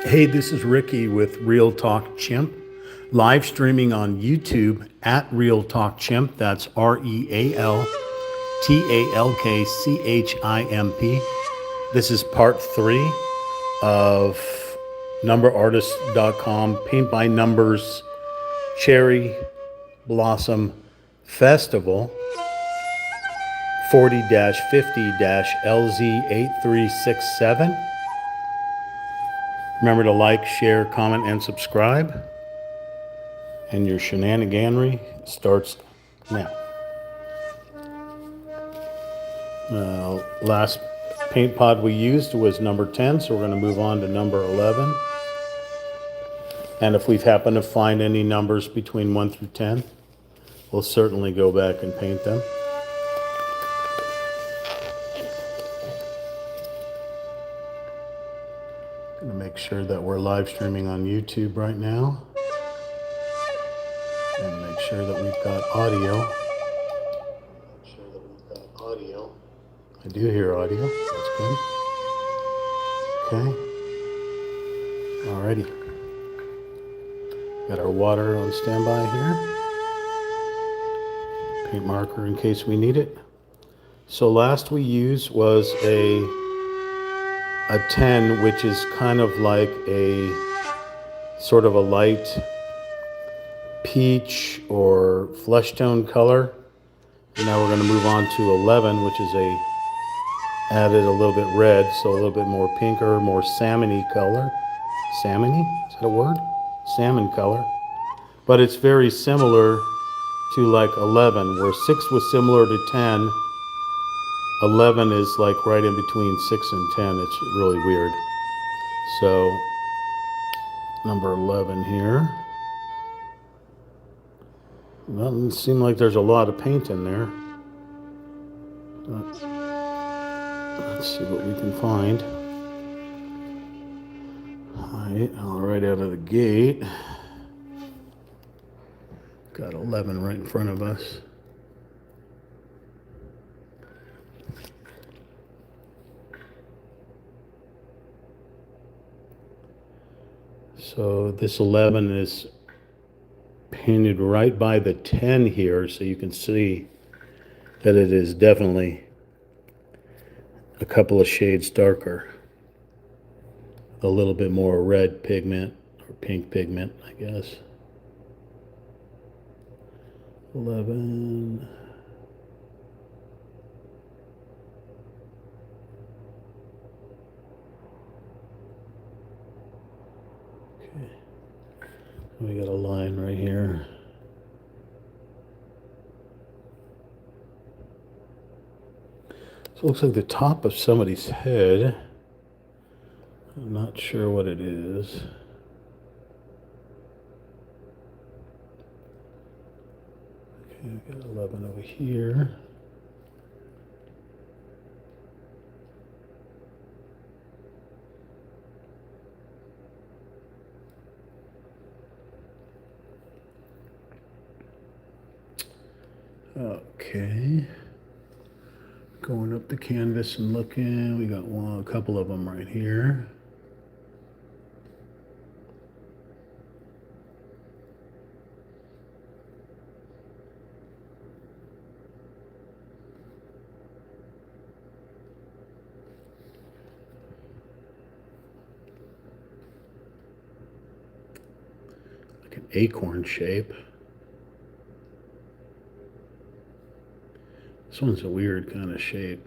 Hey, this is Ricky with Real Talk Chimp, live streaming on YouTube at Real Talk Chimp. That's RealTalkChimp. This is part 3 of numberartist.com Paint by Numbers Cherry Blossom Festival 40-50-LZ8367. Remember to like, share, comment, and subscribe. And your shenaniganery starts now. Last paint pot we used was number 10, so we're going to move on to number 11. And if we've happened to find any numbers between 1 through 10, we'll certainly go back and paint them. Going to make sure that we're live streaming on YouTube right now. And make sure that we've got audio. I do hear audio. That's good. Okay. Alrighty. Got our water on standby here. Paint marker in case we need it. So last we used was a 10, which is kind of like a sort of a light peach or flesh tone color. And now we're going to move on to 11, which is added a little bit red, so a little bit more pinker, more salmon-y color. Salmon-y? Is that a word? Salmon color. But it's very similar to like 11, where 6 was similar to 10. 11 is like right in between 6 and 10. It's really weird. So, number 11 here. Doesn't seem like there's a lot of paint in there. Let's see what we can find. All right, out of the gate. Got 11 right in front of us. So this 11 is painted right by the 10 here, so you can see that it is definitely a couple of shades darker. A little bit more red pigment, or pink pigment, I guess. 11. Okay. We got a line right here. So it looks like the top of somebody's head. I'm not sure what it is. Okay, we got 11 over here. Okay. Going up the canvas and looking, we got a couple of them right here. Like an acorn shape. This one's a weird kind of shape.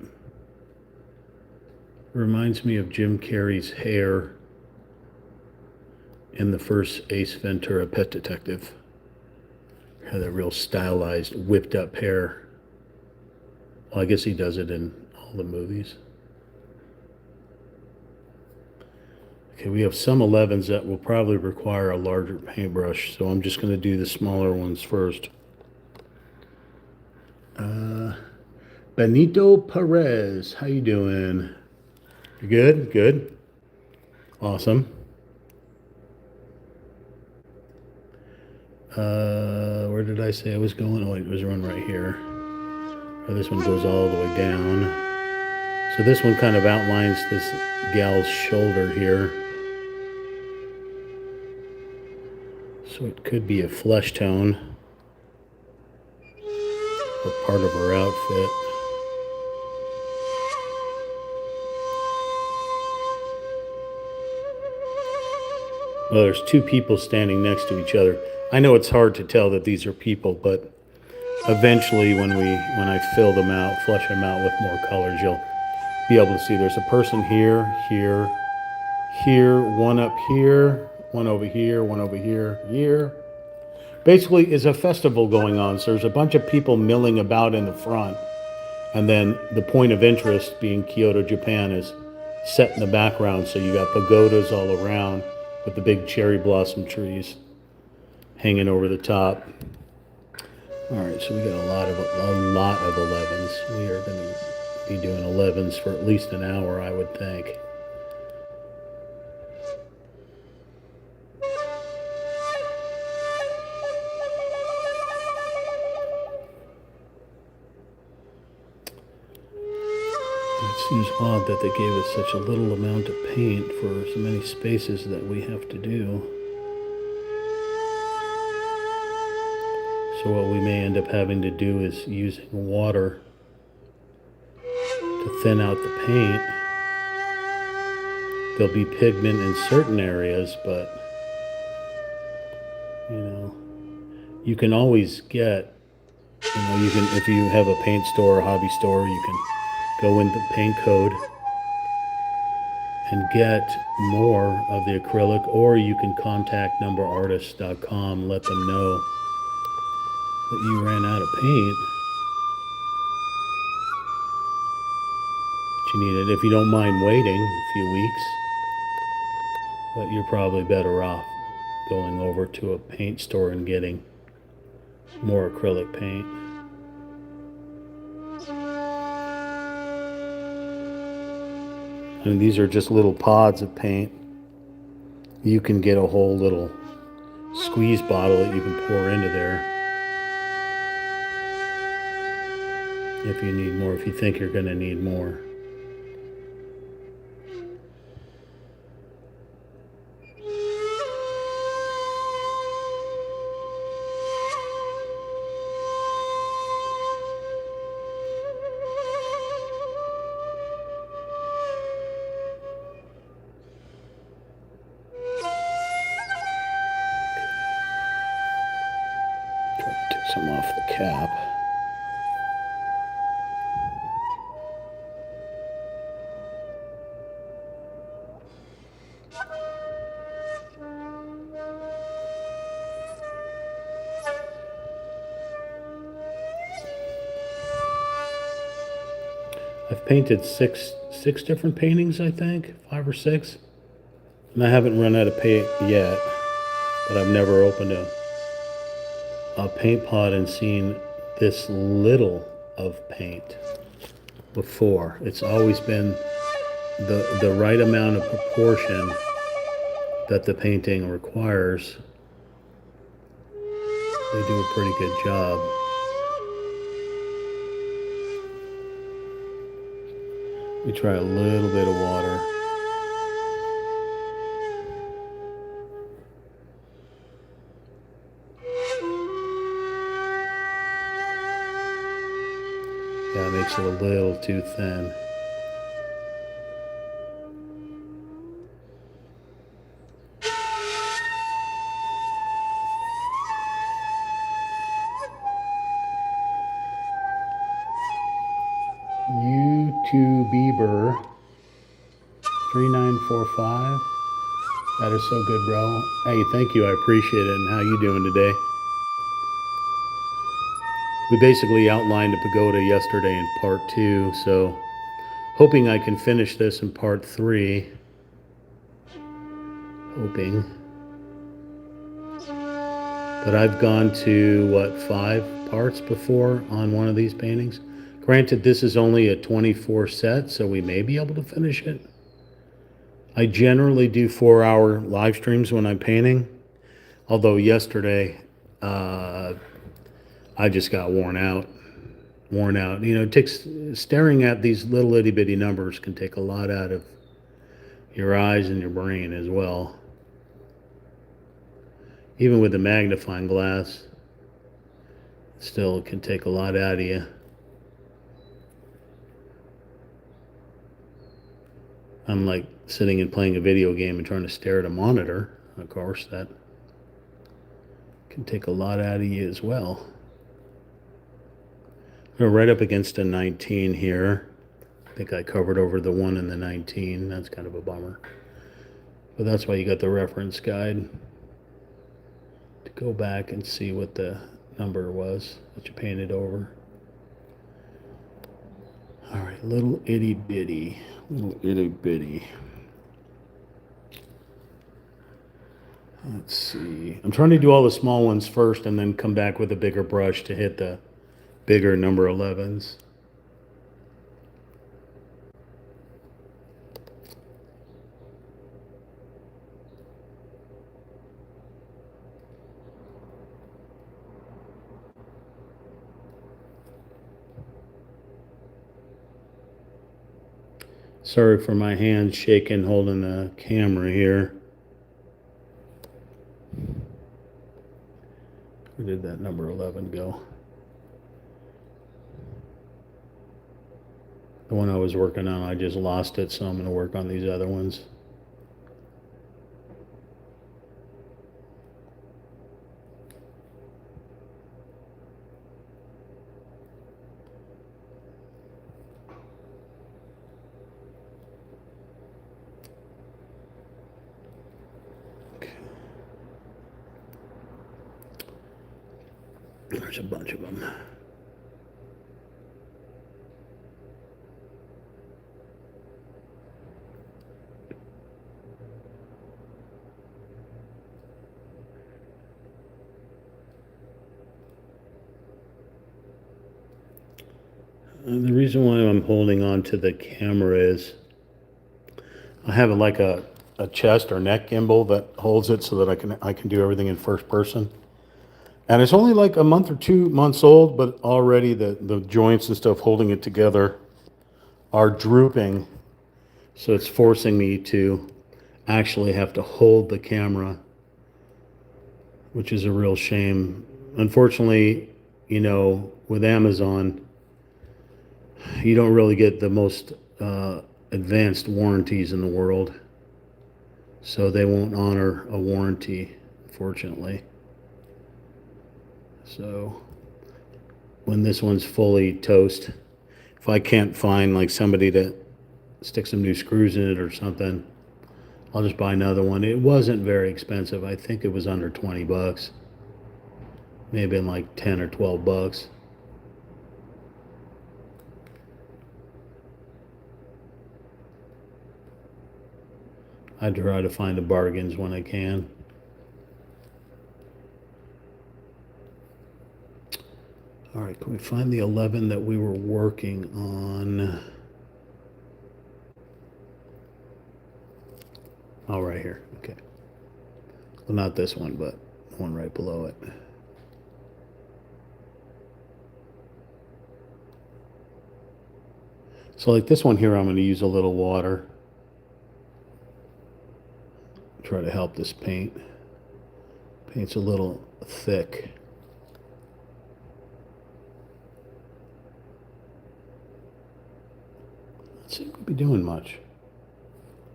Reminds me of Jim Carrey's hair in the first Ace Ventura Pet Detective. Had that real stylized, whipped up hair. Well, I guess he does it in all the movies. Okay, we have some 11s that will probably require a larger paintbrush, so I'm just going to do the smaller ones first. Benito Perez, how you doing? You good? Good. Awesome. Where did I say I was going? Oh, it was one right here. Oh, this one goes all the way down. So this one kind of outlines this gal's shoulder here. So it could be a flesh tone or part of her outfit. Well, there's two people standing next to each other. I know it's hard to tell that these are people, but eventually when I fill them out, flesh them out with more colors, you'll be able to see there's a person here, here, here, one up here, one over here, one over here, here. Basically, it's a festival going on. So there's a bunch of people milling about in the front. And then the point of interest, being Kyoto, Japan, is set in the background. So you got pagodas all around with the big cherry blossom trees hanging over the top. All right, so we got a lot of 11s. We are going to be doing 11s for at least an hour, I would think. It seems odd that they gave us such a little amount of paint for so many spaces that we have to do. So what we may end up having to do is using water to thin out the paint. There'll be pigment in certain areas, but you can always get, you can, if you have a paint store or hobby store, you can go into the paint code and get more of the acrylic, or you can contact numberartists.com, let them know that you ran out of paint. But you need it if you don't mind waiting a few weeks. But you're probably better off going over to a paint store and getting more acrylic paint. And these are just little pods of paint. You can get a whole little squeeze bottle that you can pour into there if you need more, if you think you're going to need more. Take some off the cap. I've painted six different paintings, I think, 5 or 6. And I haven't run out of paint yet, but I've never opened a paint pot and seen this little of paint before. It's always been the right amount of proportion that the painting requires. They do a pretty good job. We try a little bit of water. Yeah, it makes it a little too thin. ukiyo-e 3945. That is so good, bro. Hey, thank you. I appreciate it. And how you doing today? We basically outlined a pagoda yesterday in part 2, so hoping I can finish this in part 3. Hoping. But I've gone to, 5 parts before on one of these paintings. Granted, this is only a 24 set, so we may be able to finish it. I generally do 4-hour live streams when I'm painting, although yesterday I just got worn out. It takes, staring at these little itty bitty numbers can take a lot out of your eyes and your brain as well. Even with the magnifying glass, still it can take a lot out of you. I'm like sitting and playing a video game and trying to stare at a monitor. Of course, that can take a lot out of you as well. We're right up against a 19 here. I think I covered over the 1 and the 19. That's kind of a bummer. But that's why you got the reference guide to go back and see what the number was that you painted over. All right, little itty bitty. Little itty bitty. Let's see. I'm trying to do all the small ones first and then come back with a bigger brush to hit the bigger number 11s. Sorry for my hands shaking holding the camera here. Where did that number 11 go? The one I was working on, I just lost it, so I'm going to work on these other ones. There's a bunch of them. The reason why I'm holding on to the camera is I have like a chest or neck gimbal that holds it so that I can do everything in first person. And it's only like a month or 2 months old, but already the joints and stuff holding it together are drooping. So it's forcing me to actually have to hold the camera, which is a real shame. Unfortunately, with Amazon, you don't really get the most advanced warranties in the world. So they won't honor a warranty, unfortunately. So when this one's fully toast, if I can't find like somebody to stick some new screws in it or something, I'll just buy another one. It wasn't very expensive. I think it was under 20 bucks. Maybe in like 10 or 12 bucks. I try to find the bargains when I can. All right, can we find the 11 that we were working on? Oh, right here. Okay. Well, not this one, but the one right below it. So like this one here, I'm going to use a little water. Try to help this paint. Paint's a little thick. Let's see if we'll be doing much.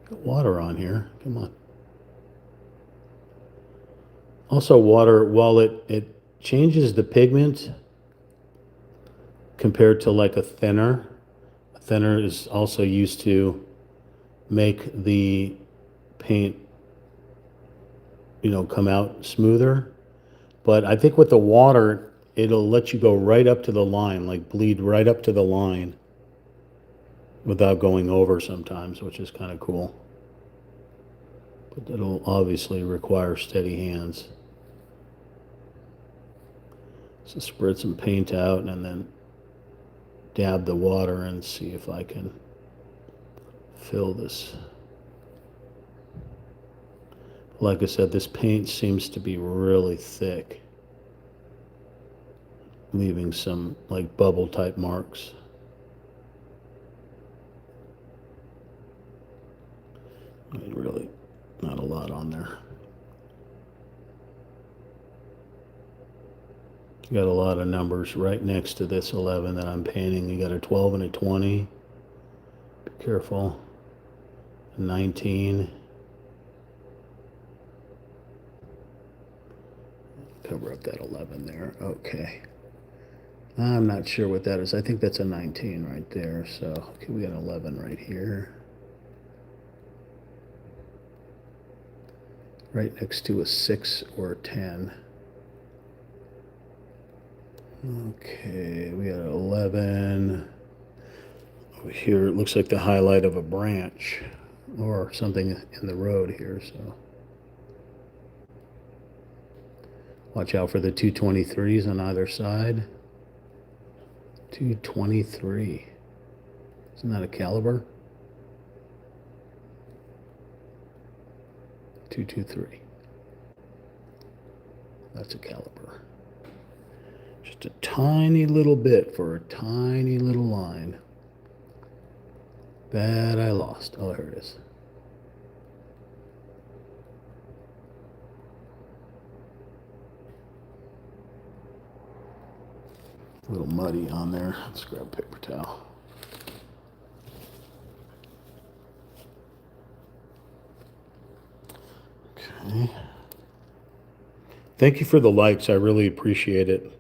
Got water on here. Come on. Also, water, while it changes the pigment compared to like a thinner is also used to make the paint, come out smoother. But I think with the water, it'll let you go right up to the line, like bleed right up to the line without going over sometimes, which is kind of cool. But it'll obviously require steady hands. So spread some paint out and then dab the water and see if I can fill this. Like I said, this paint seems to be really thick, leaving some like bubble type marks. I mean, really not a lot on there. You got a lot of numbers right next to this 11 that I'm painting. You got a 12 and a 20. Be careful. 19. Cover up that 11 there. Okay. I'm not sure what that is. I think that's a 19 right there. So, okay, we got an 11 right here. Right next to a 6 or a 10. Okay, we got an 11. Over here, it looks like the highlight of a branch or something in the road here, so. Watch out for the 223s on either side. 223. Isn't that a caliber? 223. That's a caliber. Just a tiny little bit for a tiny little line. That I lost. Oh, here it is. A little muddy on there. Let's grab a paper towel. Okay. Thank you for the likes. I really appreciate it.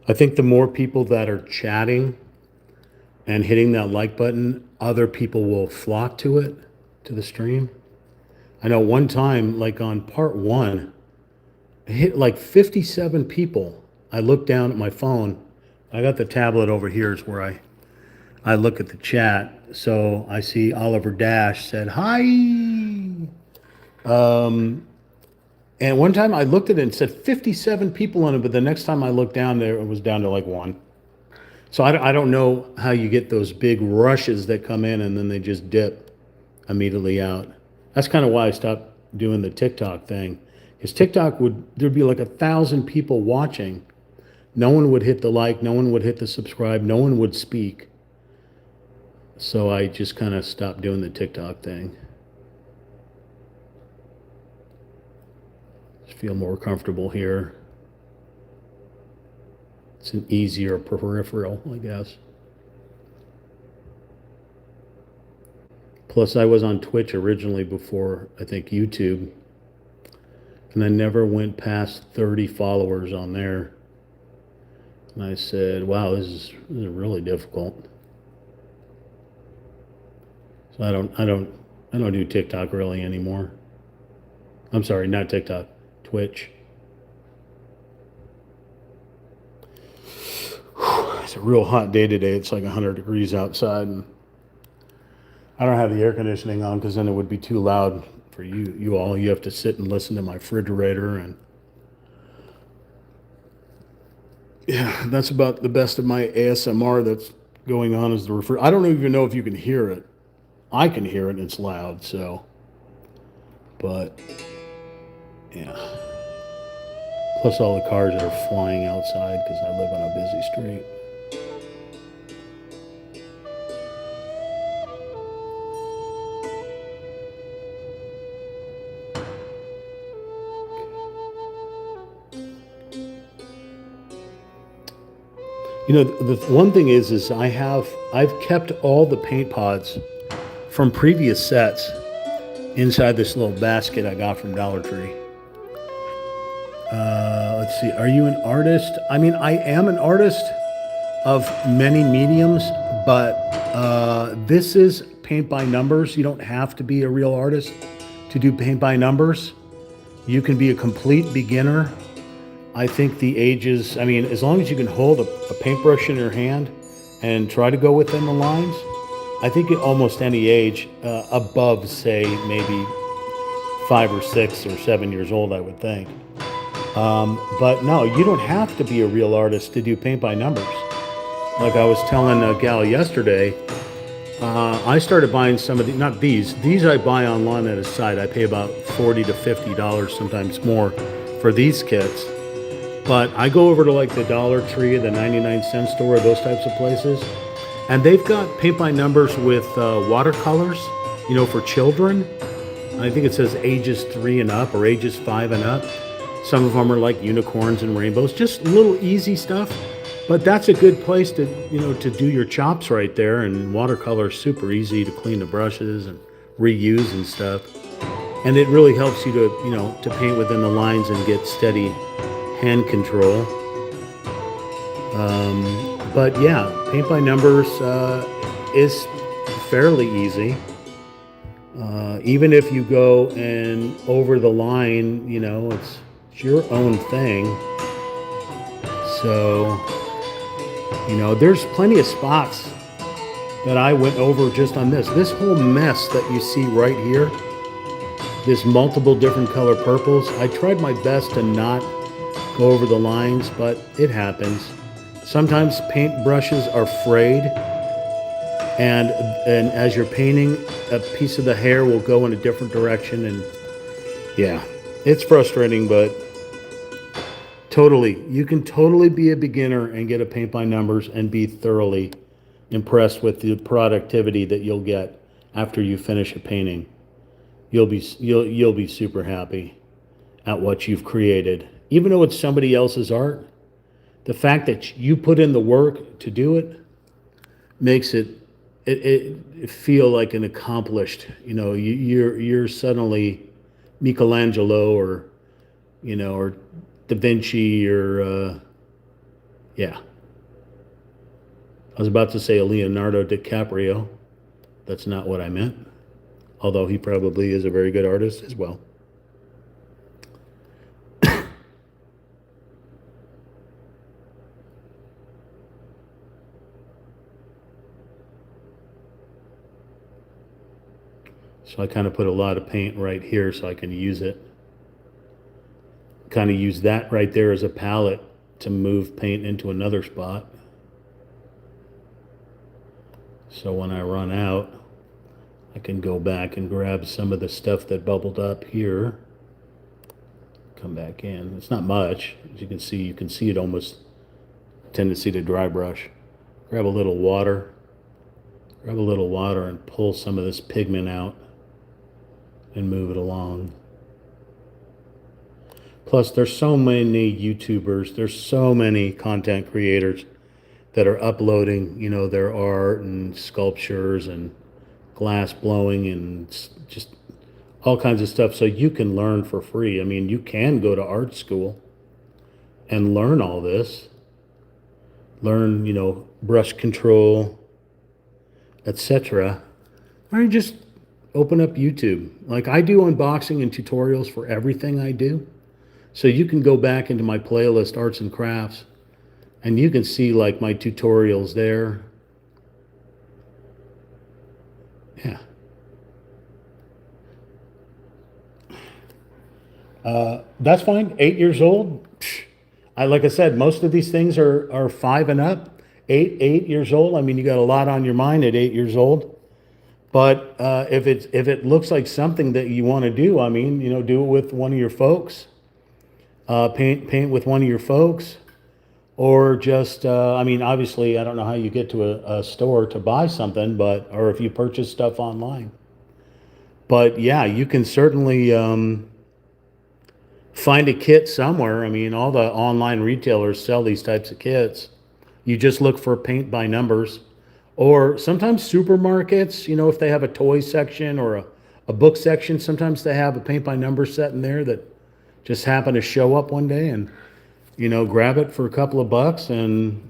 I think the more people that are chatting and hitting that like button, other people will flock to it, to the stream. I know one time, like on part 1, I hit like 57 people. I looked down at my phone. I got the tablet over here is where I look at the chat. So I see Oliver Dash said, hi. And one time I looked at it and said 57 people on it, but the next time I looked down there, it was down to like 1. So I don't know how you get those big rushes that come in and then they just dip immediately out. That's kind of why I stopped doing the TikTok thing. Because TikTok there'd be like 1,000 people watching. No one would hit the like, no one would hit the subscribe, no one would speak. So I just kind of stopped doing the TikTok thing. Just feel more comfortable here. It's an easier peripheral, I guess. Plus, I was on Twitch originally before, I think, YouTube. And I never went past 30 followers on there. And I said, wow, this is really difficult. So I don't do TikTok really anymore. I'm sorry, not TikTok, Twitch. It's a real hot day today. It's like 100 degrees outside, and I don't have the air conditioning on because then it would be too loud for you all. You have to sit and listen to my refrigerator, and yeah, that's about the best of my ASMR that's going on is the refrigerator. I don't even know if you can hear it. I can hear it, and it's loud, so. But, yeah. Plus all the cars that are flying outside because I live on a busy street. You know, the one thing is I've kept all the paint pods from previous sets inside this little basket I got from Dollar Tree. Let's see, are you an artist? I mean, I am an artist of many mediums, but this is paint by numbers. You don't have to be a real artist to do paint by numbers. You can be a complete beginner. I think the ages, I mean, as long as you can hold a paintbrush in your hand and try to go within the lines, I think at almost any age, above, say, maybe 5 or 6 or 7 years old, I would think. But no, you don't have to be a real artist to do paint by numbers. Like I was telling a gal yesterday, I started buying some of not these I buy online at a site. I pay about $40 to $50, sometimes more, for these kits. But I go over to like the Dollar Tree, the 99-cent store, those types of places, and they've got paint by numbers with watercolors, for children. I think it says ages 3 and up or ages 5 and up. Some of them are like unicorns and rainbows, just little easy stuff. But that's a good place to, to do your chops right there. And watercolor is super easy to clean the brushes and reuse and stuff. And it really helps you to, to paint within the lines and get steady hand control. But yeah, paint by numbers is fairly easy. Even if you go and over the line, it's your own thing. So, there's plenty of spots that I went over just on this. This whole mess that you see right here, this multiple different color purples, I tried my best to not go over the lines, but it happens. Sometimes paint brushes are frayed, and as you're painting, a piece of the hair will go in a different direction, and yeah, it's frustrating, but you can totally be a beginner and get a paint by numbers and be thoroughly impressed with the productivity that you'll get after you finish a painting. You'll be super happy at what you've created, even though it's somebody else's art. The fact that you put in the work to do it makes it feel like an accomplished. You're suddenly Michelangelo or or Da Vinci or yeah. I was about to say a Leonardo DiCaprio. That's not what I meant, although he probably is a very good artist as well. So I kind of put a lot of paint right here so I can use it. Kind of use that right there as a palette to move paint into another spot. So when I run out, I can go back and grab some of the stuff that bubbled up here. Come back in. It's not much. As you can see it almost tendency to dry brush. Grab a little water. Grab a little water and pull some of this pigment out and move it along. Plus, there's so many YouTubers, there's so many content creators that are uploading, their art and sculptures and glass blowing and just all kinds of stuff. So you can learn for free. I mean, you can go to art school and learn all this. Learn, brush control, etc. Or you just open up YouTube. Like I do unboxing and tutorials for everything I do. So you can go back into my playlist, Arts and Crafts, and you can see like my tutorials there. Yeah. That's fine. 8 years old. Like I said, most of these things are 5 and up. 8 years old. I mean, you got a lot on your mind at 8 years old. But if it looks like something that you want to do, I mean, do it with one of your folks. Paint with one of your folks, or just I mean, obviously, I don't know how you get to a store to buy something, or if you purchase stuff online. But yeah, you can certainly find a kit somewhere. I mean, all the online retailers sell these types of kits. You just look for paint by numbers, or sometimes supermarkets, if they have a toy section or a book section, sometimes they have a paint by numbers set in there that just happen to show up one day, and grab it for a couple of bucks, and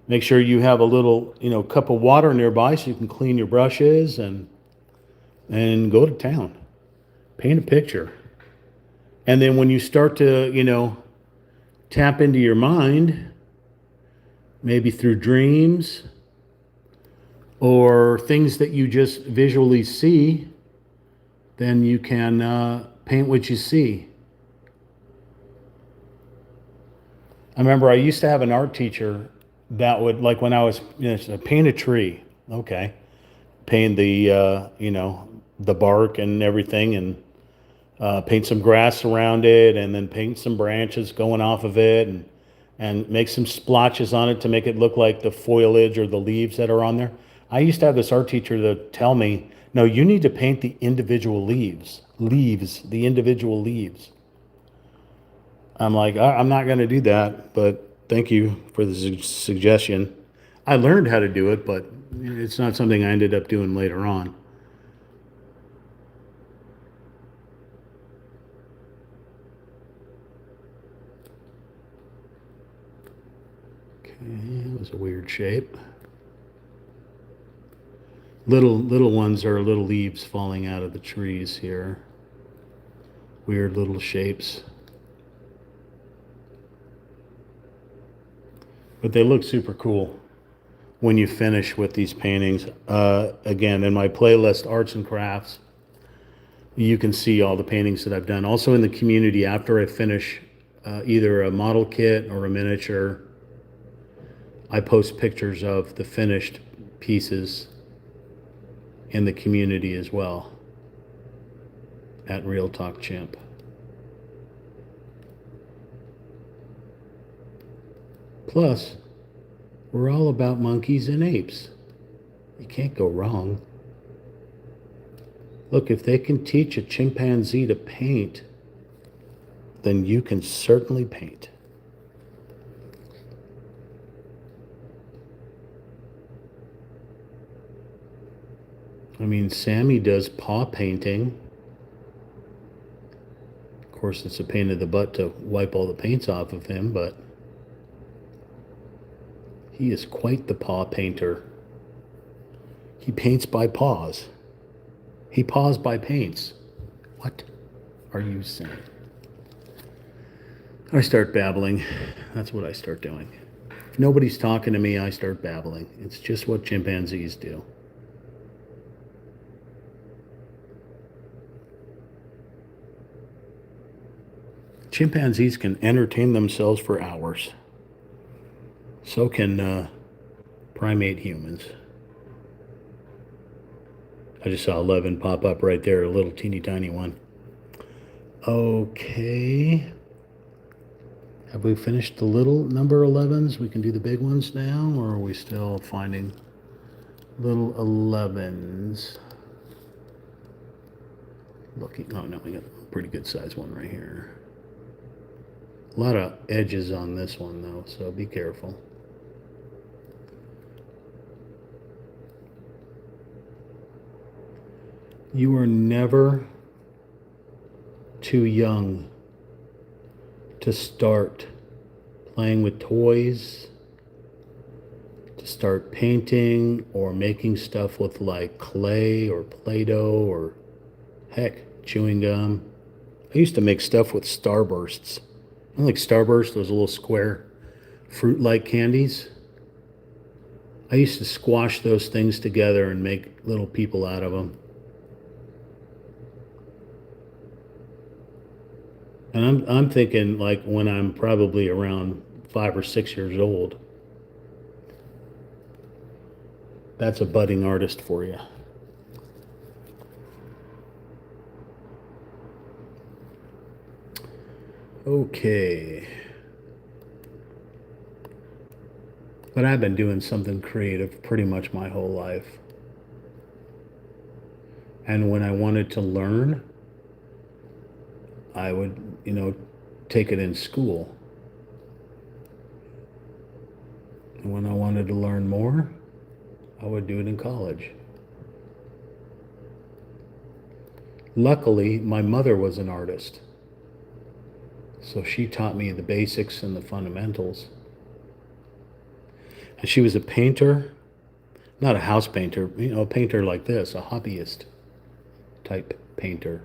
make sure you have a little cup of water nearby so you can clean your brushes and go to town. Paint a picture. And then when you start to tap into your mind, maybe through dreams or things that you just visually see, then you can paint what you see. I remember I used to have an art teacher that would, like when I was, paint a tree. Okay. Paint the, the bark and everything, and paint some grass around it, and then paint some branches going off of it, and make some splotches on it to make it look like the foliage or the leaves that are on there. I used to have this art teacher to tell me, no, you need to paint the individual leaves, the individual leaves. I'm like, I'm not going to do that, but thank you for the suggestion. I learned how to do it, but it's not something I ended up doing later on. Okay, it was a weird shape. Little ones are little leaves falling out of the trees here. Weird little shapes. But they look super cool when you finish with these paintings. Again, in my playlist, Arts and Crafts, you can see all the paintings that I've done. Also in the community, after I finish either a model kit or a miniature, I post pictures of the finished pieces in the community as well at Real Talk Chimp. Plus, we're all about monkeys and apes. You can't go wrong. Look, if they can teach a chimpanzee to paint, then you can certainly paint. I mean, Sammy does paw painting. Of course, it's a pain in the butt to wipe all the paints off of him, but he is quite the paw painter. He paints by paws. He paws by paints. What are you saying? I start babbling. That's what I start doing. If nobody's talking to me, I start babbling. It's just what chimpanzees do. Chimpanzees can entertain themselves for hours. So can primate humans. I just saw 11 pop up right there, a little teeny tiny one. Okay. Have we finished the little number 11s? We can do the big ones now, or are we still finding little 11s? Looking, oh no, we got a pretty good size one right here. A lot of edges on this one though, so be careful. You are never too young to start playing with toys, to start painting or making stuff with like clay or Play-Doh or heck, chewing gum. I used to make stuff with Starbursts. I like Starburst, those little square fruit-like candies. I used to squash those things together and make little people out of them. And I'm thinking like when I'm probably around 5 or 6 years old. That's a budding artist for you. Okay. But I've been doing something creative pretty much my whole life. And when I wanted to learn, I would, take it in school. And when I wanted to learn more, I would do it in college. Luckily, my mother was an artist. So she taught me the basics and the fundamentals. And she was a painter, not a house painter, a painter like this, a hobbyist type painter.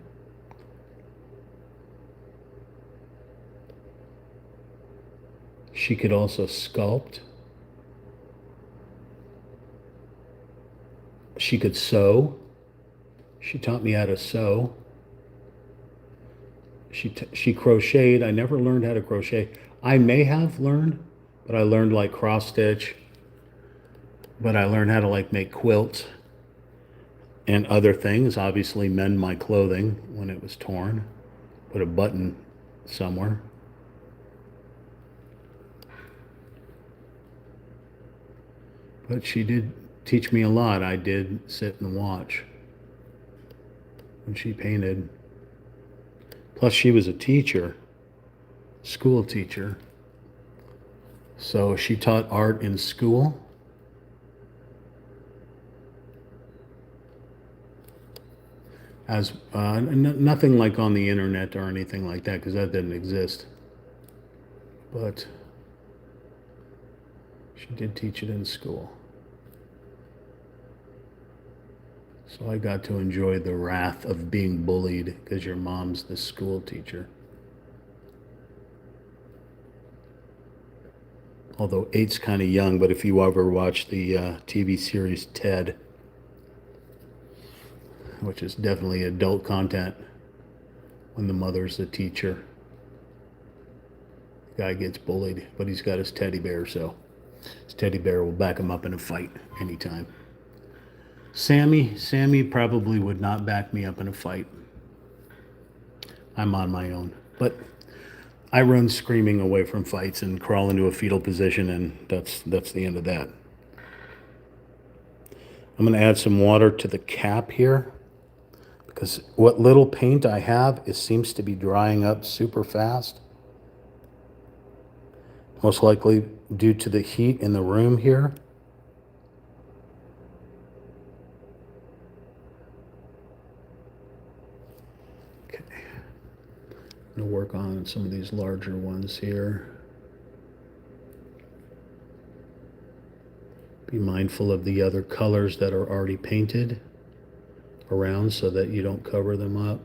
She could also sculpt. She could sew. She taught me how to sew. She crocheted. I never learned how to crochet. I may have learned, but I learned like cross stitch. But I learned how to like make quilts and other things. Obviously mend my clothing when it was torn. Put a button somewhere. But she did teach me a lot. I did sit and watch when she painted. Plus, she was a teacher, school teacher. So she taught art in school. As nothing like on the internet or anything like that, because that didn't exist. But she did teach it in school. So I got to enjoy the wrath of being bullied because your mom's the school teacher. Although 8's kind of young, but if you ever watch the TV series Ted, which is definitely adult content, when the mother's the teacher, the guy gets bullied, but he's got his teddy bear, so his teddy bear will back him up in a fight anytime. Sammy probably would not back me up in a fight. I'm on my own. But I run screaming away from fights and crawl into a fetal position, and that's the end of that. I'm going to add some water to the cap here, because what little paint I have, it seems to be drying up super fast. Most likely due to the heat in the room here. I'm going to work on some of these larger ones here. Be mindful of the other colors that are already painted around so that you don't cover them up.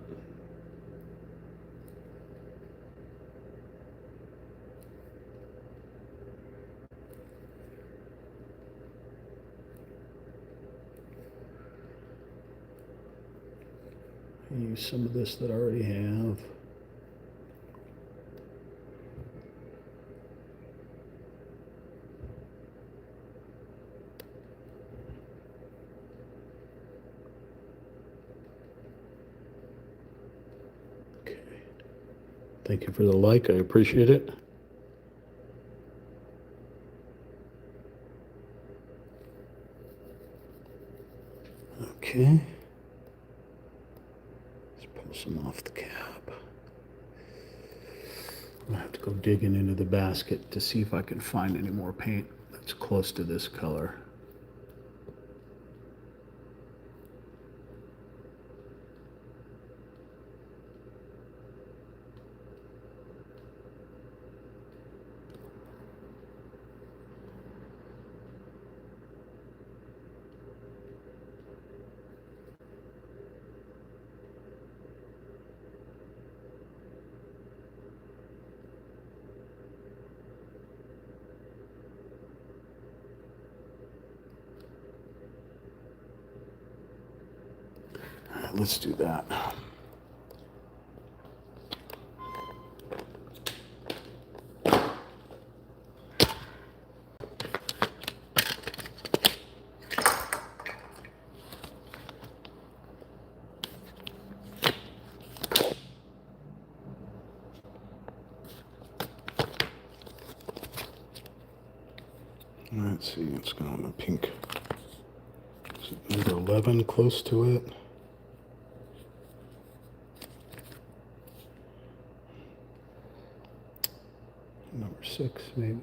Use some of this that I already have. Thank you for the like. I appreciate it. Okay. Let's pull some off the cap. I'm going to have to go digging into the basket to see if I can find any more paint that's close to this color. Let's do that. Let's see, it's going on the pink. Is it number 11 close to it? Number 6, maybe.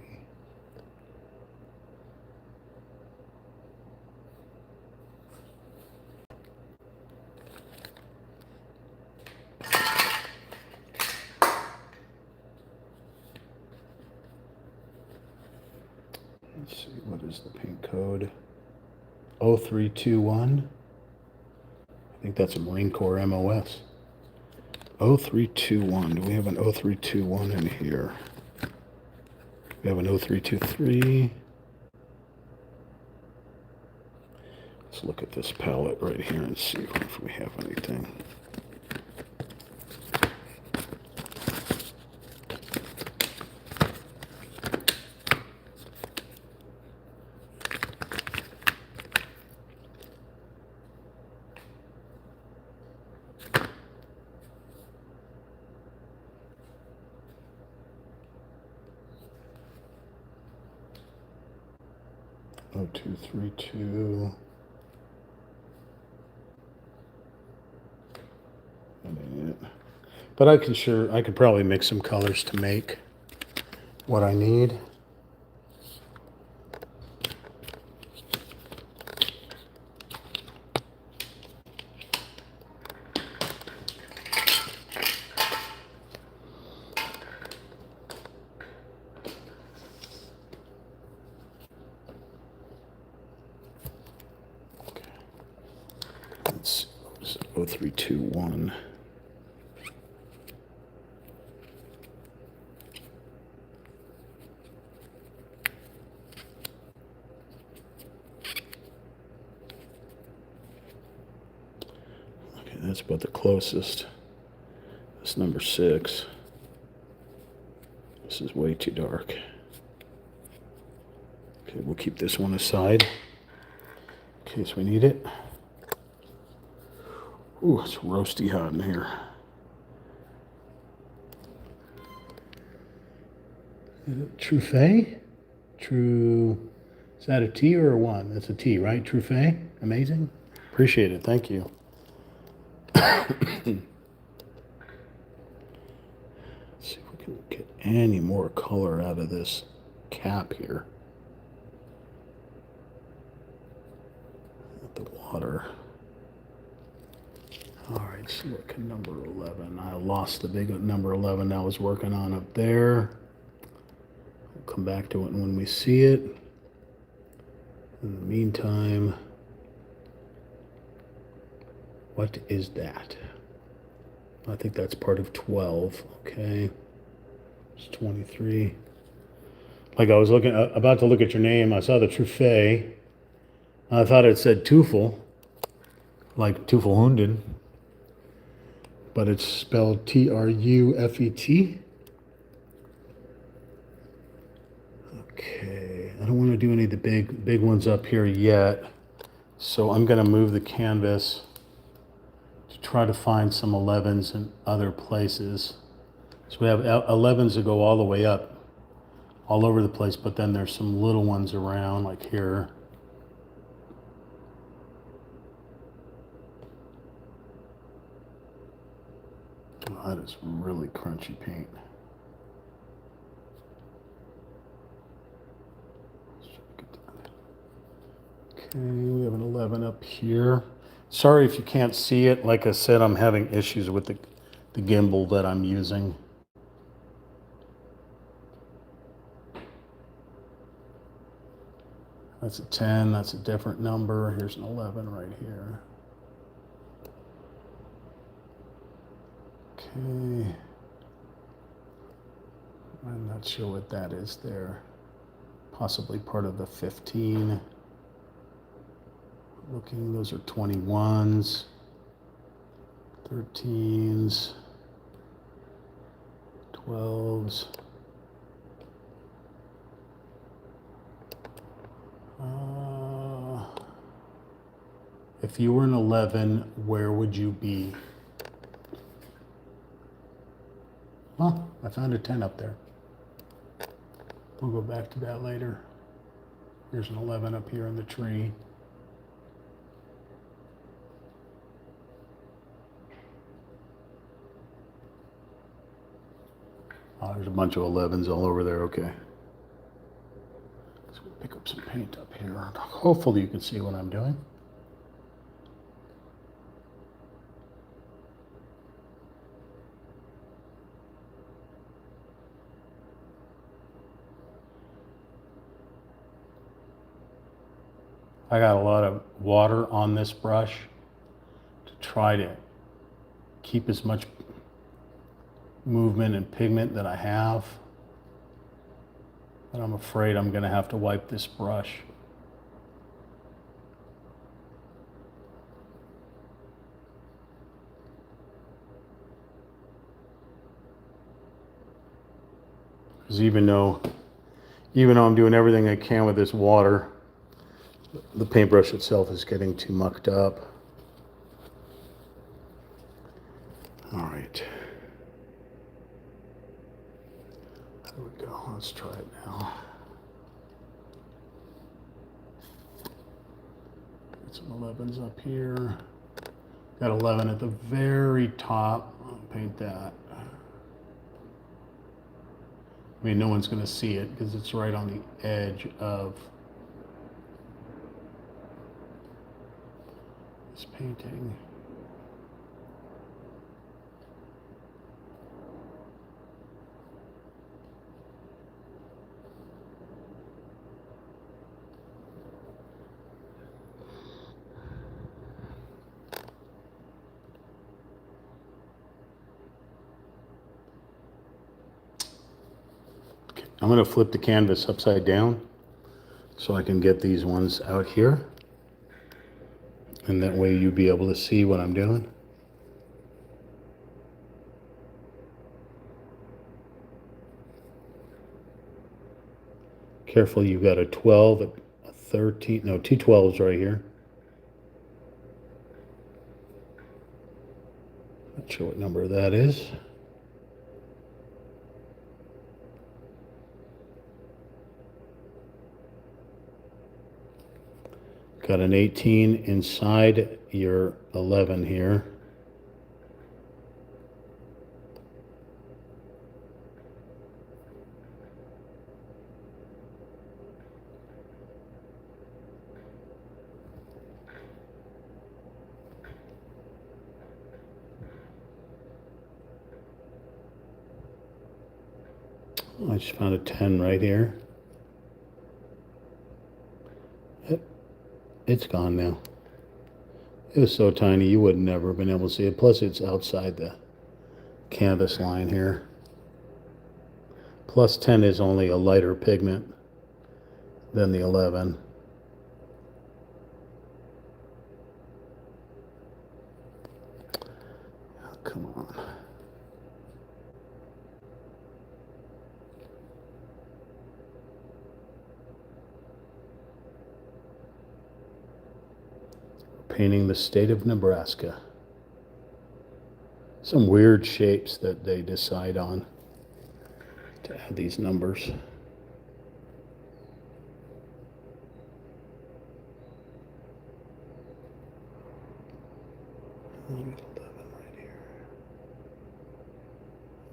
Let's see, what is the paint code? 0321. I think that's a Marine Corps MOS. 0321. Do we have an 0321 in here? We have an 0323. Let's look at this palette right here and see if we have anything. Oh, 232. But I could probably mix some colors to make what I need. Let's 03, 2, 1. Okay, that's about the closest. That's number 6. This is way too dark. Okay, we'll keep this one aside in case we need it. Ooh, it's roasty hot in here. Is it Truffet? Is that a T or a 1? That's a T, right? Truffet? Amazing. Appreciate it. Thank you. Let's see if we can get any more color out of this cap here. The water. All right, so look at number 11. I lost the big number 11 I was working on up there. We'll come back to it when we see it. In the meantime, what is that? I think that's part of 12. Okay, it's 23. Like I was about to look at your name, I saw the Truffet. I thought it said Teufel, like Teufelhunden, but it's spelled T-R-U-F-E-T. Okay, I don't want to do any of the big ones up here yet, so I'm going to move the canvas to try to find some 11s in other places. So we have 11s that go all the way up, all over the place, but then there's some little ones around, like here. Oh, that is really crunchy paint. Okay, we have an 11 up here. Sorry if you can't see it. Like I said, I'm having issues with the gimbal that I'm using. That's a 10, that's a different number. Here's an 11 right here. Okay. I'm not sure what that is there. Possibly part of the 15. Looking, those are 21s, 13s, 12s. If you were an 11, where would you be? Oh, I found a 10 up there. We'll go back to that later. Here's an 11 up here in the tree. Oh, there's a bunch of 11s all over there. Okay. Let's pick up some paint up here. Hopefully you can see what I'm doing. I got a lot of water on this brush to try to keep as much movement and pigment that I have. But I'm afraid I'm going to have to wipe this brush. Because even though I'm doing everything I can with this water, the paintbrush itself is getting too mucked up. All right. There we go. Let's try it now. Get some 11s up here. Got 11 at the very top. I'll paint that. I mean, no one's going to see it because it's right on the edge of this painting. I'm going to flip the canvas upside down so I can get these ones out here. And that way you'll be able to see what I'm doing. Careful, you've got a 12, a 13, no, two 12s right here. Not sure what number that is. Got an 18 inside your 11 here. I just found a 10 right here. It's gone now. It was so tiny you would never have been able to see it. Plus it's outside the canvas line here. Plus 10 is only a lighter pigment than the 11. Oh, come on. Painting the state of Nebraska. Some weird shapes that they decide on to add these numbers. Right here.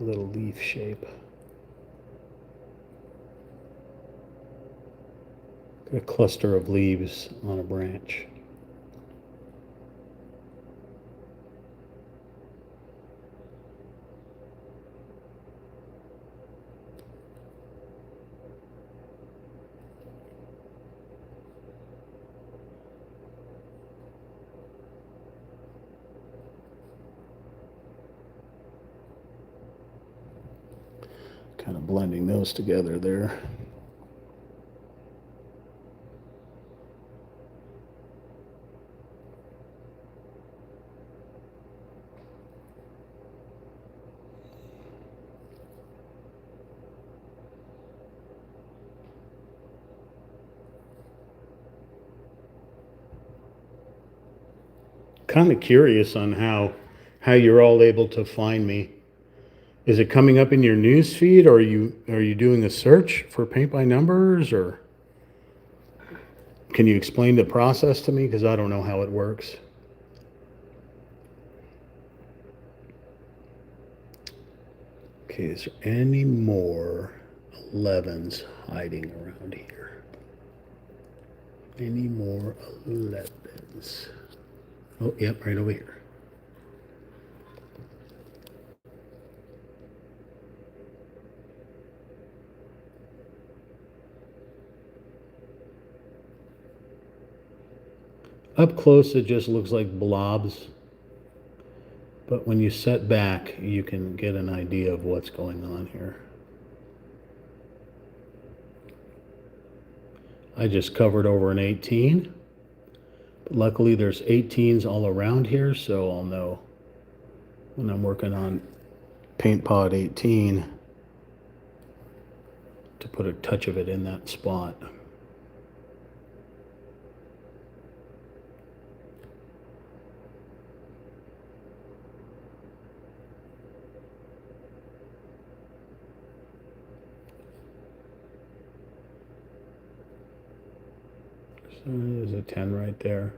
A little leaf shape. A cluster of leaves on a branch. Kind of blending those together there. Kind of curious on how you're all able to find me. Is it coming up in your news feed, or are you doing a search for paint by numbers, or can you explain the process to me? Because I don't know how it works. Okay, is there any more 11s hiding around here? Any more 11s? Oh, yep, right over here. Up close, it just looks like blobs. But when you set back, you can get an idea of what's going on here. I just covered over an 18. But luckily, there's 18s all around here, so I'll know when I'm working on Paint Pod 18 to put a touch of it in that spot. So there's a 10 right there.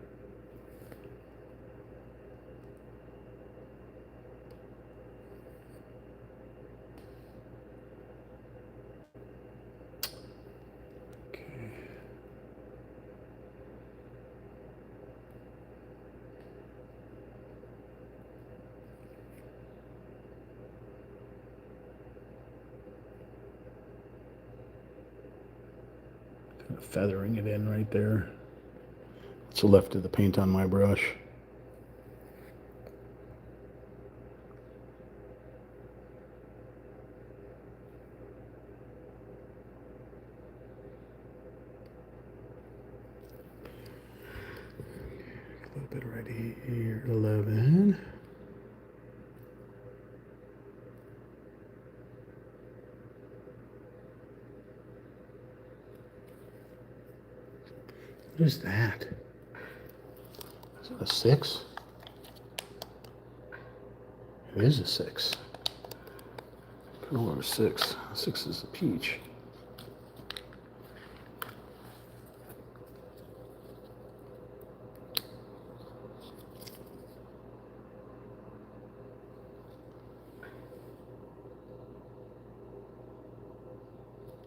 of feathering it in right there. What's left of the paint on my brush. A little bit right here, 11. What is that? Is it a 6? It is a 6. Color 6. 6 is a peach.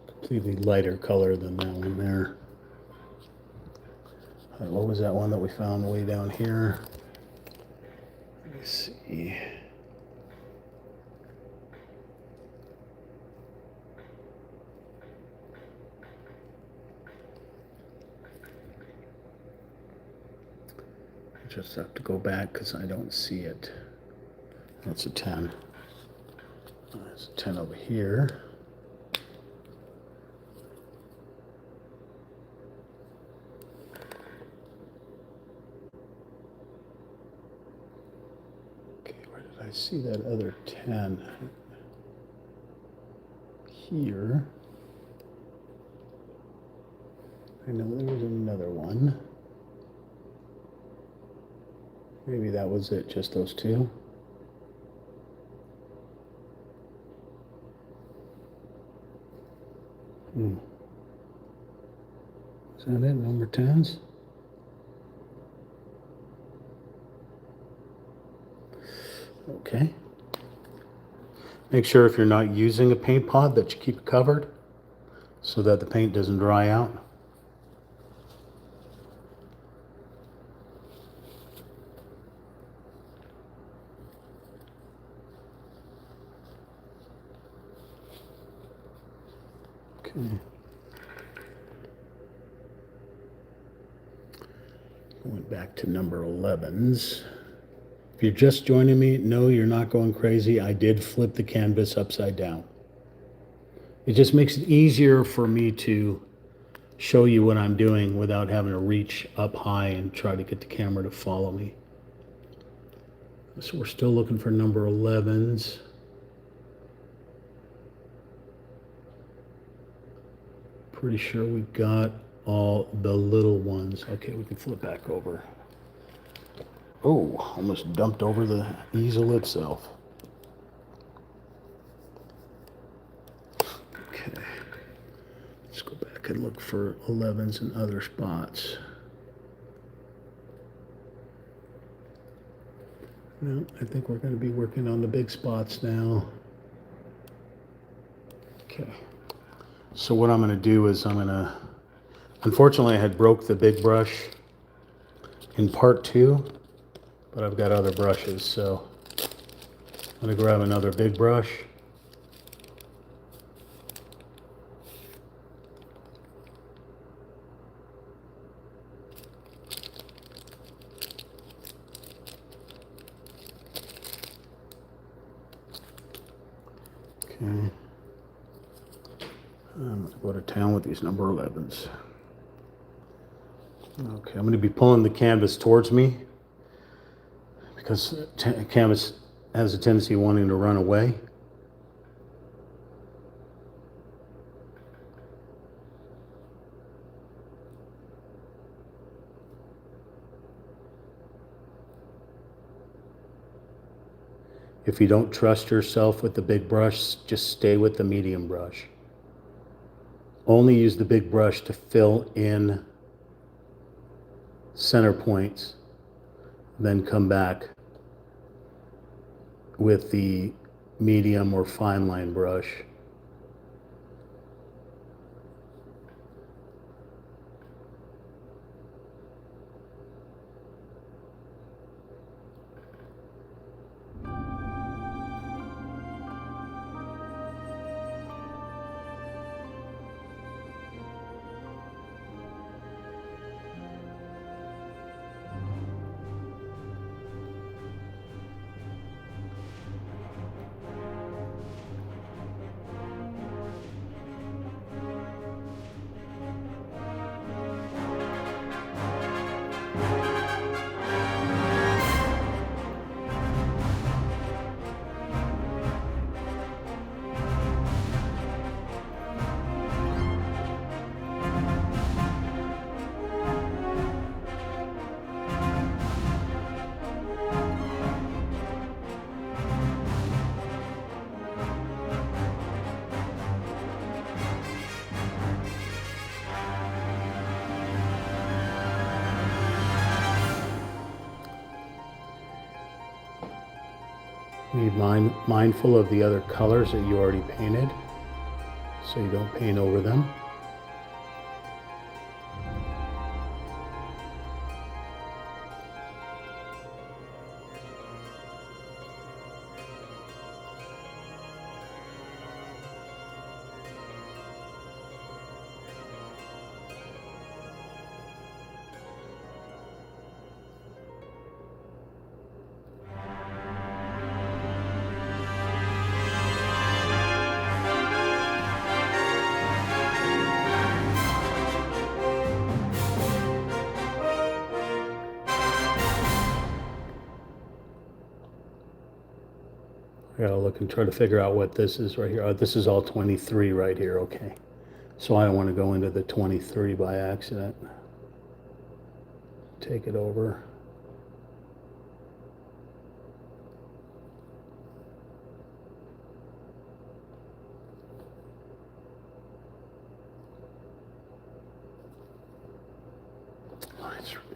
Completely lighter color than that one there. What was that one that we found way down here? Let me see. I just have to go back because I don't see it. That's a 10. There's a 10 over here. I see that other 10 here. I know there was another one. Maybe that was it, just those two. Is that it, number 10s? Okay. Make sure if you're not using a paint pot that you keep it covered so that the paint doesn't dry out. Okay. Going back to number 11s. If you're just joining me, no, you're not going crazy. I did flip the canvas upside down. It just makes it easier for me to show you what I'm doing without having to reach up high and try to get the camera to follow me. So we're still looking for number 11s. Pretty sure we got all the little ones. Okay, we can flip back over. Oh, almost dumped over the easel itself. Okay, let's go back and look for 11s in other spots. No, I think we're going to be working on the big spots now. Okay, so what I'm going to do is unfortunately I had broke the big brush in part 2. But I've got other brushes, so I'm going to grab another big brush. Okay. I'm going to go to town with these number 11s. Okay, I'm going to be pulling the canvas towards me, because canvas has a tendency of wanting to run away. If you don't trust yourself with the big brush, just stay with the medium brush. Only use the big brush to fill in center points, then come back with the medium or fine line brush. Be mindful of the other colors that you already painted so you don't paint over them. I gotta look and try to figure out what this is right here. Oh, this is all 23 right here, okay. So I don't want to go into the 23 by accident. Take it over.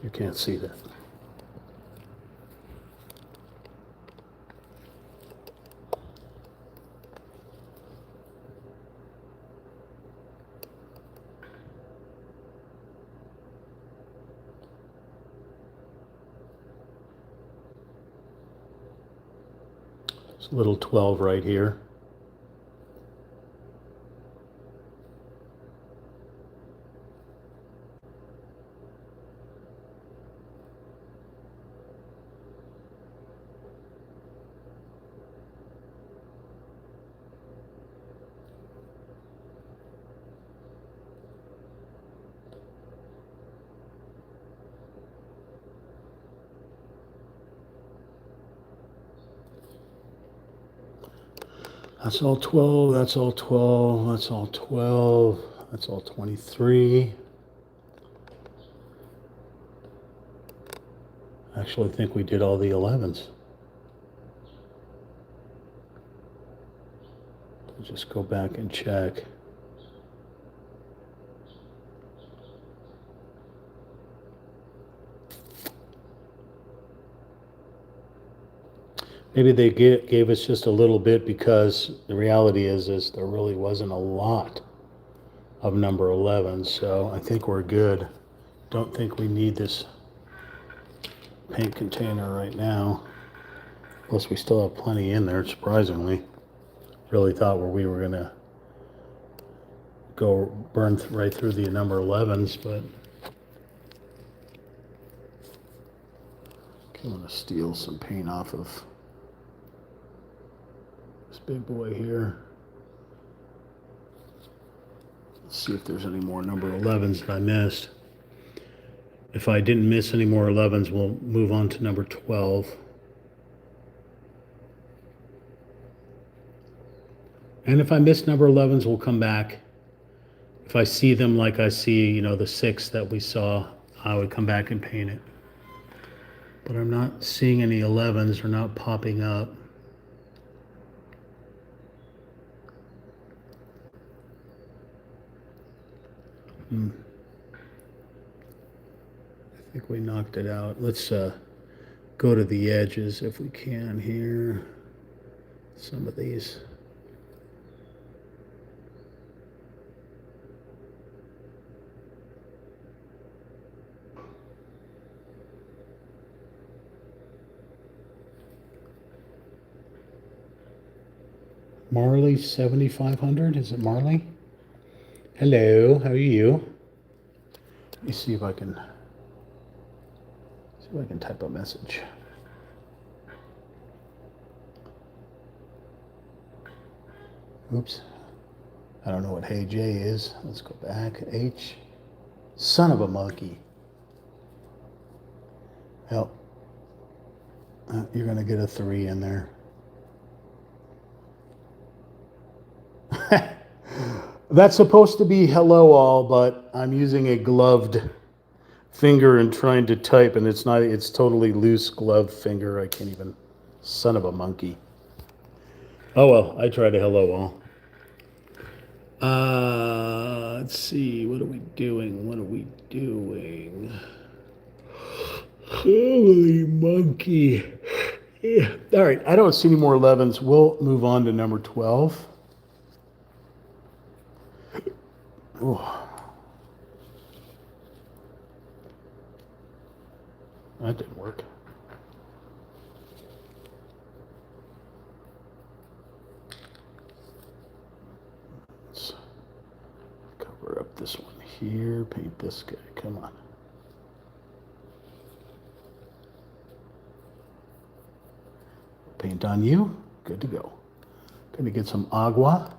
You can't see that. It's a little 12 right here. That's all 12, that's all 12, that's all 12, that's all 23. Actually, I think we did all the 11s. I'll just go back and check. Maybe they gave us just a little bit because the reality is there really wasn't a lot of number 11, so I think we're good. Don't think we need this paint container right now. Plus we still have plenty in there, surprisingly. Really thought we were gonna go burn right through the number 11s, but I'm gonna steal some paint off of this big boy here. Let's see if there's any more number 11s that I missed. If I didn't miss any more 11s, we'll move on to number 12. And if I miss number 11s, we'll come back. If I see them like I see, you know, the 6 that we saw, I would come back and paint it. But I'm not seeing any 11s, they're not popping up. I think we knocked it out. Let's go to the edges if we can here. Some of these. Marley 7500, is it Marley? Hello, how are you? Let me see if I can type a message. Oops. I don't know what Hey J is. Let's go back. H. Son of a monkey. Well, you're going to get a 3 in there. That's supposed to be hello all, but I'm using a gloved finger and trying to type, and it's totally loose gloved finger. I can't even, son of a monkey. Oh well, I tried a hello all. Let's see, what are we doing? Holy monkey. Yeah. All right. I don't see any more 11s. We'll move on to number 12. Oh, that didn't work. Let's cover up this one here. Paint this guy. Come on. Paint on you. Good to go. Gonna get some agua.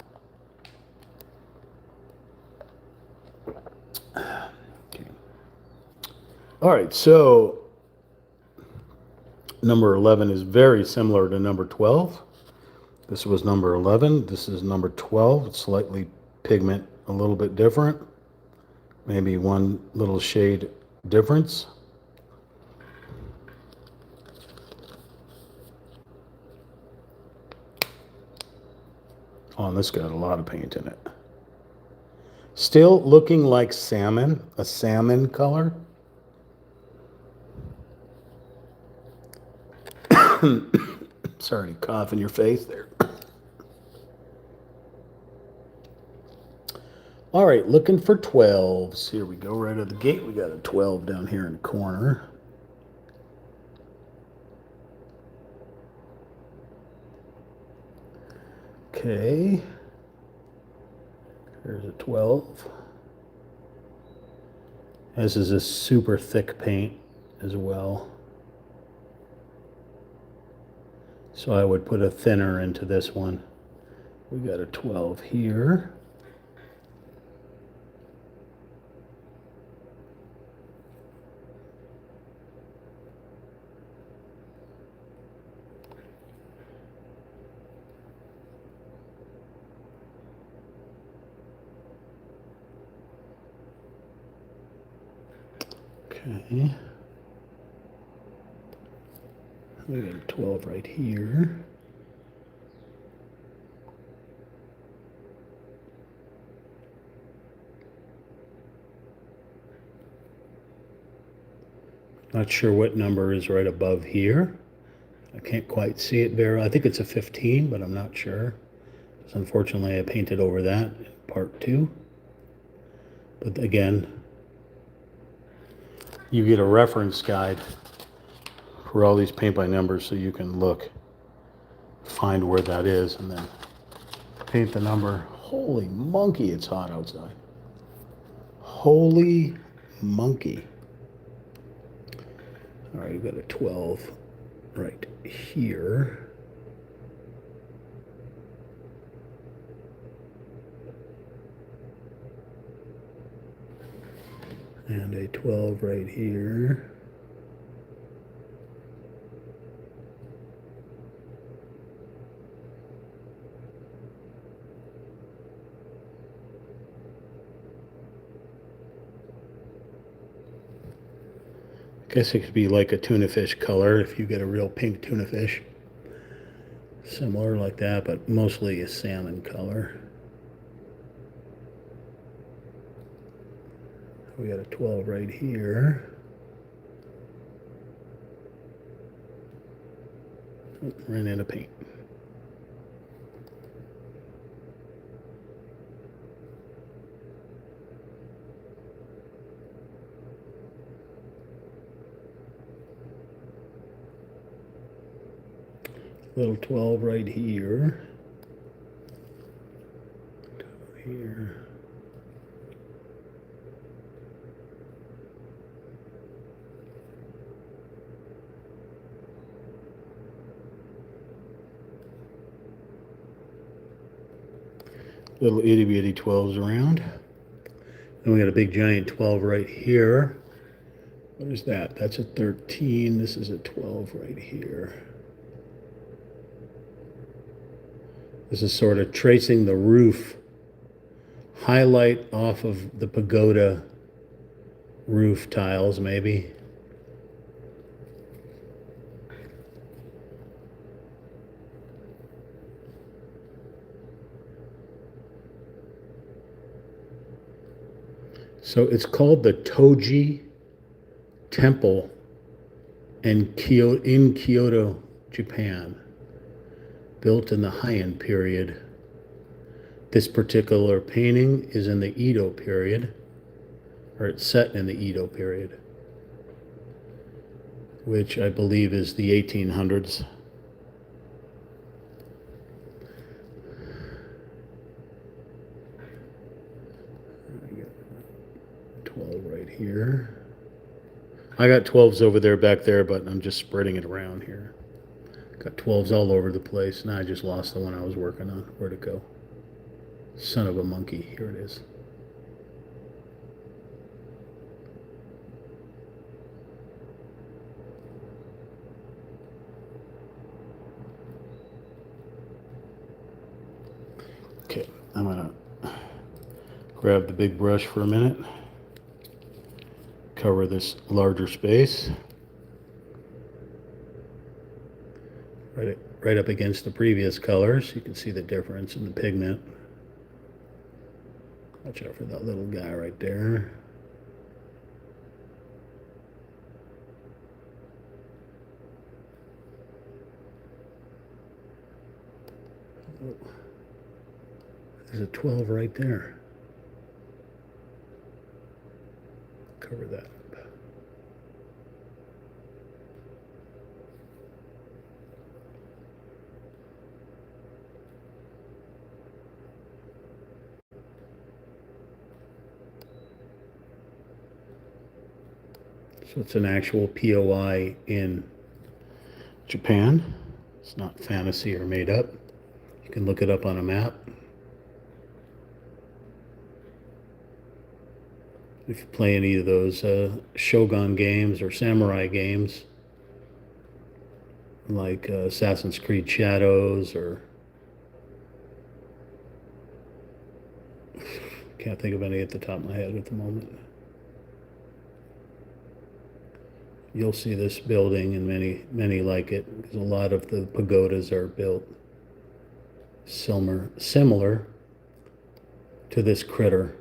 Okay. All right, so number 11 is very similar to number 12. This was number 11. This is number 12. It's slightly pigment a little bit different. Maybe one little shade difference. Oh, and this got a lot of paint in it. Still looking like salmon, a salmon color. Sorry to cough in your face there. All right, looking for 12s. Here we go, right out of the gate. We got a 12 down here in the corner. Okay. There's a 12. This is a super thick paint as well. So I would put a thinner into this one. We got a 12 here. Okay. We got a 12 right here. Not sure what number is right above here. I can't quite see it very. I think it's a 15, but I'm not sure. So unfortunately, I painted over that in part 2. But again, you get a reference guide for all these paint by numbers so you can look, find where that is, and then paint the number. Holy monkey, it's hot outside. Holy monkey. All right, we've got a 12 right here. And a 12 right here. I guess it could be like a tuna fish color if you get a real pink tuna fish. Similar like that, but mostly a salmon color. We got a 12 right here. Oh, ran out of paint. Little 12 right here. Here. Little itty bitty 12s around. Then we got a big giant 12 right here. What is that? That's a 13. This is a 12 right here. This is sort of tracing the roof, highlight off of the pagoda roof tiles, maybe. So it's called the Toji Temple in Kyoto, Japan, built in the Heian period. This particular painting is in the Edo period, or it's set in the Edo period, which I believe is the 1800s. I got 12 right here. I got 12s over there, back there, but I'm just spreading it around here. Got 12s all over the place. Now I just lost the one I was working on. Where'd it go? Son of a monkey. Here it is. Okay, I'm gonna grab the big brush for a minute. Cover this larger space. Right up against the previous colors. You can see the difference in the pigment. Watch out for that little guy right there. There's a 12 right there. Cover that up. So it's an actual POI in Japan. It's not fantasy or made up. You can look it up on a map. If you play any of those Shogun games or samurai games, like Assassin's Creed Shadows, or can't think of any at the top of my head at the moment. You'll see this building and many like it, because a lot of the pagodas are built similar to this critter.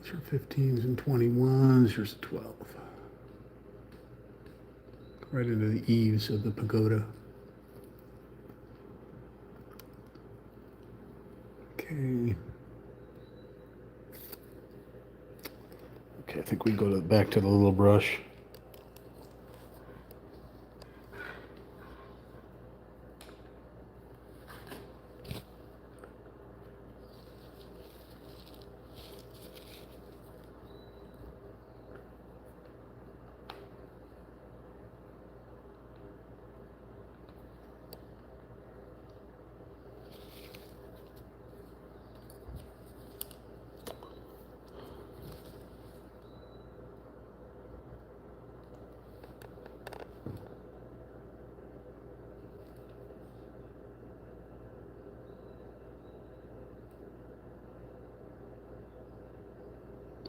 These are 15s and 21s. Here's a 12. Right into the eaves of the pagoda. Okay. Okay, I think we go back to the little brush.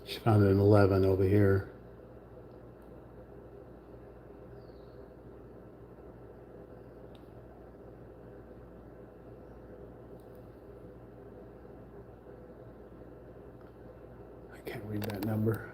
She found an 11 over here. I can't read that number.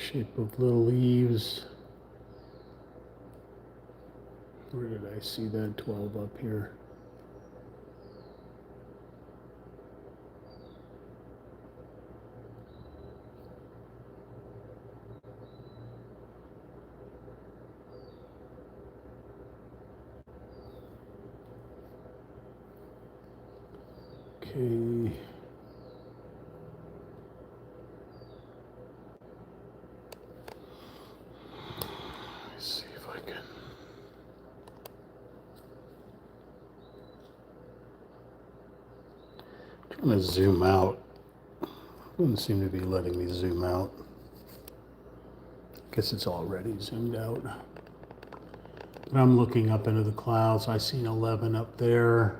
Shape of little leaves. Where did I see that 12 up here? Okay. Let's see if I can. I'm trying to zoom out. Wouldn't seem to be letting me zoom out. Guess it's already zoomed out. But I'm looking up into the clouds. I see an 11 up there.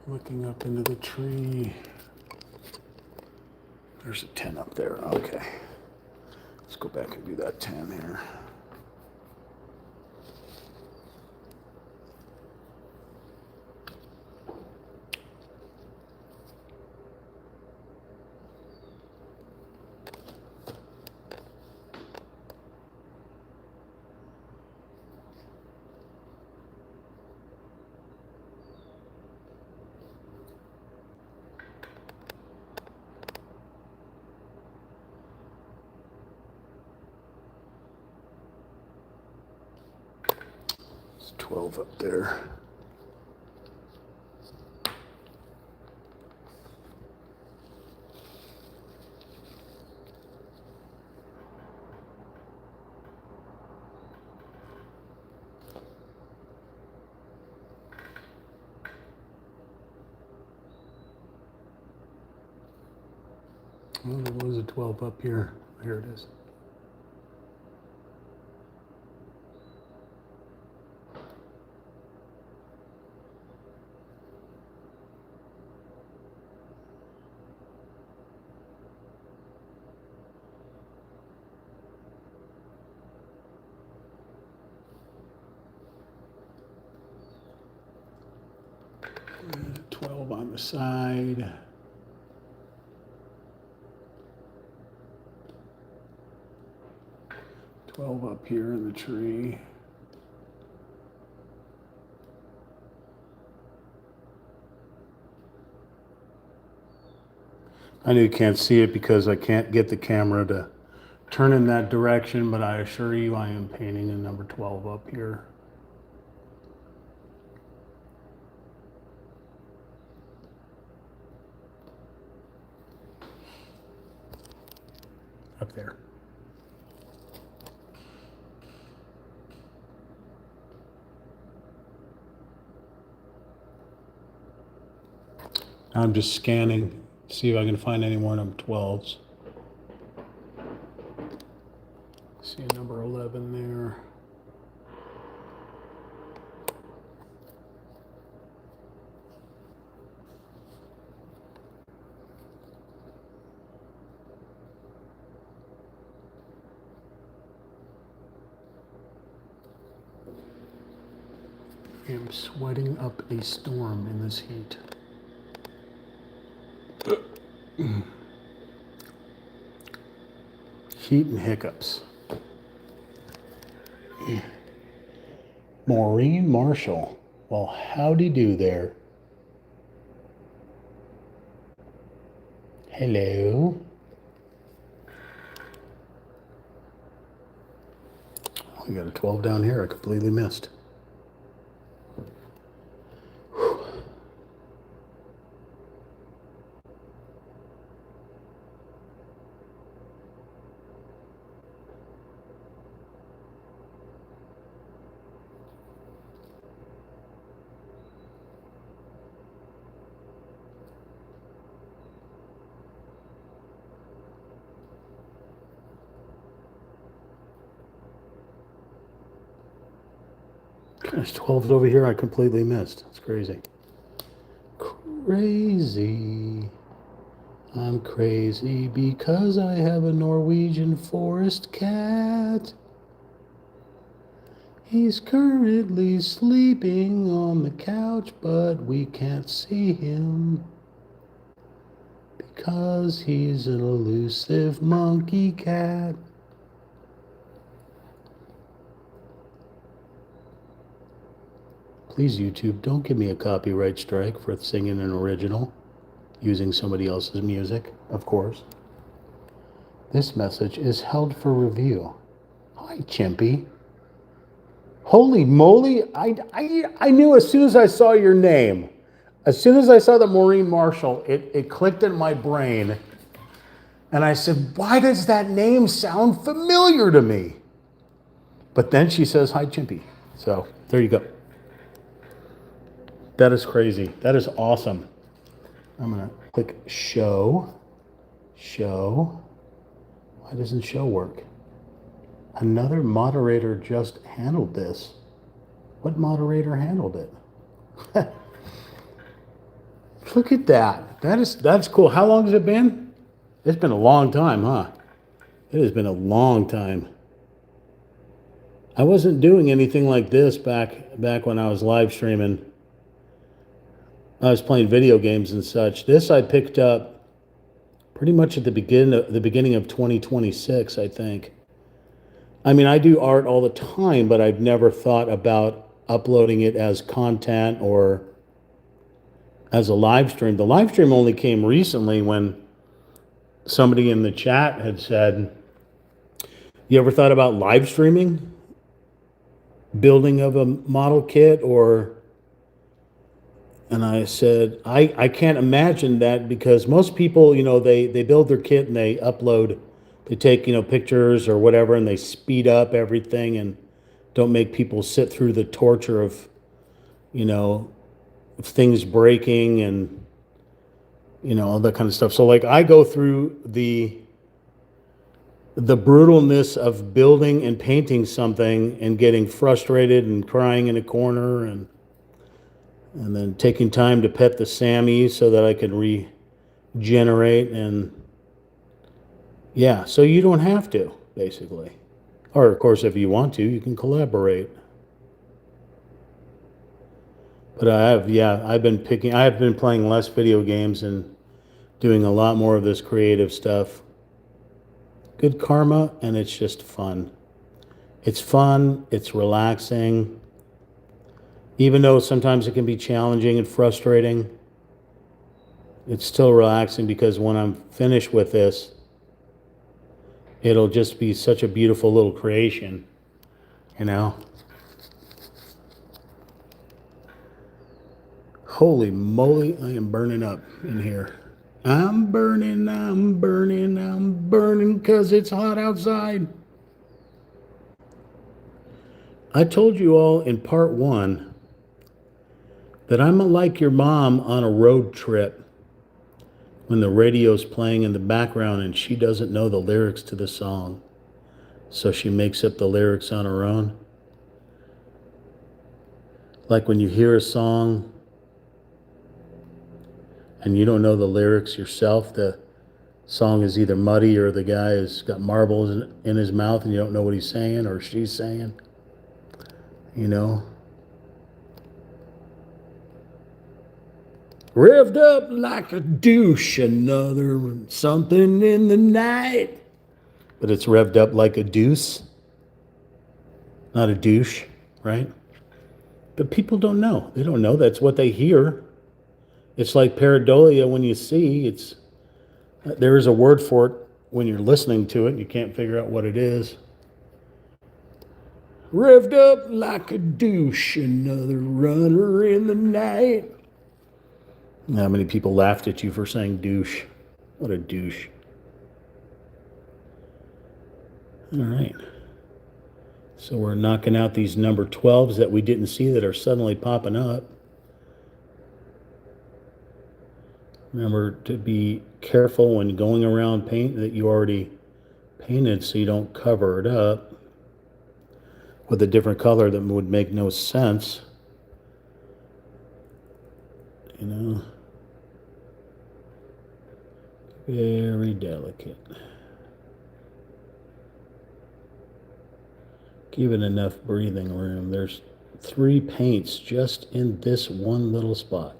Looking up into the tree. There's a 10 up there. Okay. Let's go back and do that 10 here. It's 12 up there. Oh, there was a 12 up here. Here it is. And 12 on the side. Up here in the tree. I know you can't see it because I can't get the camera to turn in that direction, but I assure you I am painting a number 12 up here. Up there. I'm just scanning, see if I can find any more number 12s. See a number 11 there. I am sweating up a storm in this heat. Heat and hiccups. Maureen Marshall. Well, howdy do there. Hello. We got a 12 down here I completely missed. There's 12s over here I completely missed. It's crazy. Crazy. I'm crazy because I have a Norwegian forest cat. He's currently sleeping on the couch, but we can't see him because he's an elusive monkey cat. Please, YouTube, don't give me a copyright strike for singing an original using somebody else's music, of course. This message is held for review. Hi, Chimpy. Holy moly, I knew as soon as I saw your name, as soon as I saw the Maureen Marshall, it clicked in my brain. And I said, why does that name sound familiar to me? But then she says, hi, Chimpy. So there you go. That is crazy. That is awesome. I'm going to click show. Show. Why doesn't show work? Another moderator just handled this. What moderator handled it? Look at that. That's cool. How long has it been? It's been a long time, huh? It has been a long time. I wasn't doing anything like this back when I was live streaming. I was playing video games and such. This I picked up pretty much at the beginning of 2026, I think. I mean, I do art all the time, but I've never thought about uploading it as content or as a live stream. The live stream only came recently when somebody in the chat had said, you ever thought about live streaming? Building of a model kit or... And I said, I can't imagine that because most people, they build their kit and they upload, they take, pictures or whatever, and they speed up everything and don't make people sit through the torture of, things breaking and, all that kind of stuff. So like I go through the brutalness of building and painting something and getting frustrated and crying in a corner and then taking time to pet the Sammy so that I can regenerate. And yeah, so you don't have to, basically. Or, of course, if you want to, you can collaborate. But I've been playing less video games and doing a lot more of this creative stuff. Good karma, and it's just fun. It's fun, it's relaxing. Even though sometimes it can be challenging and frustrating, it's still relaxing because when I'm finished with this, it'll just be such a beautiful little creation, Holy moly, I am burning up in here. I'm burning because it's hot outside. I told you all in part 1 that I'm like your mom on a road trip when the radio's playing in the background and she doesn't know the lyrics to the song. So she makes up the lyrics on her own. Like when you hear a song and you don't know the lyrics yourself, the song is either muddy or the guy has got marbles in his mouth and you don't know what he's saying or she's saying, Revved up like a douche, another something in the night. But it's revved up like a deuce, not a douche, right? But people don't know. They don't know. That's what they hear. It's like pareidolia when you see. It's There is a word for it when you're listening to it and you can't figure out what it is. Revved up like a douche, another runner in the night. How many people laughed at you for saying douche? What a douche. All right. So we're knocking out these number 12s that we didn't see that are suddenly popping up. Remember to be careful when going around paint that you already painted so you don't cover it up with a different color that would make no sense. You know, very delicate. Give it enough breathing room. There's 3 paints just in this one little spot.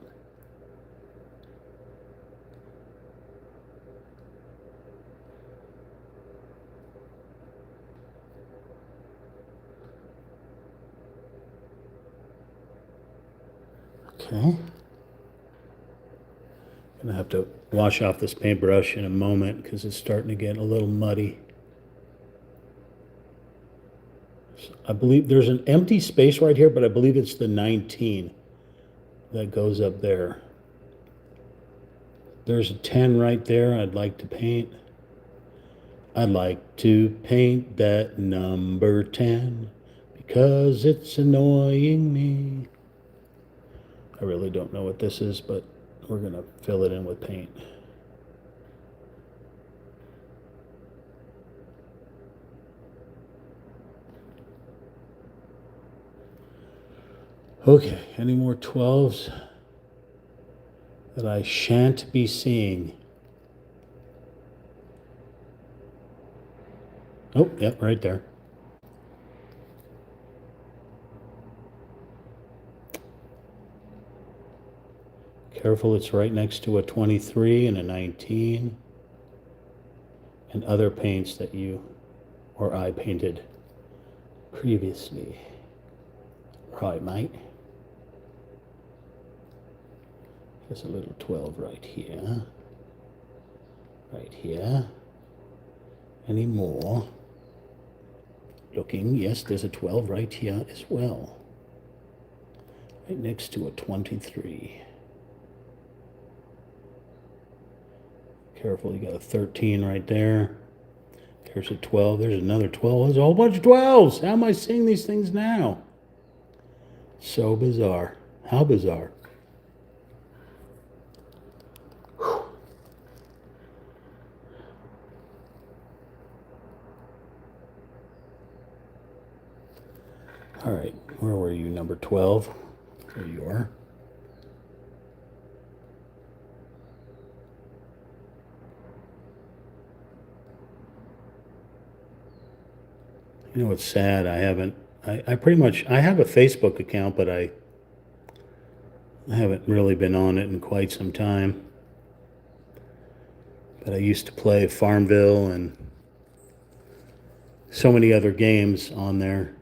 Okay. Gonna have to wash off this paintbrush in a moment because it's starting to get a little muddy. I believe there's an empty space right here, but I believe it's the 19 that goes up there. There's a 10 right there I'd like to paint. I'd like to paint that number 10 because it's annoying me. I really don't know what this is, but we're going to fill it in with paint. Okay, any more 12s that I shan't be seeing? Oh, yep, right there. Careful, it's right next to a 23 and a 19 and other paints that you or I painted previously. Right, mate? There's a little 12 right here. Right here. Any more? Looking, yes, there's a 12 right here as well. Right next to a 23. Careful, you got a 13 right there. There's a 12, there's another 12. There's a whole bunch of 12s. How am I seeing these things now? So bizarre. How bizarre. Whew. All right, where were you, number 12? There you are. You know what's sad? I have a Facebook account, but I haven't really been on it in quite some time. But I used to play Farmville and so many other games on there.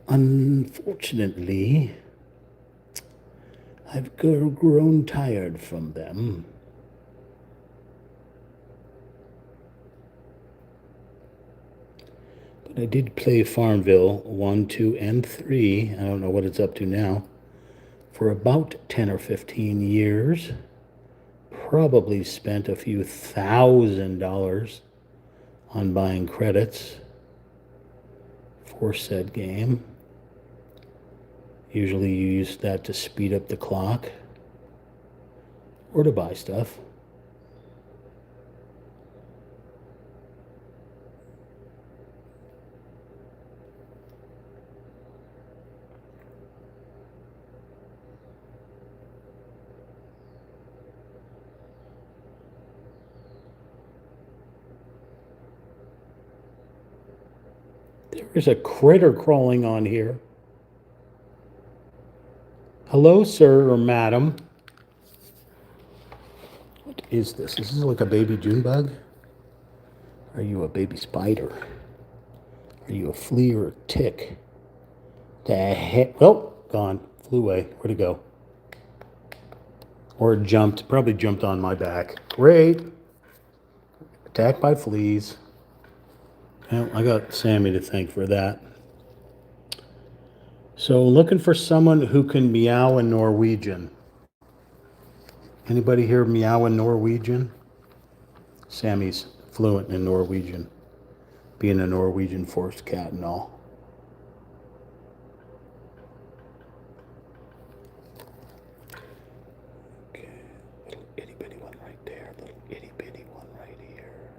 Unfortunately, I've grown tired from them. But I did play Farmville 1, 2, and 3. I don't know what it's up to now. For about 10 or 15 years. Probably spent a few $1,000s on buying credits for said game. Usually you use that to speed up the clock or to buy stuff. There's a critter crawling on here. Hello, sir or madam. What is this? Is this like a baby June bug? Are you a baby spider? Are you a flea or a tick? The heck? Oh, gone. Flew away. Where'd it go? Or it jumped, probably jumped on my back. Great. Attacked by fleas. Well, I got Sammy to thank for that. So looking for someone who can meow in Norwegian. Anybody here meow in Norwegian? Sammy's fluent in Norwegian, being a Norwegian forest cat and all. Okay, little itty bitty one right there, little itty bitty one right here,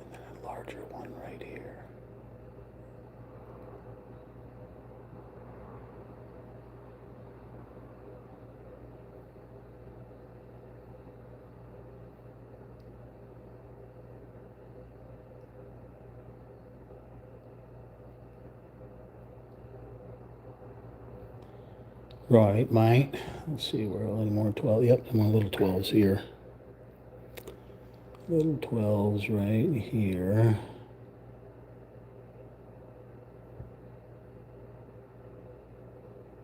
and then a larger one right here. Right, mate. Let's see, where are any more 12? Yep, more little 12s here. Little 12s right here.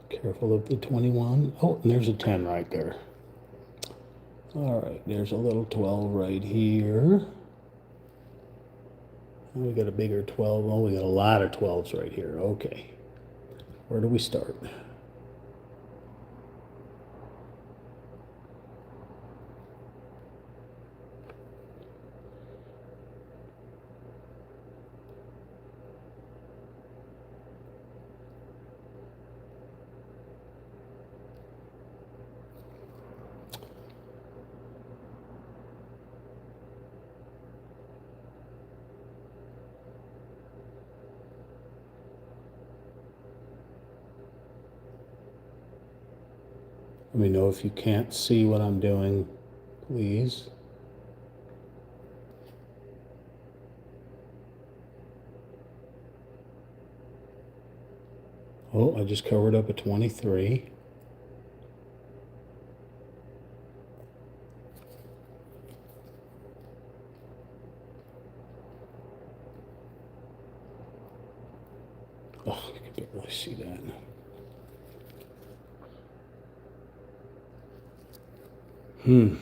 Careful of the 21. Oh, and there's a 10 right there. All right, there's a little 12 right here. We got a bigger 12. Oh, we got a lot of 12s right here. Okay. Where do we start? Let me know if you can't see what I'm doing, please. Oh, I just covered up a 23. Oh, you can barely see that. Looking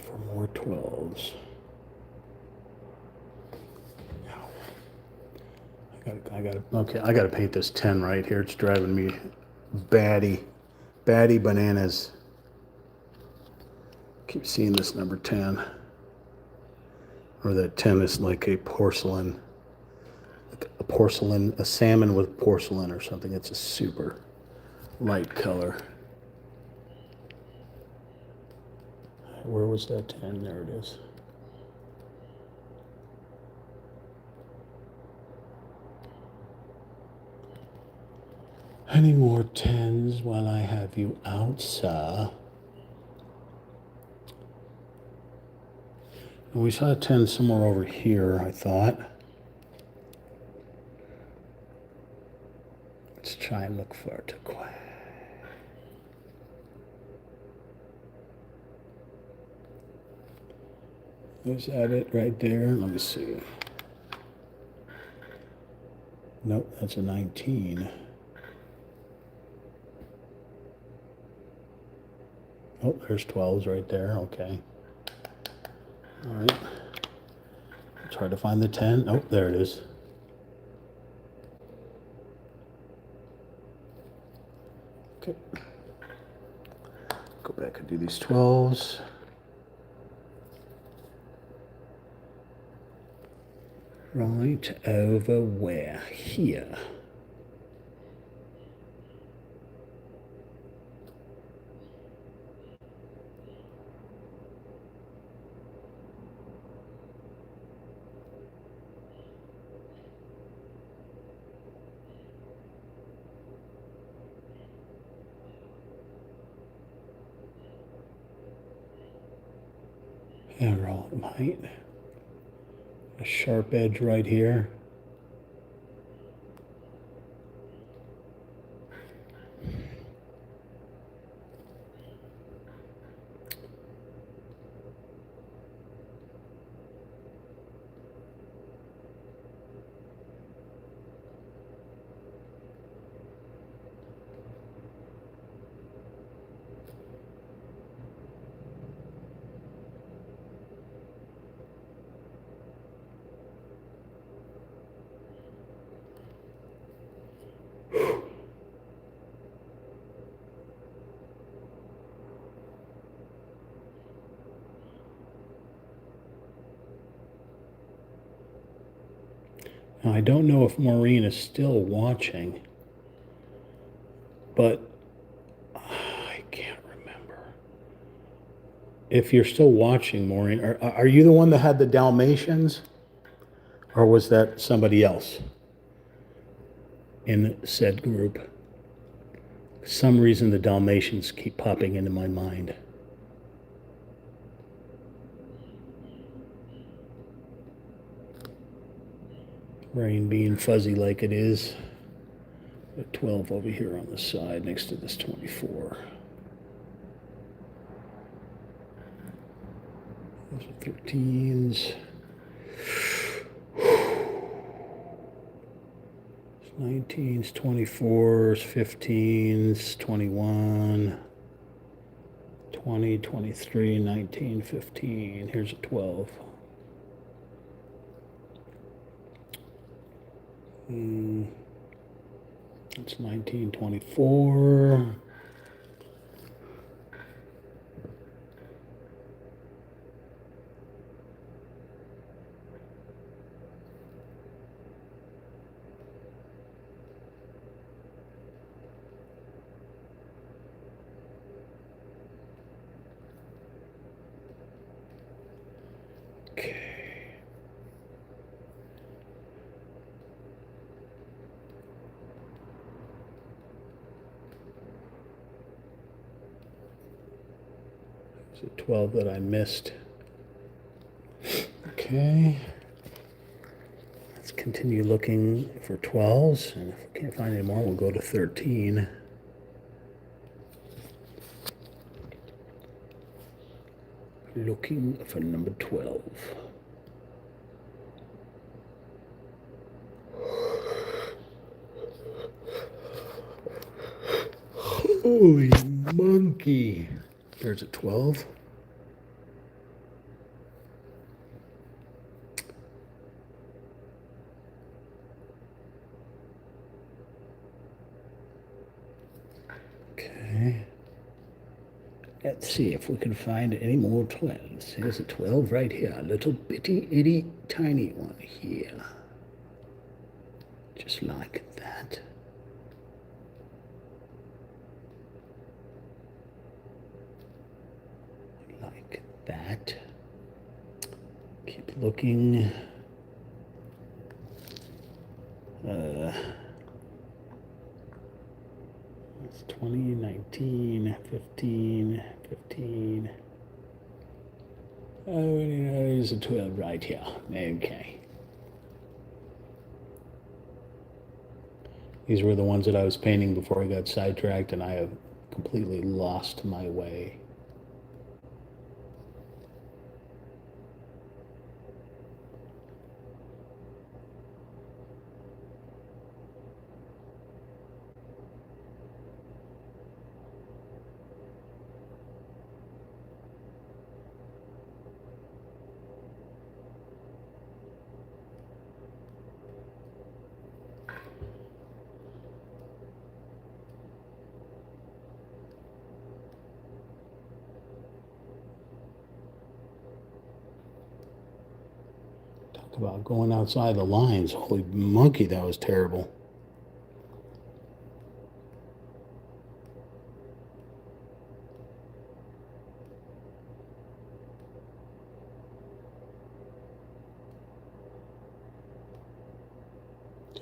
for more 12s. I gotta paint this 10 right here. It's driving me batty bananas. Keep seeing this number 10. Or that 10 is like a porcelain, a salmon with porcelain or something. It's a super light color. Where was that 10? There it is. Any more 10s while I have you out, sir? We saw a 10 somewhere over here, I thought. Let's try and look for it. Is that it right there? Let me see. Nope, that's a 19. Oh, there's 12s right there. Okay. All right. It's hard to find the 10. Oh, there it is. Okay. Go back and do these 12s. Right over where? Here. Yeah, roll it, mate. A sharp edge right here. Now, I don't know if Maureen is still watching, but I can't remember. If you're still watching, Maureen, are you the one that had the Dalmatians? Or was that somebody else in said group? For some reason, the Dalmatians keep popping into my mind. Brain being fuzzy like it is. A 12 over here on the side next to this 24. Those are 13s. 19s, 24s, 15s, 21, 20, 23, 19, 15. Here's a 12. That's 19, 24. Okay. There's a 12 that I missed. Okay. Let's continue looking for 12s, and if we can't find any more, we'll go to 13. Looking for number 12. Holy monkey. There's a 12. Okay. Let's see if we can find any more 12s. Here's a 12 right here. A little bitty, itty, tiny one here. Just like that. Like that. Keep looking. It's 20, 19, 15, 15. Oh, there's a 12 right here. Okay. These were the ones that I was painting before I got sidetracked, and I have completely lost my way. About going outside the lines. Holy monkey, that was terrible.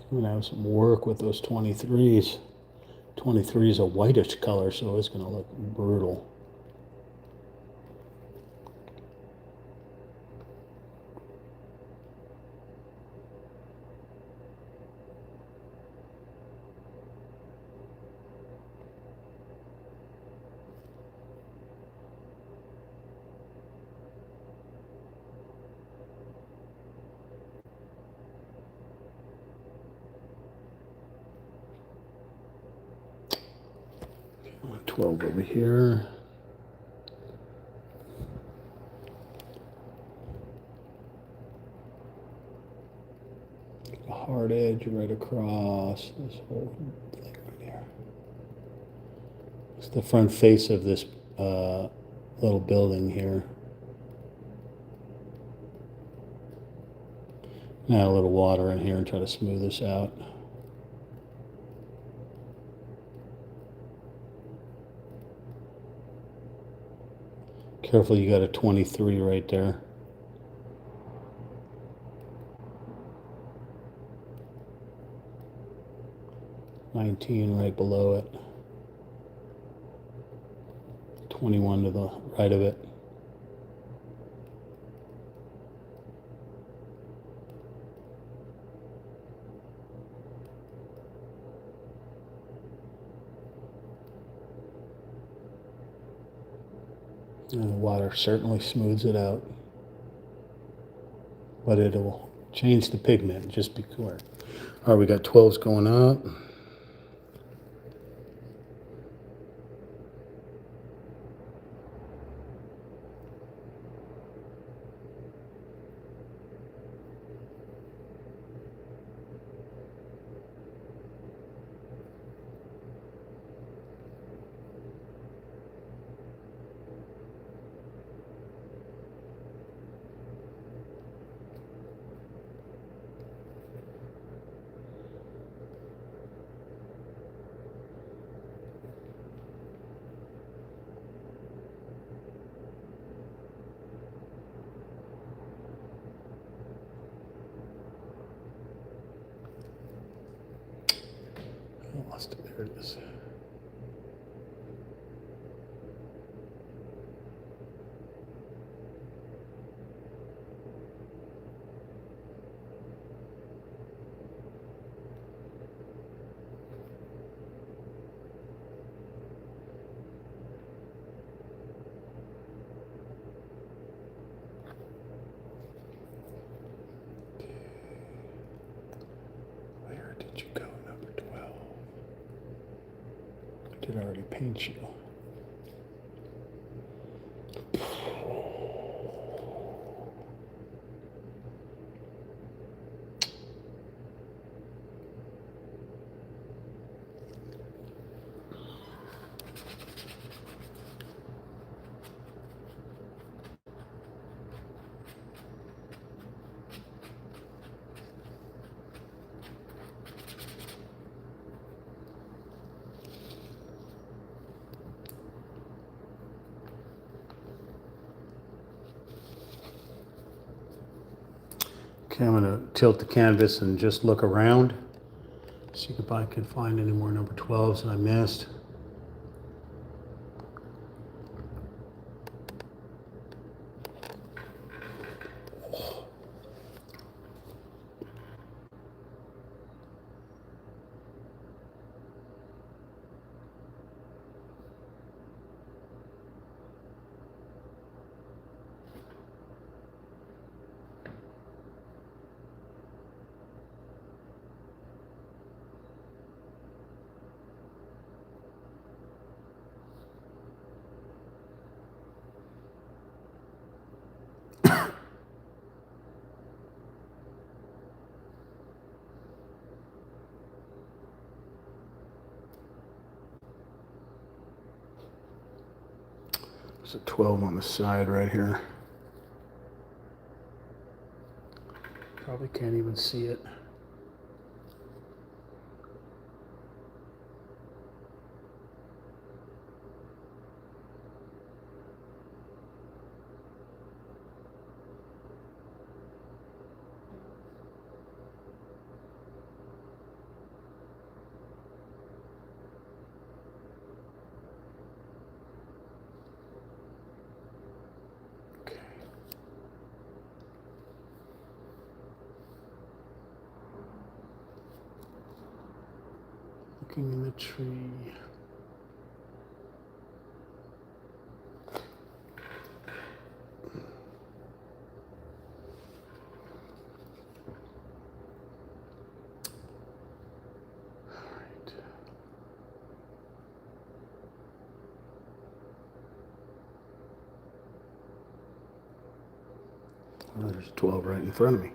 I'm gonna have some work with those 23s. 23 is a whitish color, so it's gonna look brutal. Okay, 12 over here. A hard edge right across this whole thing right here. It's the front face of this little building here. Add a little water in here and try to smooth this out. Careful, you got a 23 right there. $19 right below it. 21 to the right of it. And the water certainly smooths it out, but it'll change the pigment, just be clear. All right, we got 12s going up. I lost it. There it is. Where did you go, number 12? Did I already paint you? Okay, I'm going to tilt the canvas and just look around. See if I can find any more number 12s that I missed. There's a 12 on the side right here. Probably can't even see it. Looking in the tree. Oh, there's 12 right in front of me.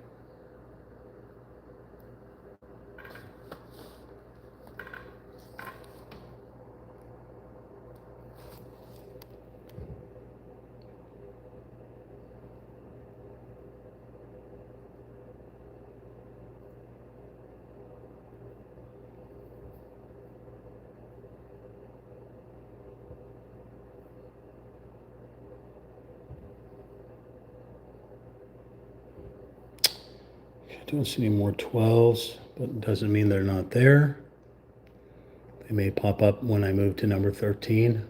Don't see any more 12s, but it doesn't mean they're not there. They may pop up when I move to number 13.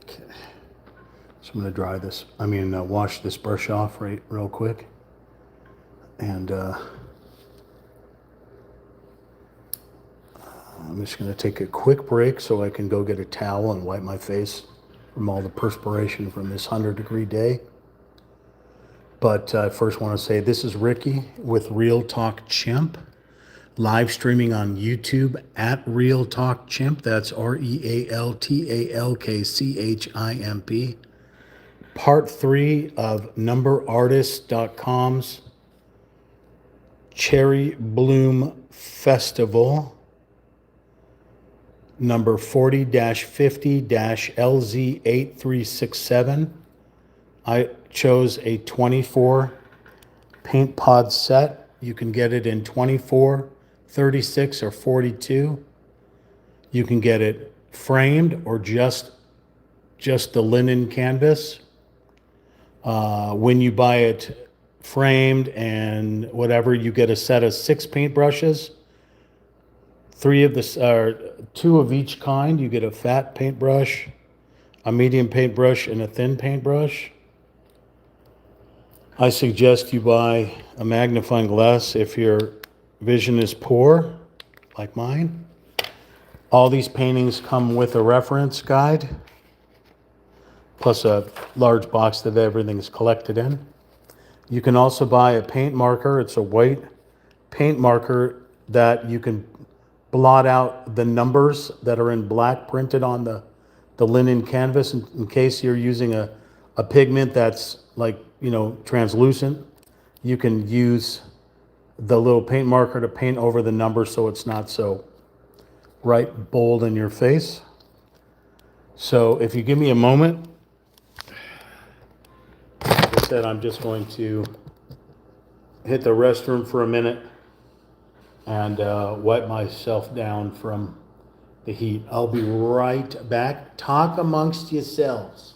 Okay. So I'm going to wash this brush off real quick. And I'm just going to take a quick break so I can go get a towel and wipe my face from all the perspiration from this 100-degree day. But I first want to say this is Ricky with Real Talk Chimp, live streaming on YouTube at Real Talk Chimp. That's RealTalkChimp. Part 3 of NumberArtist.com's Cherry Bloom Festival, number 40-50-LZ8367. I chose a 24 paint pod set. You can get it in 24, 36, or 42. You can get it framed or just the linen canvas. When you buy it framed and whatever, you get a set of 6 paintbrushes. 2 of each kind. You get a fat paintbrush, a medium paintbrush, and a thin paintbrush. I suggest you buy a magnifying glass if your vision is poor, like mine. All these paintings come with a reference guide, plus a large box that everything is collected in. You can also buy a paint marker. It's a white paint marker that you can blot out the numbers that are in black printed on the linen canvas in case you're using a pigment that's translucent. You can use the little paint marker to paint over the numbers so it's not so bright, bold in your face. So if you give me a moment, like I said, I'm just going to hit the restroom for a minute and wipe myself down from the heat. I'll be right back. Talk amongst yourselves.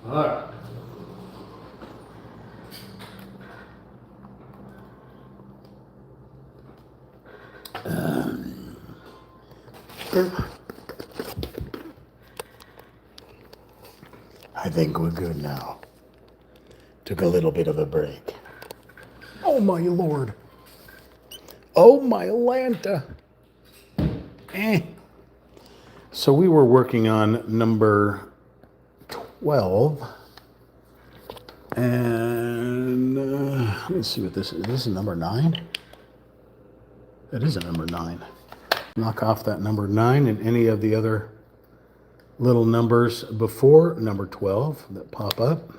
All right. I think we're good now. Took a little bit of a break. Oh my Lord. Oh my Lanta. So we were working on number 12. And let's see what this is. This is number 9? That is a number 9. Knock off that number 9 and any of the other little numbers before number 12 that pop up.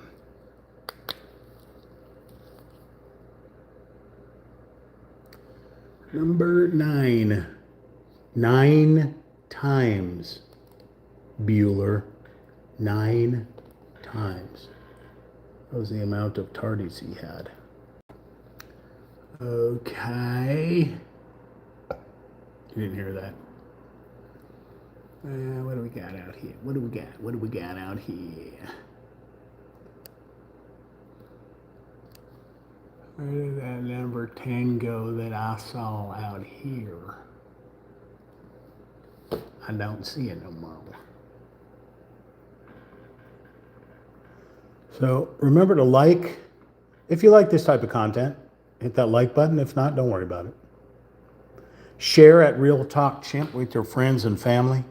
Number 9. 9 times. Bueller. 9 times. That was the amount of tardies he had. Okay. You didn't hear that. What do we got out here? What do we got? What do we got out here? Where did that number 10 go that I saw out here? I don't see it no more. So remember to like. If you like this type of content, hit that like button. If not, don't worry about it. Share at Real Talk Chimp with your friends and family.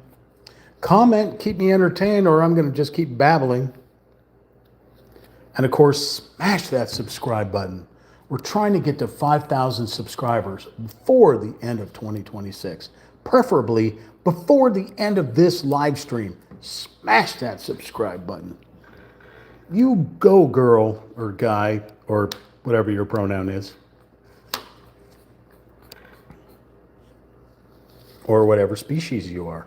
Comment, keep me entertained, or I'm going to just keep babbling. And of course, smash that subscribe button. We're trying to get to 5,000 subscribers before the end of 2026, preferably before the end of this live stream. Smash that subscribe button. You go, girl or guy, or whatever your pronoun is. Or whatever species you are.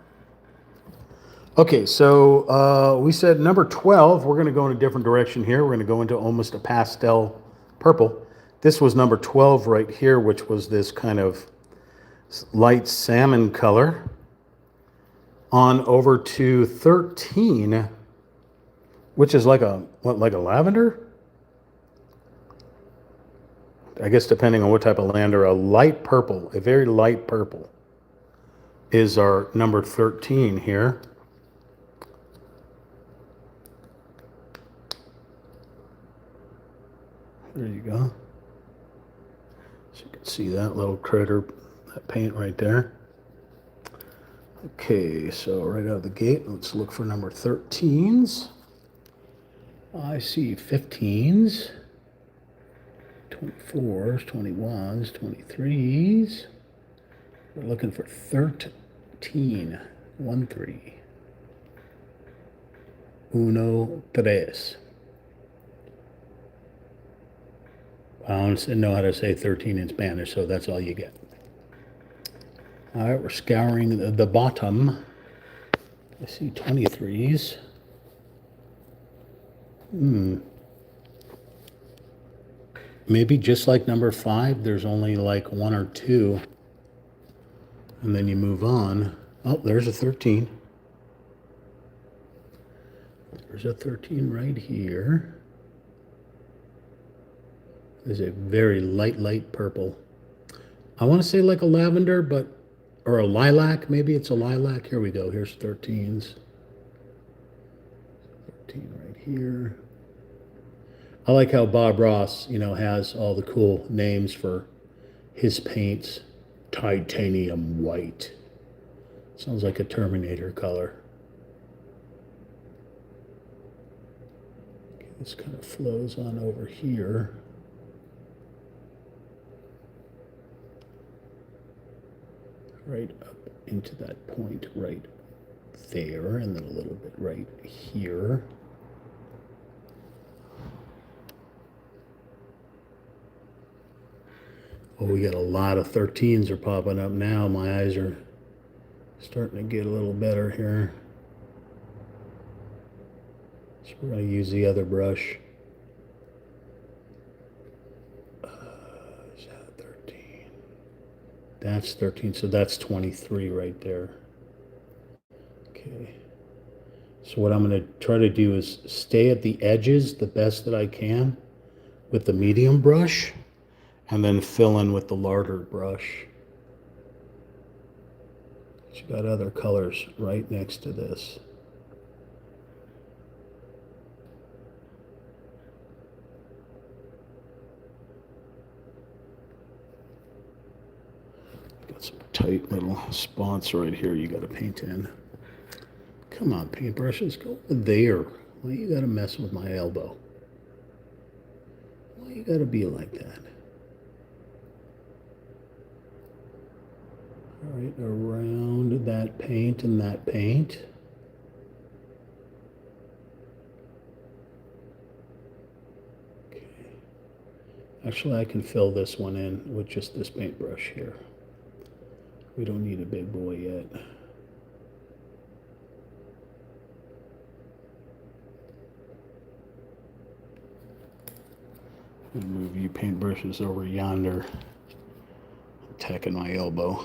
Okay, so we said number 12, we're going to go in a different direction here. We're going to go into almost a pastel purple. This was number 12 right here, which was this kind of light salmon color. On over to 13, which is like a lavender? I guess depending on what type of lavender, a light purple, a very light purple is our number 13 here. There you go. So you can see that little critter, that paint right there. Okay, so right out of the gate, let's look for number 13s. I see 15s, 24s, 21s, 23s. We're looking for 13. 1, 3. Uno, tres. I don't know how to say 13 in Spanish, so that's all you get. All right, we're scouring the bottom. I see 23s. Maybe just like number 5, there's only like 1 or 2. And then you move on. Oh, there's a 13. There's a 13 right here. There's a very light purple. I want to say like a lavender, but, or a lilac. Maybe it's a lilac. Here we go. Here's 13s. 13 right here. I like how Bob Ross, has all the cool names for his paints. Titanium white. Sounds like a Terminator color. Okay, this kind of flows on over here. Right up into that point right there, and then a little bit right here. Oh, we got a lot of 13s are popping up now. My eyes are starting to get a little better here. So we're going to use the other brush. Is that 13? That's 13, so that's 23 right there. Okay. So what I'm going to try to do is stay at the edges the best that I can with the medium brush, and then fill in with the larger brush. You got other colors right next to this. Got some tight little spots right here you got to paint in. Come on, paintbrushes, go over there. Why you got to mess with my elbow? Why you got to be like that? All right, around that paint and that paint. Okay. Actually, I can fill this one in with just this paintbrush here. We don't need a big boy yet. I'll move you paintbrushes over yonder. Attacking my elbow.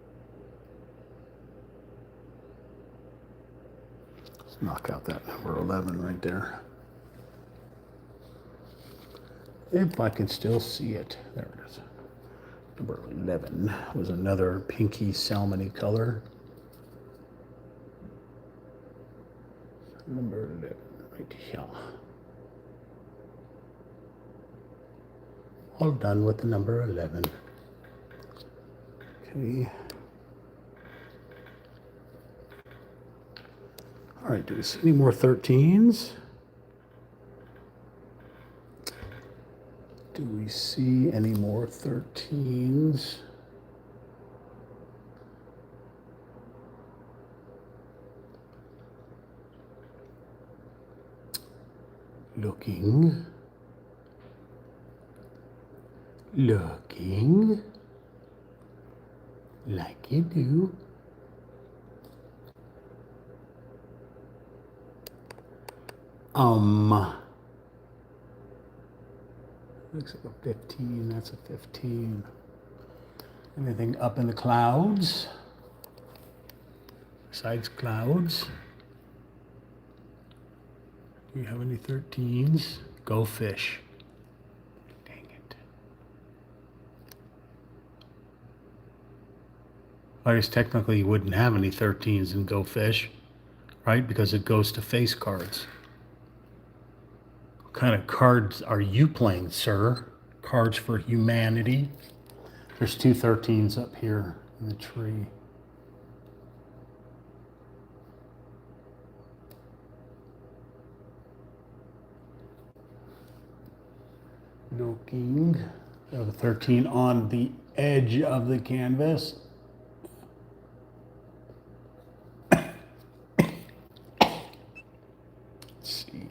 Knock out that number 11 right there. If I can still see it. There it is. Number 11 was another pinky salmony color. Number 11 right here. All done with the number 11. Okay. All right, do we see any more 13s? Do we see any more 13s? Looking. Looking. Like you do. Looks like a 15, that's a 15. Anything up in the clouds? Besides clouds? Do you have any 13s? Go fish. Dang it. I guess technically you wouldn't have any 13s in Go Fish, right? Because it goes to face cards. What kind of cards are you playing, sir? Cards for Humanity. There's two 13s up here in the tree. Looking. We have a 13 on the edge of the canvas. Let's see.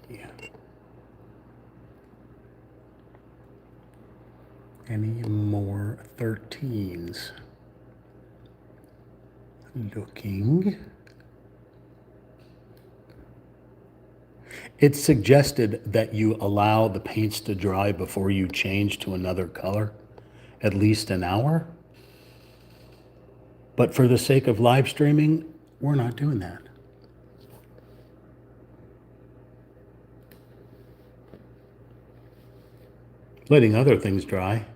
Any more 13s? Looking. It's suggested that you allow the paints to dry before you change to another color, at least an hour. But for the sake of live streaming, we're not doing that. Letting other things dry.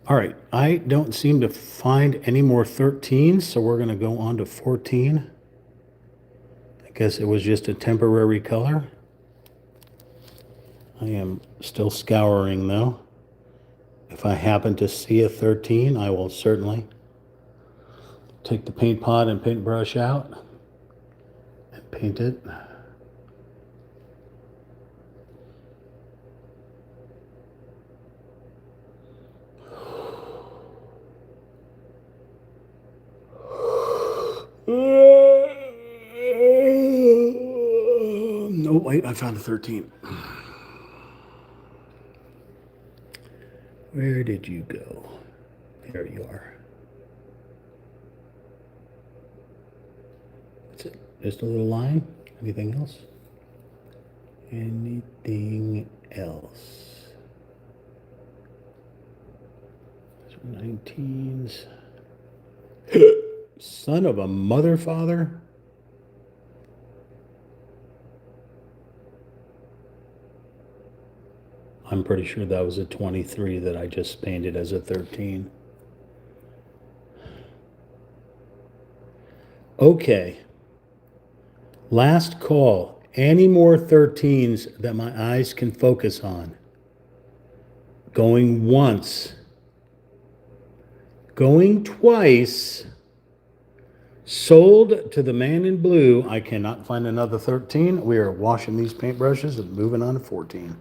All right, I don't seem to find any more 13s, so we're going to go on to 14. I guess it was just a temporary color. I am still scouring though. If I happen to see a 13, I will certainly take the paint pot and paintbrush out and paint it. No, wait, I found a 13. Where did you go? There you are. That's it. Just a little line. Anything else? Anything else? Those are 19s. Son of a mother, father. I'm pretty sure that was a 23 that I just painted as a 13. Okay. Last call. Any more 13s that my eyes can focus on? Going once. Going twice. Sold to the man in blue. I cannot find another 13. We are washing these paintbrushes and moving on to 14.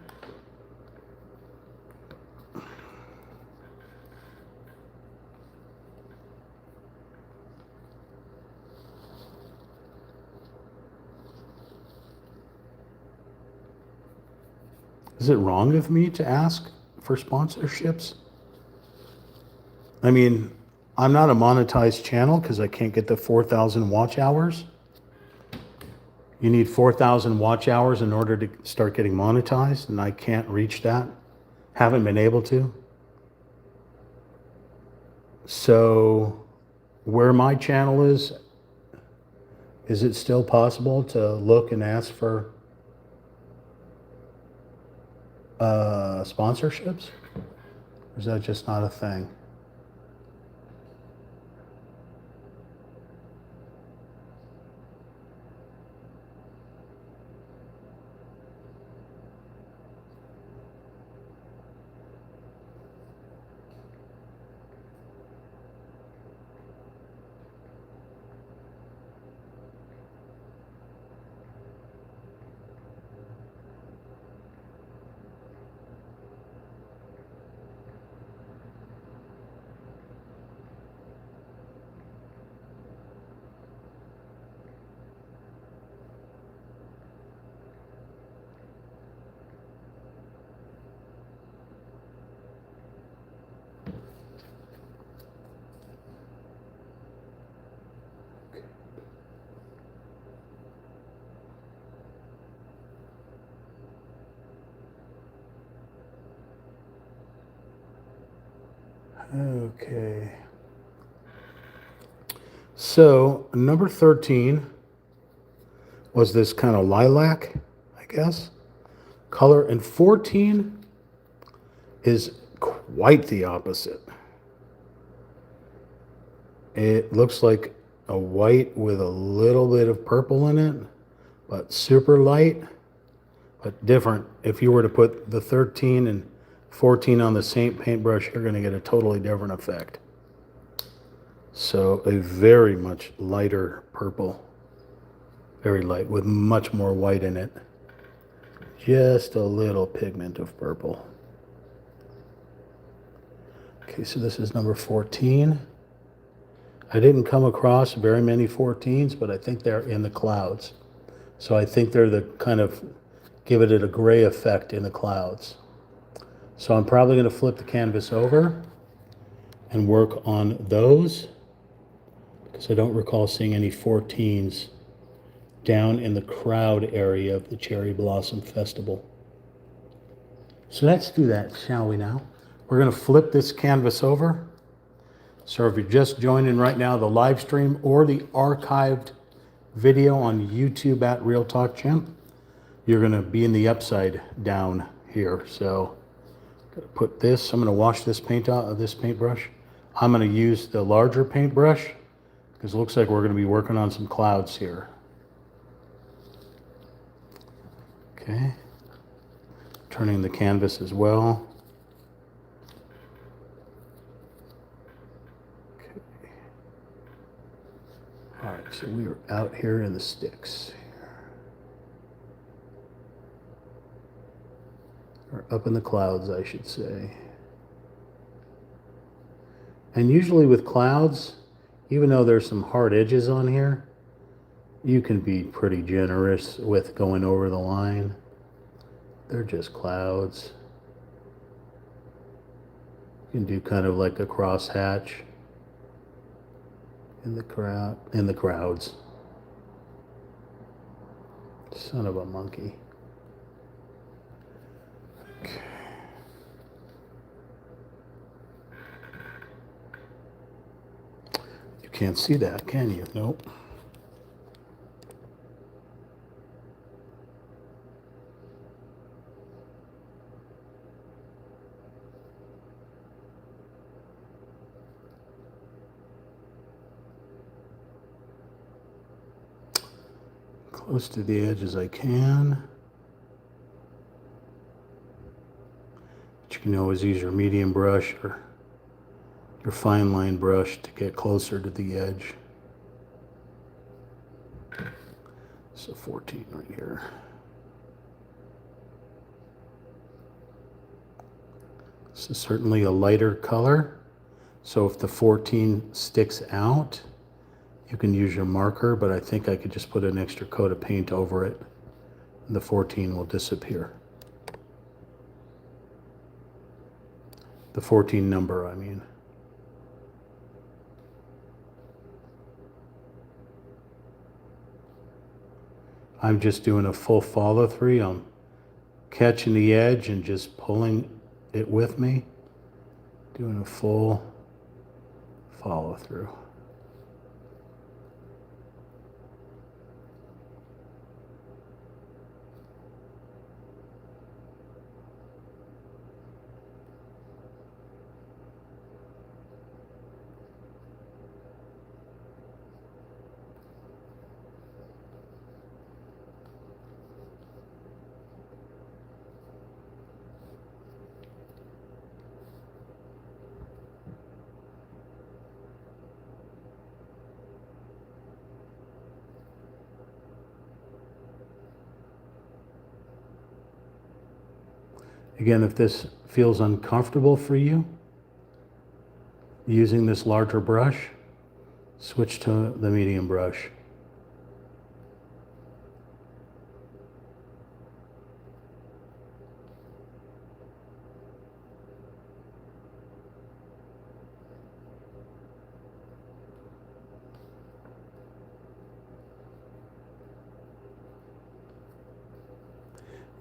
Is it wrong of me to ask for sponsorships? I mean, I'm not a monetized channel because I can't get the 4,000 watch hours. You need 4,000 watch hours in order to start getting monetized, and I can't reach that. Haven't been able to. So where my channel is Is it still possible to look and ask for sponsorships? Or is that just not a thing? Okay. So number 13 was this kind of lilac, I guess, color. And 14 is quite the opposite. It looks like a white with a little bit of purple in it, but super light, but different. If you were to put the 13 and 14 on the same paintbrush, you're going to get a totally different effect. So a very much lighter purple, very light with much more white in it. Just a little pigment of purple. Okay, so this is number 14. I didn't come across very many 14s, but I think they're in the clouds. So I think they're the kind of, give it a gray effect in the clouds. So I'm probably going to flip the canvas over and work on those, because I don't recall seeing any 14s down in the crowd area of the Cherry Blossom Festival. So let's do that, shall we now? We're going to flip this canvas over. So if you're just joining right now, the live stream or the archived video on YouTube at Real Talk Chimp, you're going to be in the upside down here. So I'm going to put this, I'm going to wash this paint out of this paintbrush. I'm going to use the larger paintbrush because it looks like we're going to be working on some clouds here. Okay. Turning the canvas as well. All right, so we are out here in the sticks. Or up in the clouds, I should say. And usually with clouds, even though there's some hard edges on here, you can be pretty generous with going over the line. They're just clouds. You can do kind of like a crosshatch in the crowds. Son of a monkey. Okay. You can't see that, can you? Nope. Close to the edge as I can. But you can always use your medium brush or your fine line brush to get closer to the edge. So 14 right here. This is certainly a lighter color. So if the 14 sticks out, you can use your marker, but I think I could just put an extra coat of paint over it and the 14 will disappear. The 14 number, I mean. I'm just doing a full follow through. I'm catching the edge and just pulling it with me. Doing a full follow through. Again, if this feels uncomfortable for you, using this larger brush, switch to the medium brush.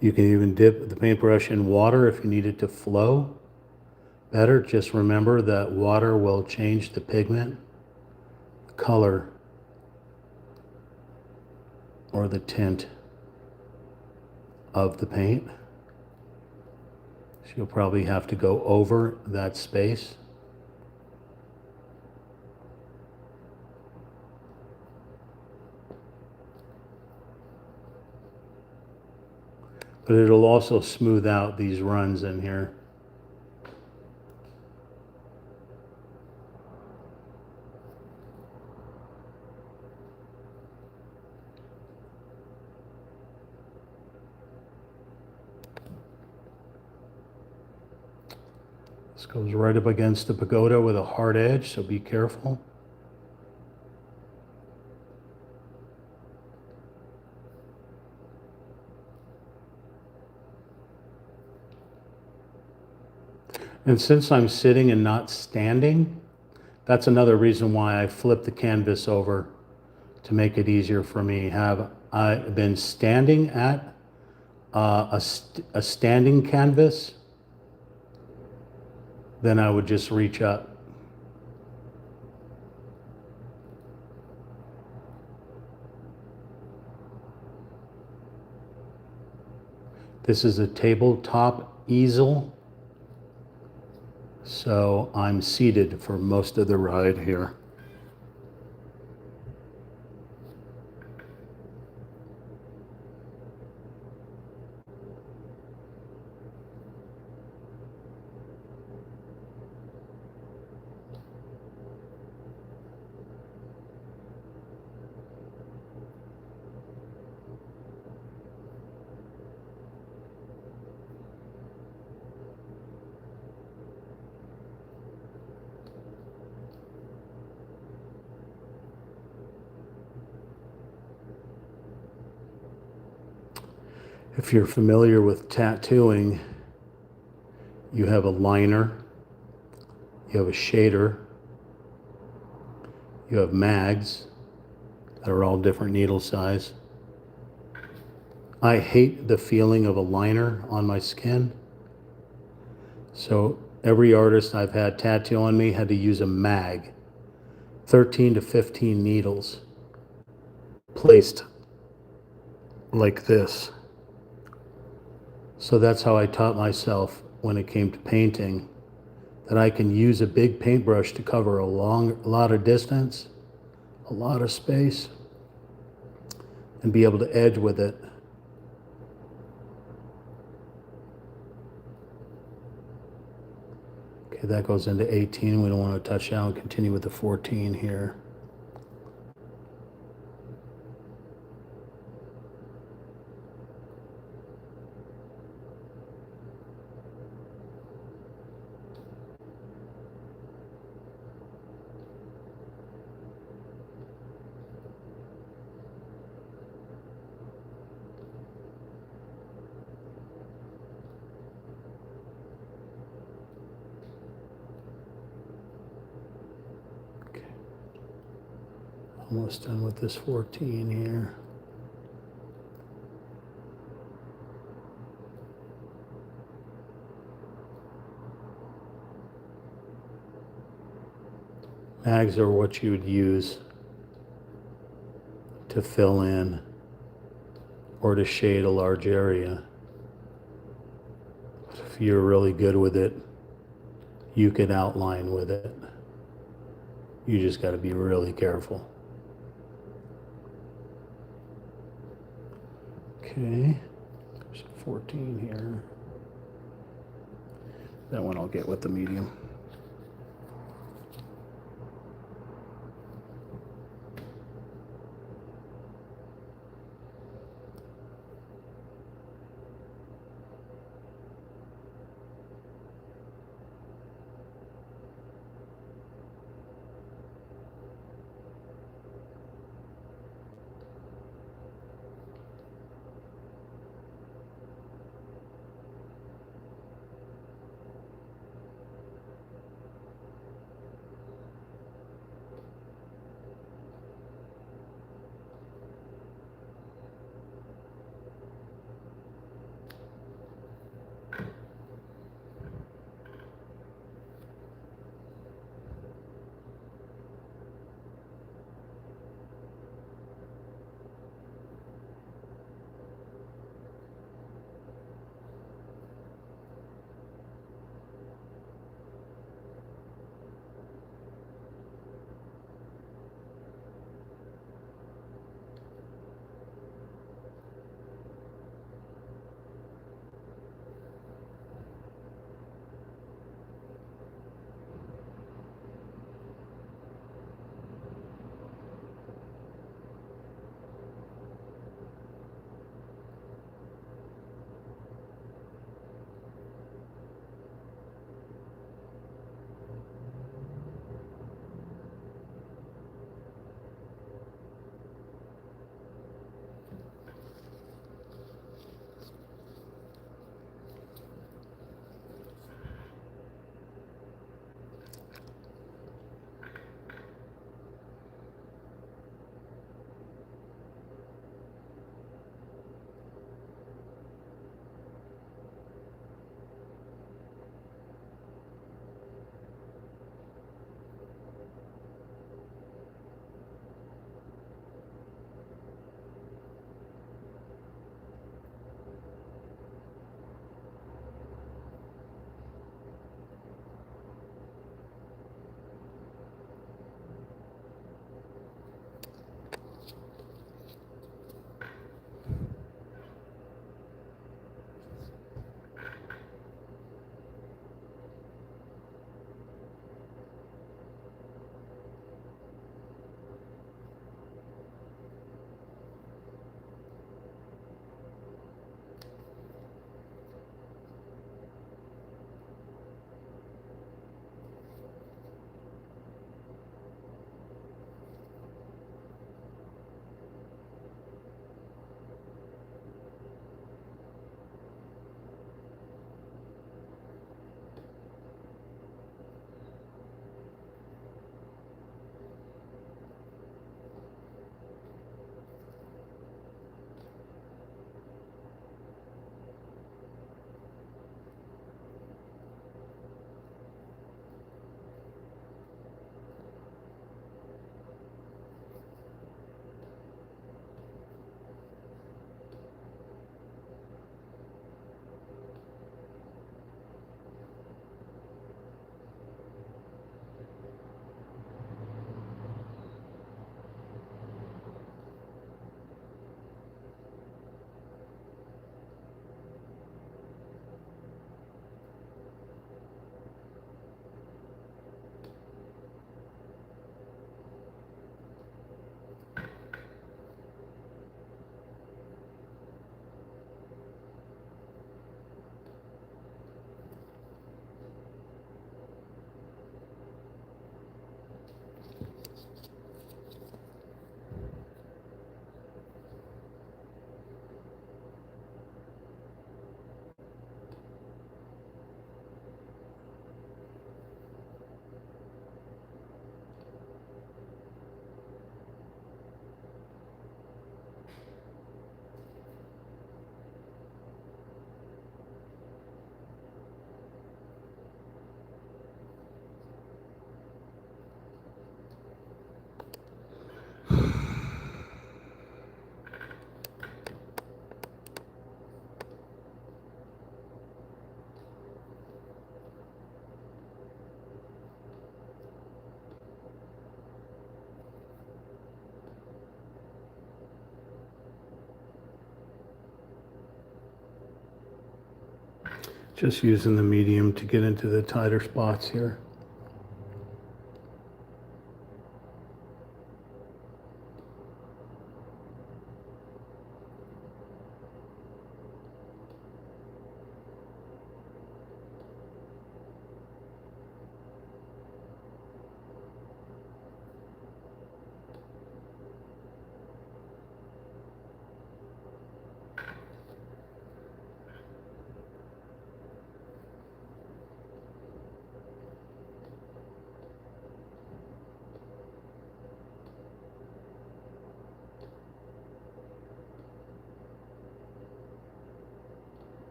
You can even dip the paintbrush in water if you need it to flow better. Just remember that water will change the pigment color or the tint of the paint. So you'll probably have to go over that space. But it'll also smooth out these runs in here. This goes right up against the pagoda with a hard edge, so be careful. And since I'm sitting and not standing, that's another reason why I flip the canvas over to make it easier for me. Have I been standing at a standing canvas, then I would just reach up. This is a tabletop easel, so I'm seated for most of the ride here. If you're familiar with tattooing, you have a liner, you have a shader, you have mags that are all different needle size. I hate the feeling of a liner on my skin. So every artist I've had tattoo on me had to use a mag, 13 to 15 needles placed like this. So that's how I taught myself when it came to painting, that I can use a big paintbrush to cover a lot of distance, a lot of space, and be able to edge with it. Okay, that goes into 18. We don't want to touch down. Continue with the 14 here. Almost done with this 14 here. Mags are what you would use to fill in or to shade a large area. If you're really good with it, you could outline with it. You just got to be really careful. Okay, there's 14 here. That one I'll get with the medium. Just using the medium to get into the tighter spots here.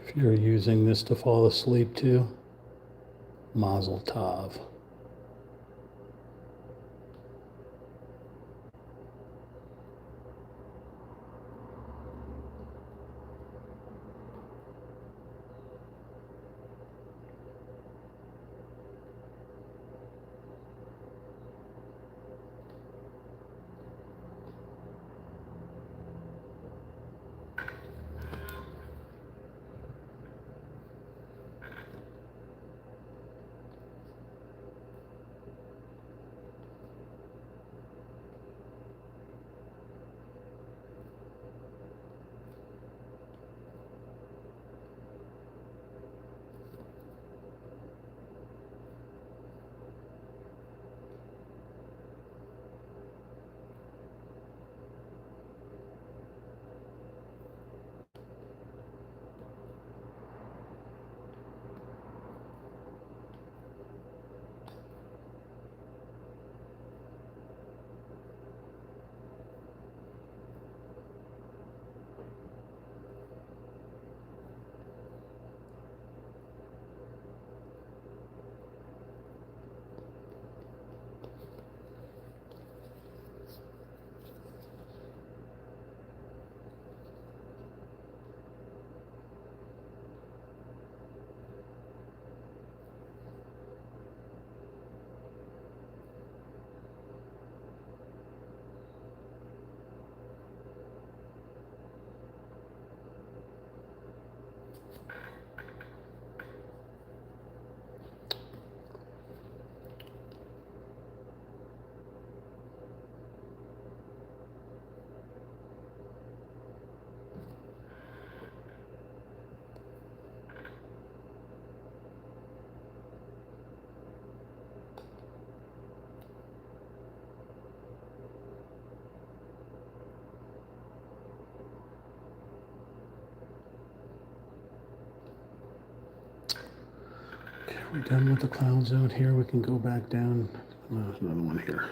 If you're using this to fall asleep to, Mazel Tov. We're done with the clouds out here. We can go back down. There's another one here.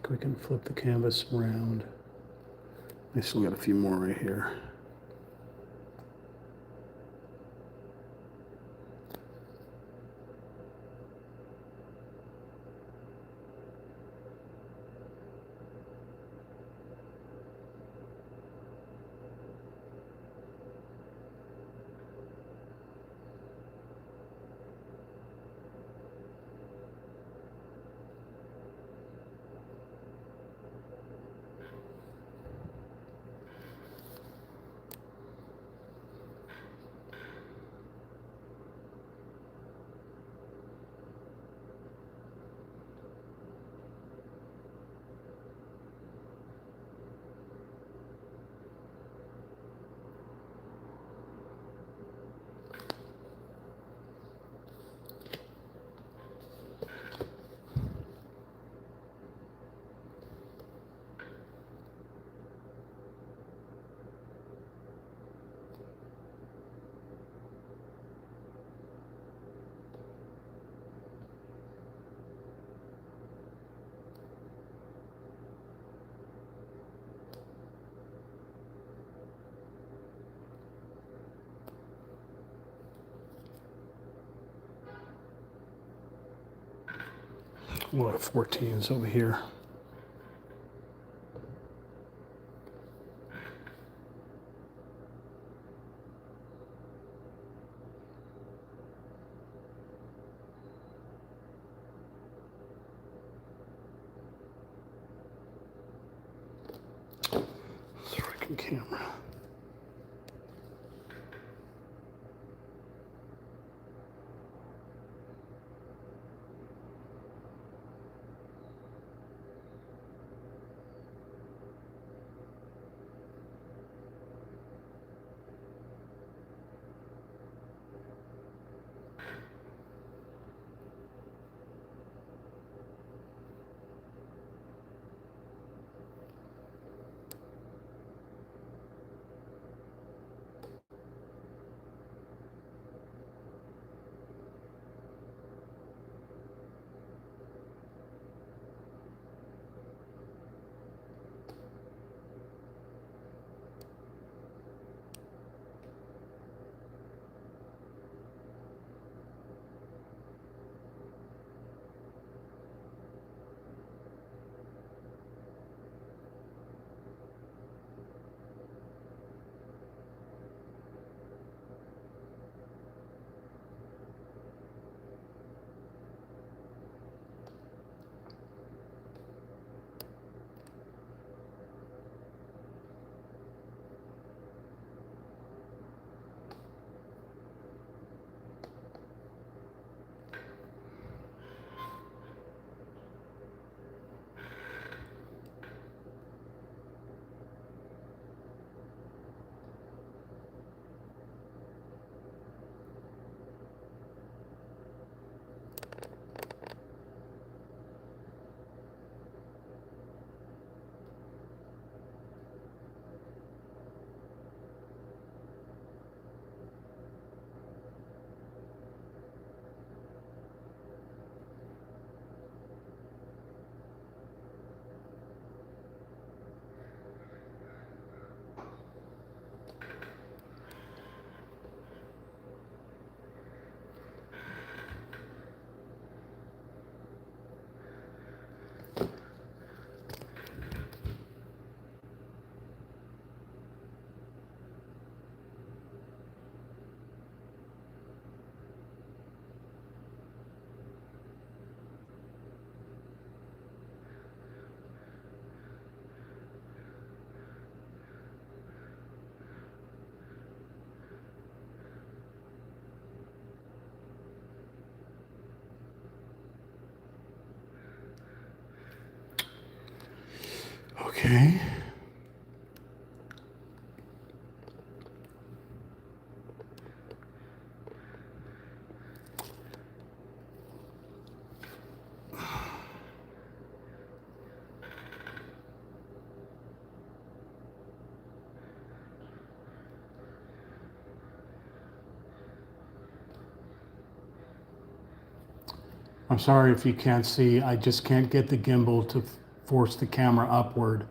We can flip the canvas around. I still got a few more right here. A lot of 14s over here. Freaking camera. Okay. I'm sorry if you can't see. I just can't get the gimbal to force the camera upward.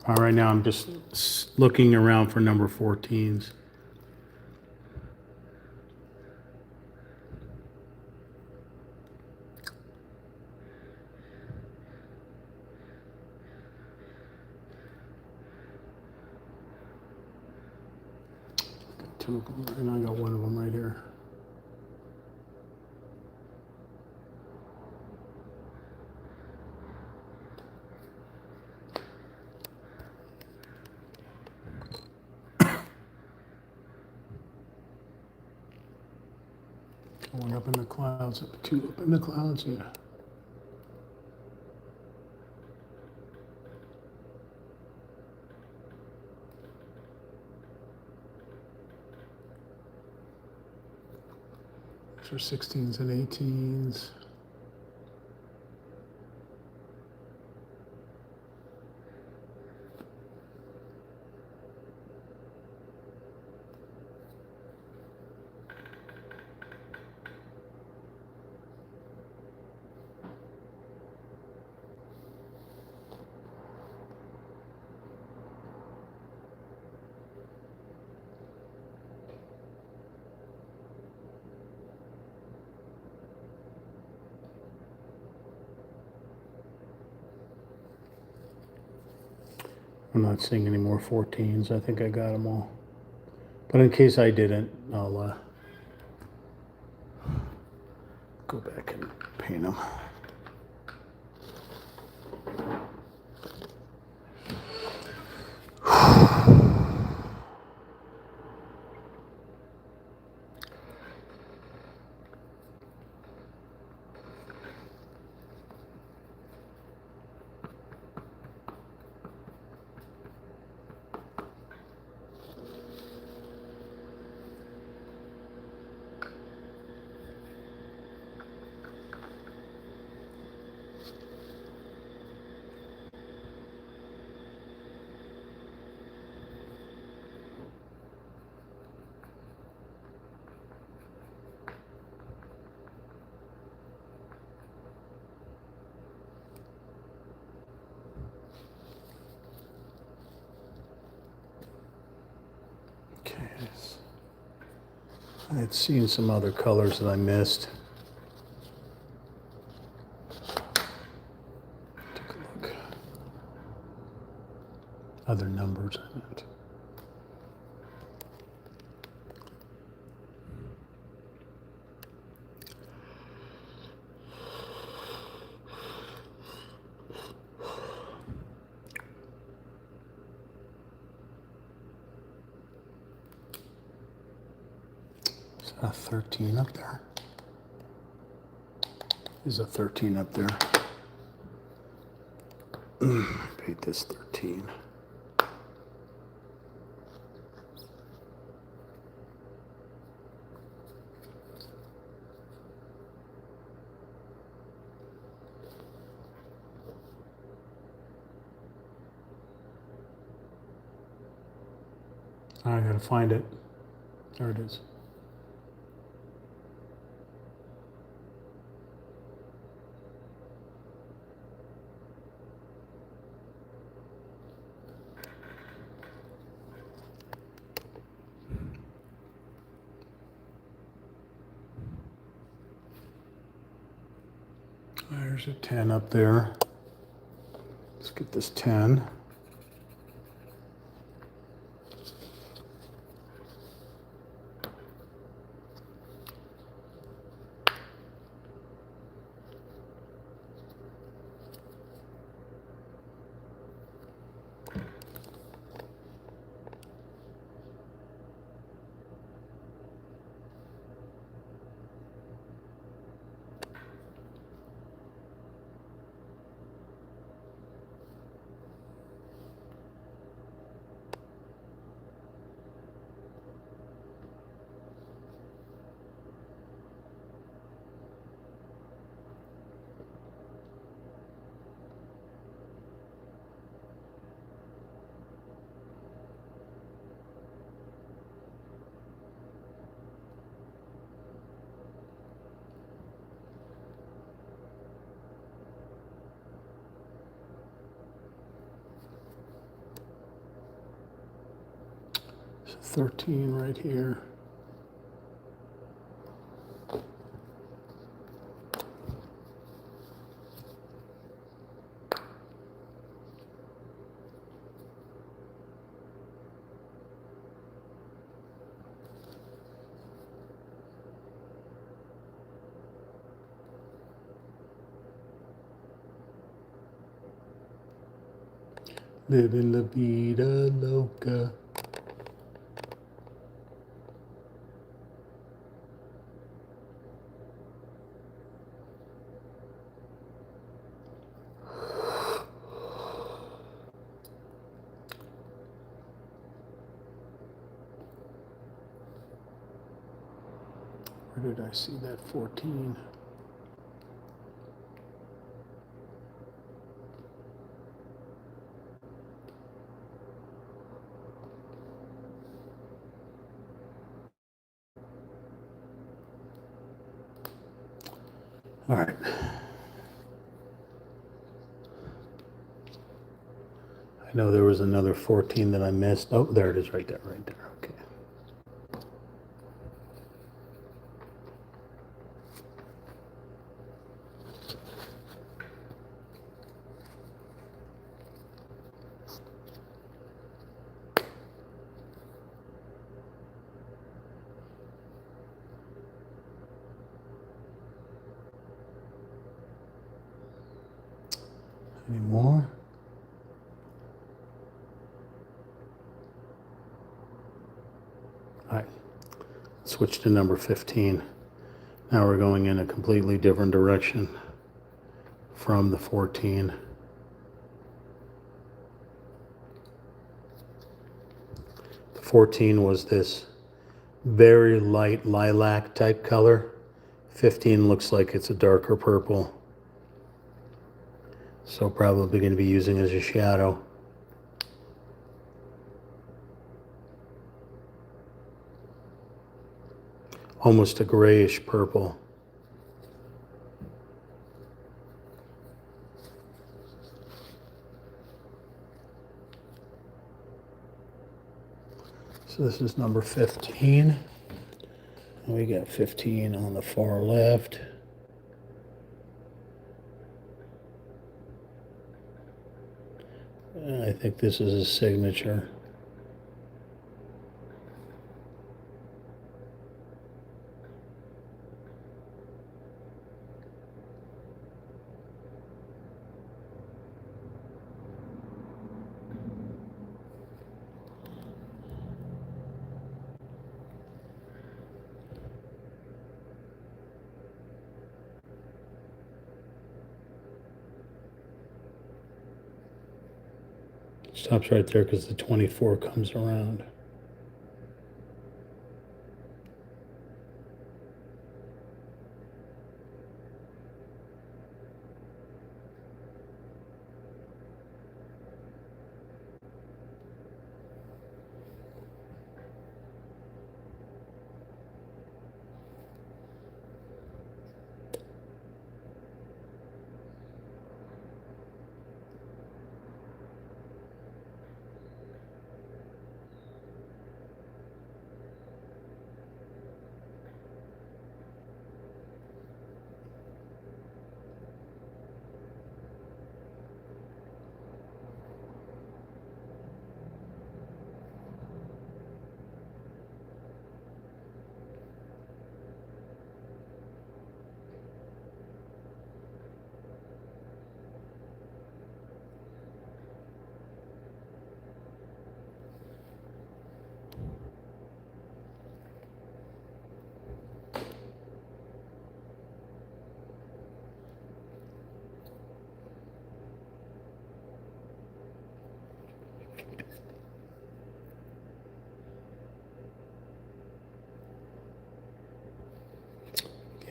All right, now I'm just looking around for number 14s. Two of them, and I got one of them right here. One up in the clouds, two up in the clouds, yeah. For 16s and 18s. I'm not seeing any more 14s. I think I got them all. But in case I didn't, I'll go back and paint them. I had seen some other colors that I missed. Take a look. Other numbers I meant. A 13 up there. There's a 13 up there. Paint this 13. I gotta find it. There it is. There's a 10 up there. Let's get this 10. 13 right here. Living la vida loca. Where did I see that 14? All right. I know there was another 14 that I missed. Oh, there it is right there, right there. Okay. Any more? All right. Switch to number 15. Now we're going in a completely different direction from the 14. The 14 was this very light lilac type color. 15 looks like it's a darker purple. So probably going to be using as a shadow. Almost a grayish purple. So this is number 15. And we got 15 on the far left. I think this is a signature. Stops right there because the 24 comes around.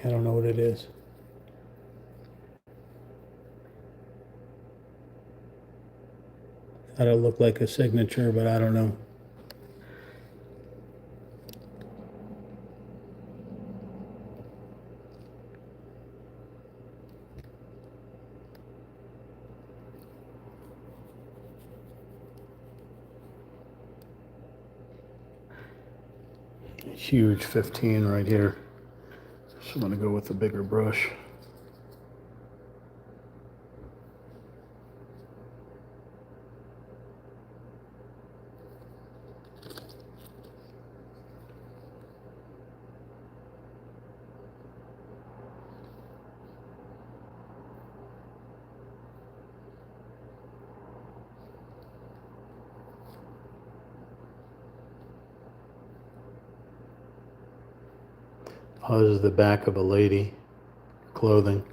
I don't know what it is. Thought it looked like a signature, but I don't know. huge 15 right here. So I'm going to go with the bigger brush. Oh, this is the back of a lady, clothing.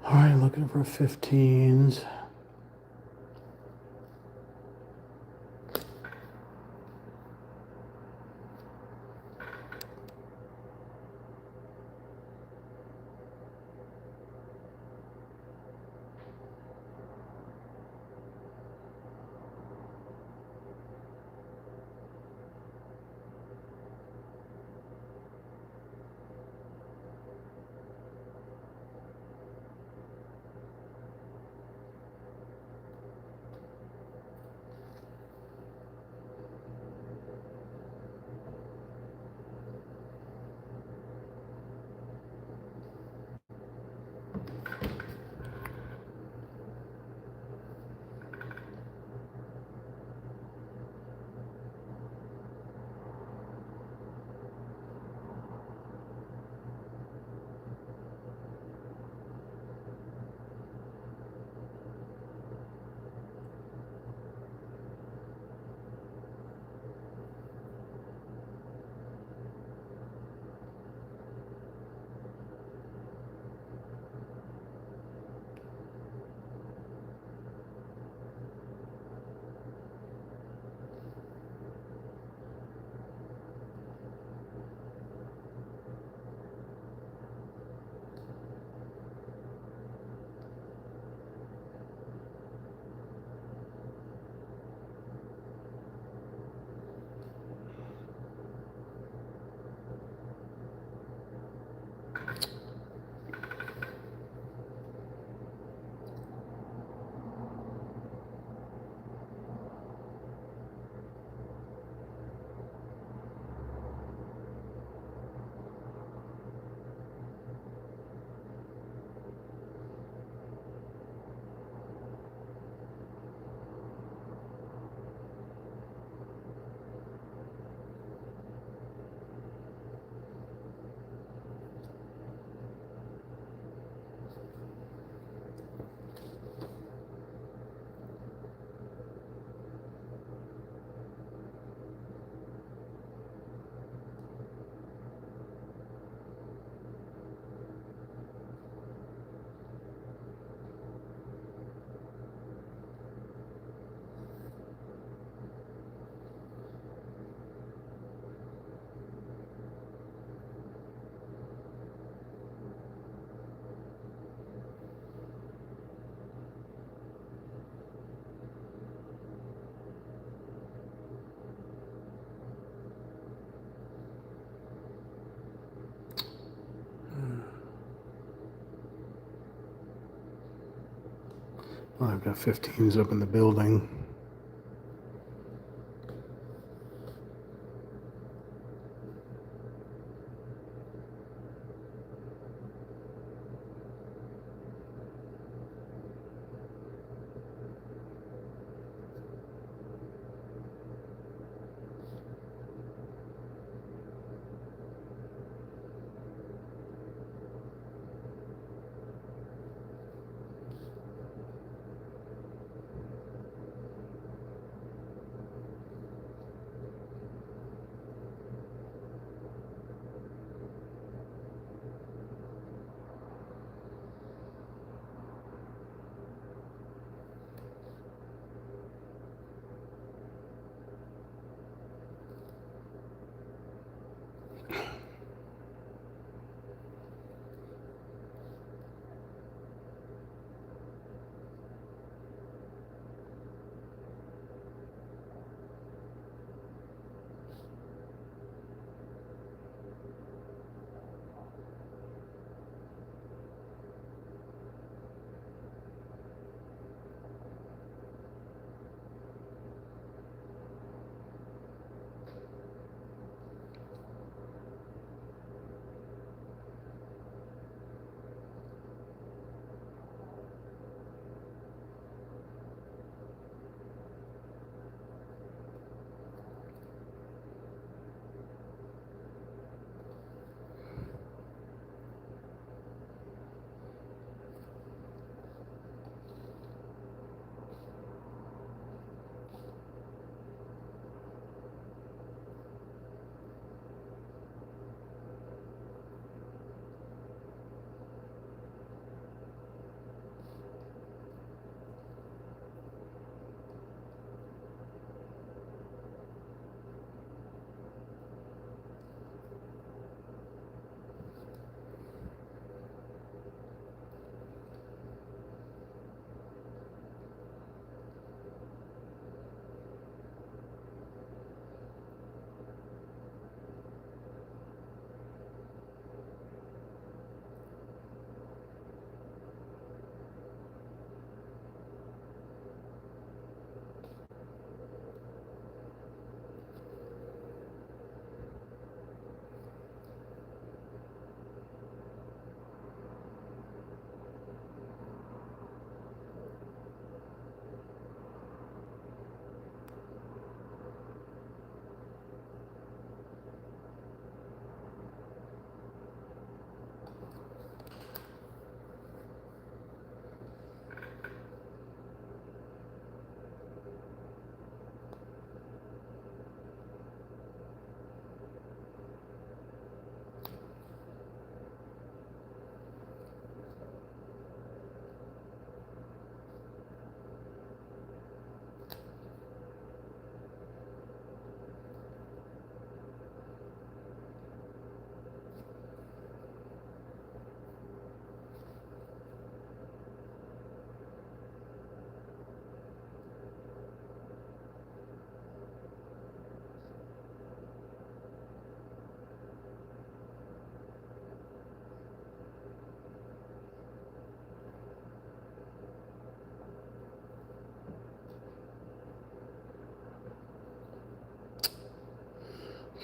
All right, looking for 15s. I've got 15s up in the building.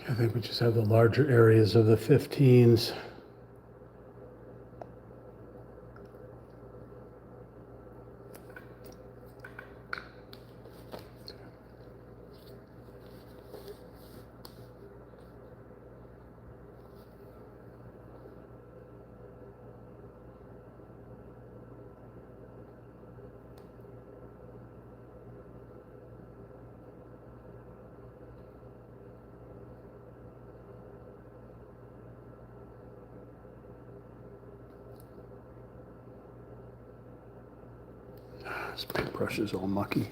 I think we just have the larger areas of the 15s. This paintbrush is all mucky.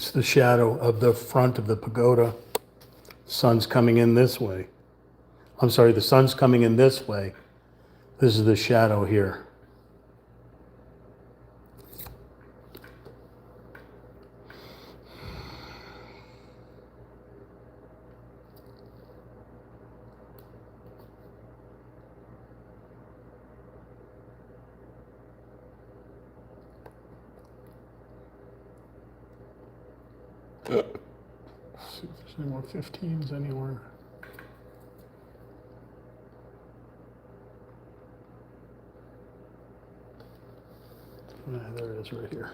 It's the shadow of the front of the pagoda. Sun's coming in this way. I'm sorry, the sun's coming in this way. This is the shadow here. See if there's any more 15s anywhere. There it is right here.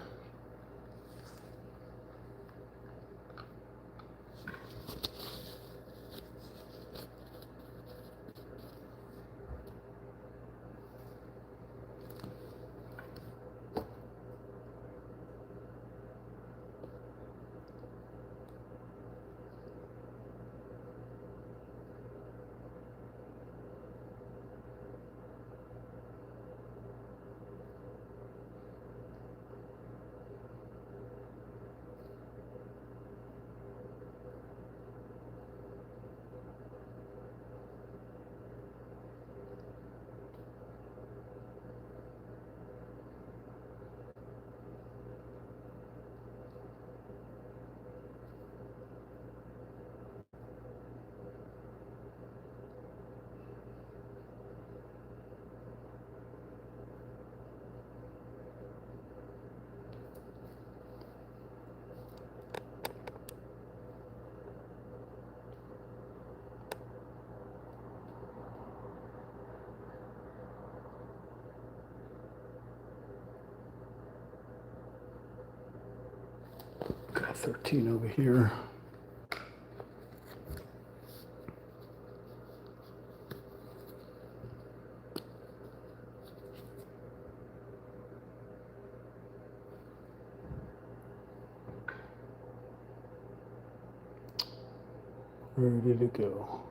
Got 13 over here. Where did it go?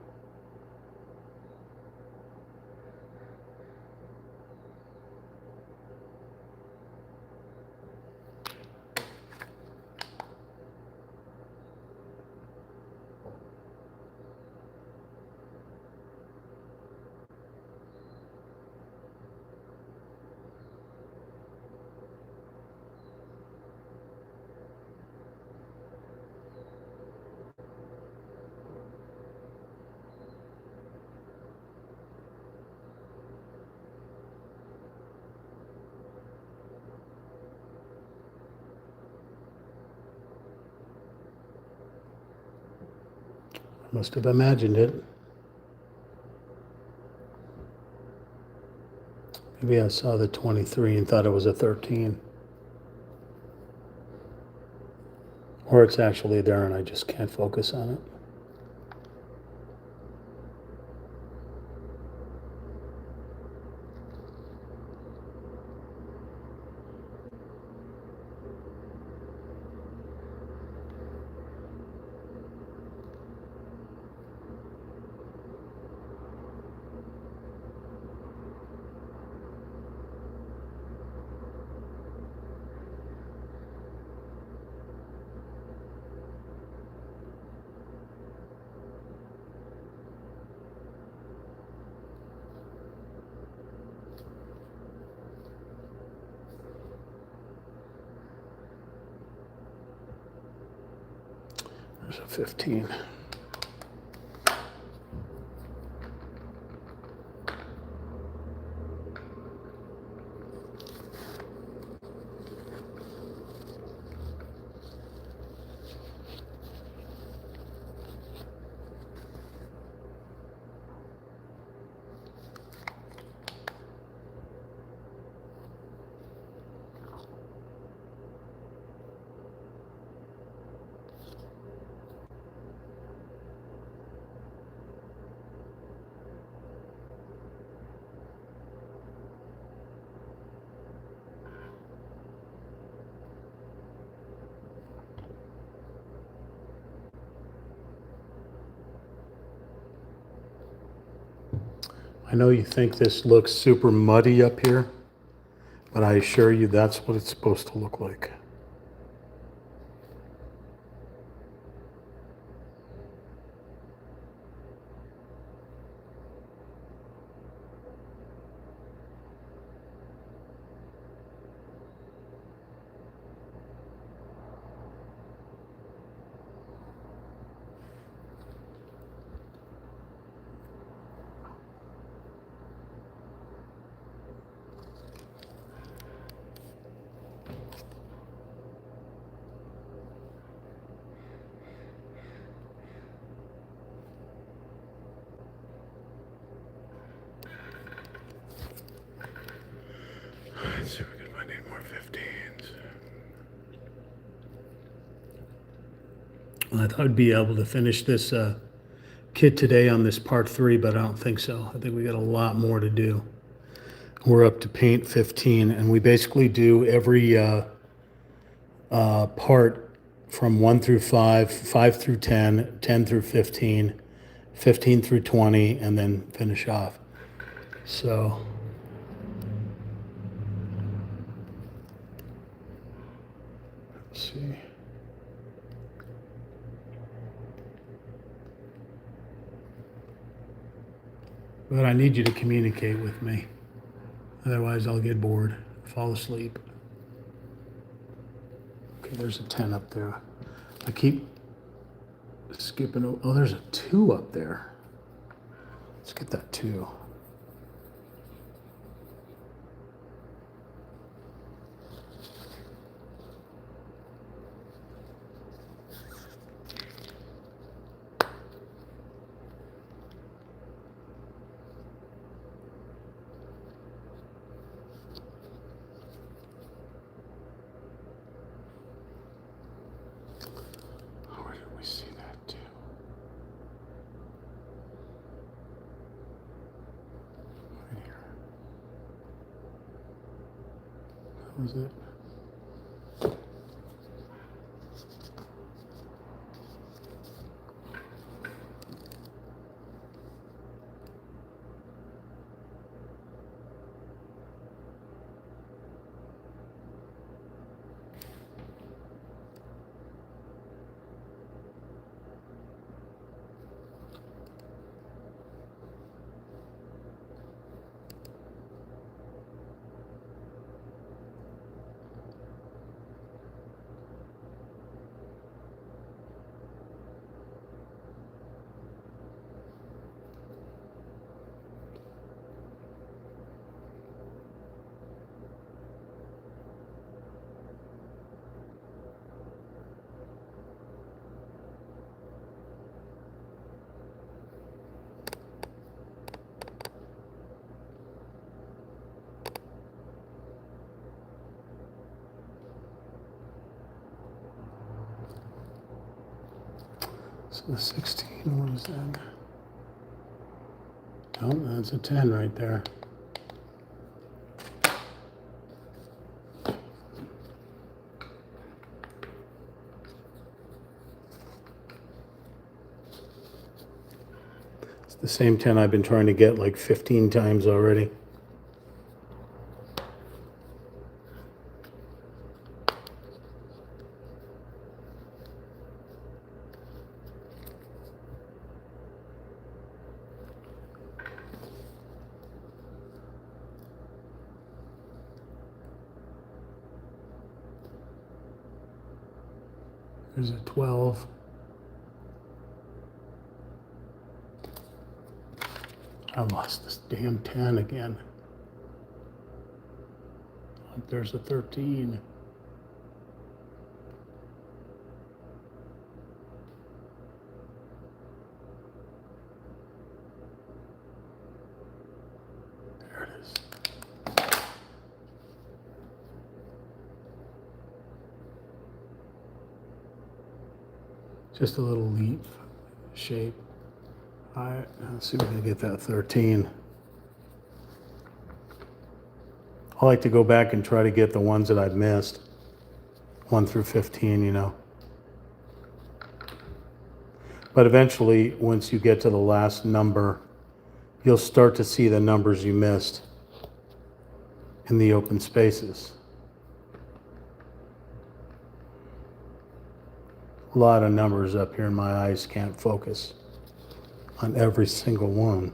Must have imagined it. Maybe I saw the 23 and thought it was a 13. Or it's actually there and I just can't focus on it. There's a 15. I know you think this looks super muddy up here, but I assure you that's what it's supposed to look like. I thought I'd be able to finish this kit today on this part 3, but I don't think so. I think we got a lot more to do. We're up to paint 15, and we basically do every part from 1 through 5, 5 through 10, 10 through 15, 15 through 20, and then finish off. So let's see. But I need you to communicate with me. Otherwise I'll get bored, fall asleep. Okay, there's a 10 up there. I keep skipping. Oh, there's a 2 up there. Let's get that 2. Where did we see that 2? Right here. That was it. So the 16, what is that? Oh, that's a 10 right there. It's the same 10 I've been trying to get like 15 times already. There's a 12. I lost this damn 10 again. There's a 13. There it is. Just a little leaf shape. All right, let's see if we can get that 13. I like to go back and try to get the ones that I've missed. 1 through 15, you know. But eventually, once you get to the last number, you'll start to see the numbers you missed in the open spaces. A lot of numbers up here and my eyes can't focus on every single one.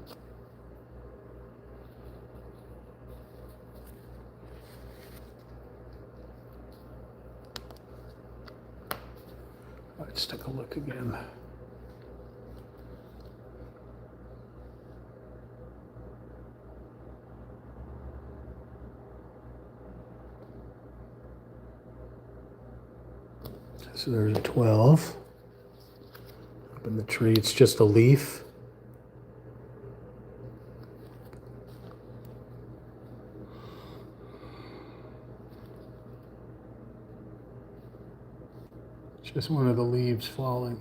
Let's take a look again. So there's a 12. Up in the tree, it's just a leaf. Just one of the leaves falling.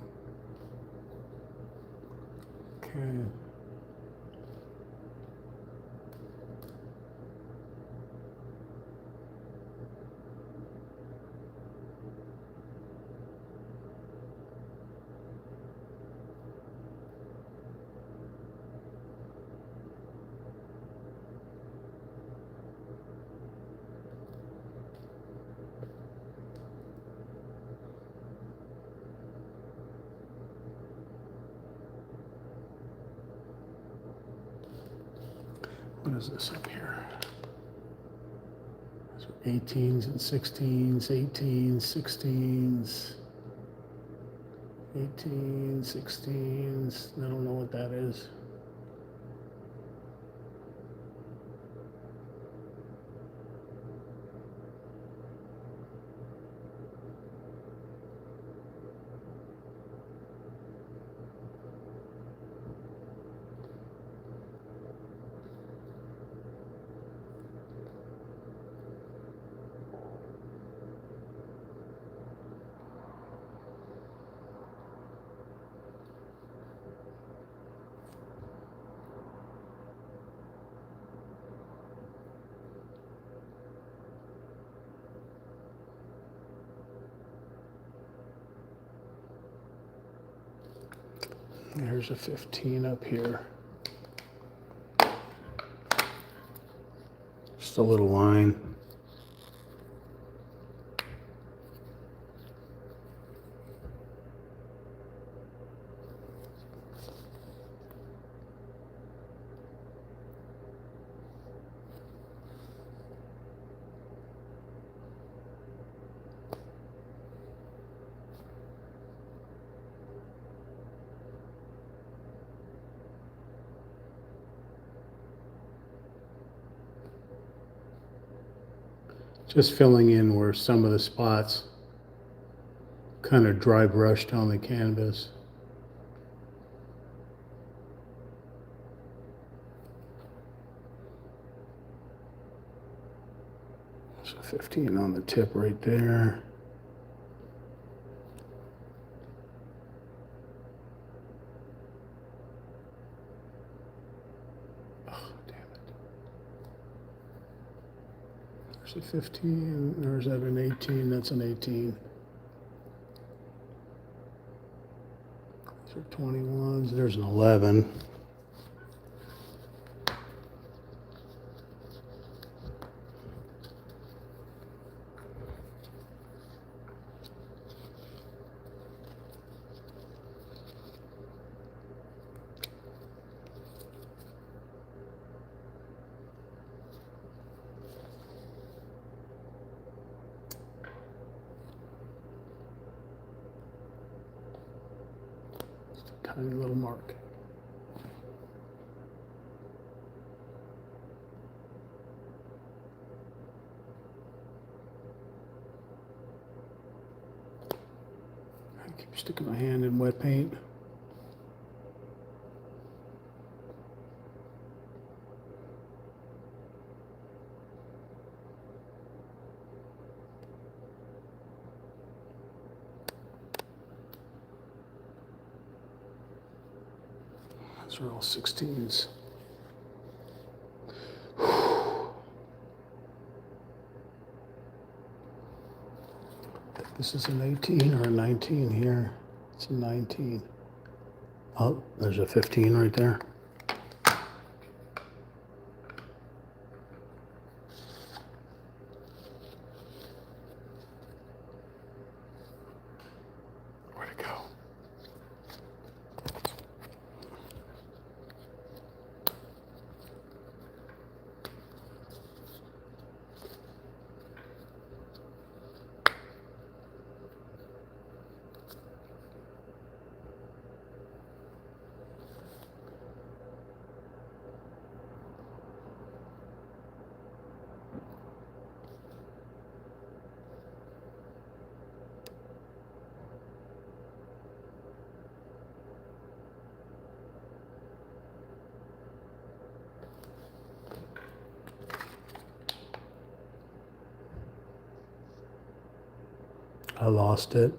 is this up here? So 18s and 16s, 18s, 16s, 18s, 16s. I don't know what that is. There's a 15 up here. Just a little line. Just filling in where some of the spots kind of dry brushed on the canvas. So 15 on the tip right there. Oh, damn it. There's a 15, there's that an 18, that's an 18. These are 21s, there's an 11. Tiny little mark. I keep sticking my hand in wet paint. Those are all 16s. This is an 18 or a 19 here. It's a 19. Oh, there's a 15 right there. Where'd it go? I lost it.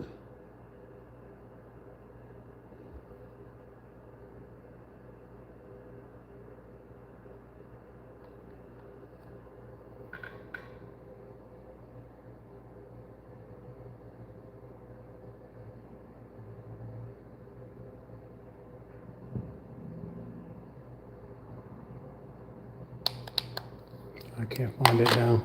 I can't find it now.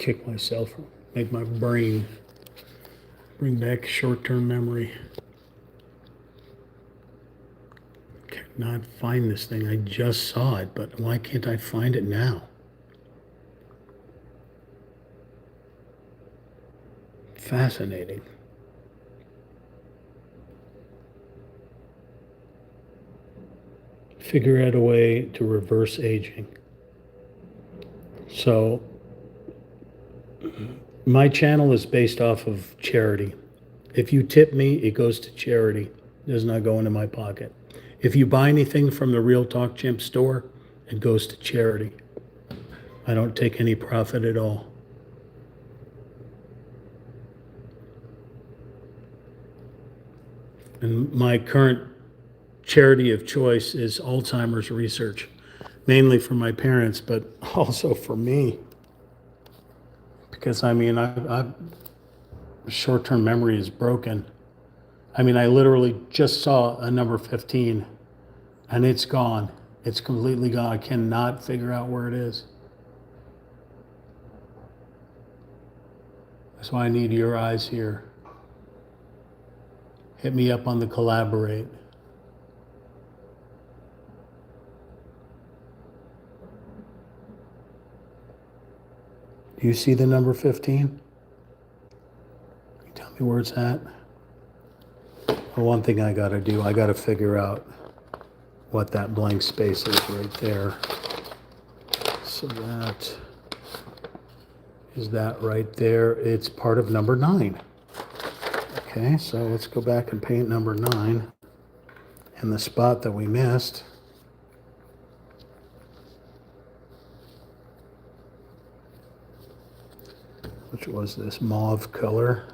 kick myself, make my brain bring back short-term memory. Cannot find this thing. I just saw it, but why can't I find it now? Fascinating. Figure out a way to reverse aging. So my channel is based off of charity. If you tip me, it goes to charity. It does not go into my pocket. If you buy anything from the Real Talk Chimp store, it goes to charity. I don't take any profit at all. And my current charity of choice is Alzheimer's research, mainly for my parents, but also for me. Because I short-term memory is broken. I literally just saw a number 15 and it's gone. It's completely gone. I cannot figure out where it is. That's why I need your eyes here. Hit me up on the collaborate. Do you see the number 15? Tell me where it's at. Well, one thing I gotta do, I gotta figure out what that blank space is right there. So that is that right there. It's part of number 9. Okay, so let's go back and paint number 9 in the spot that we missed. Which was this mauve color.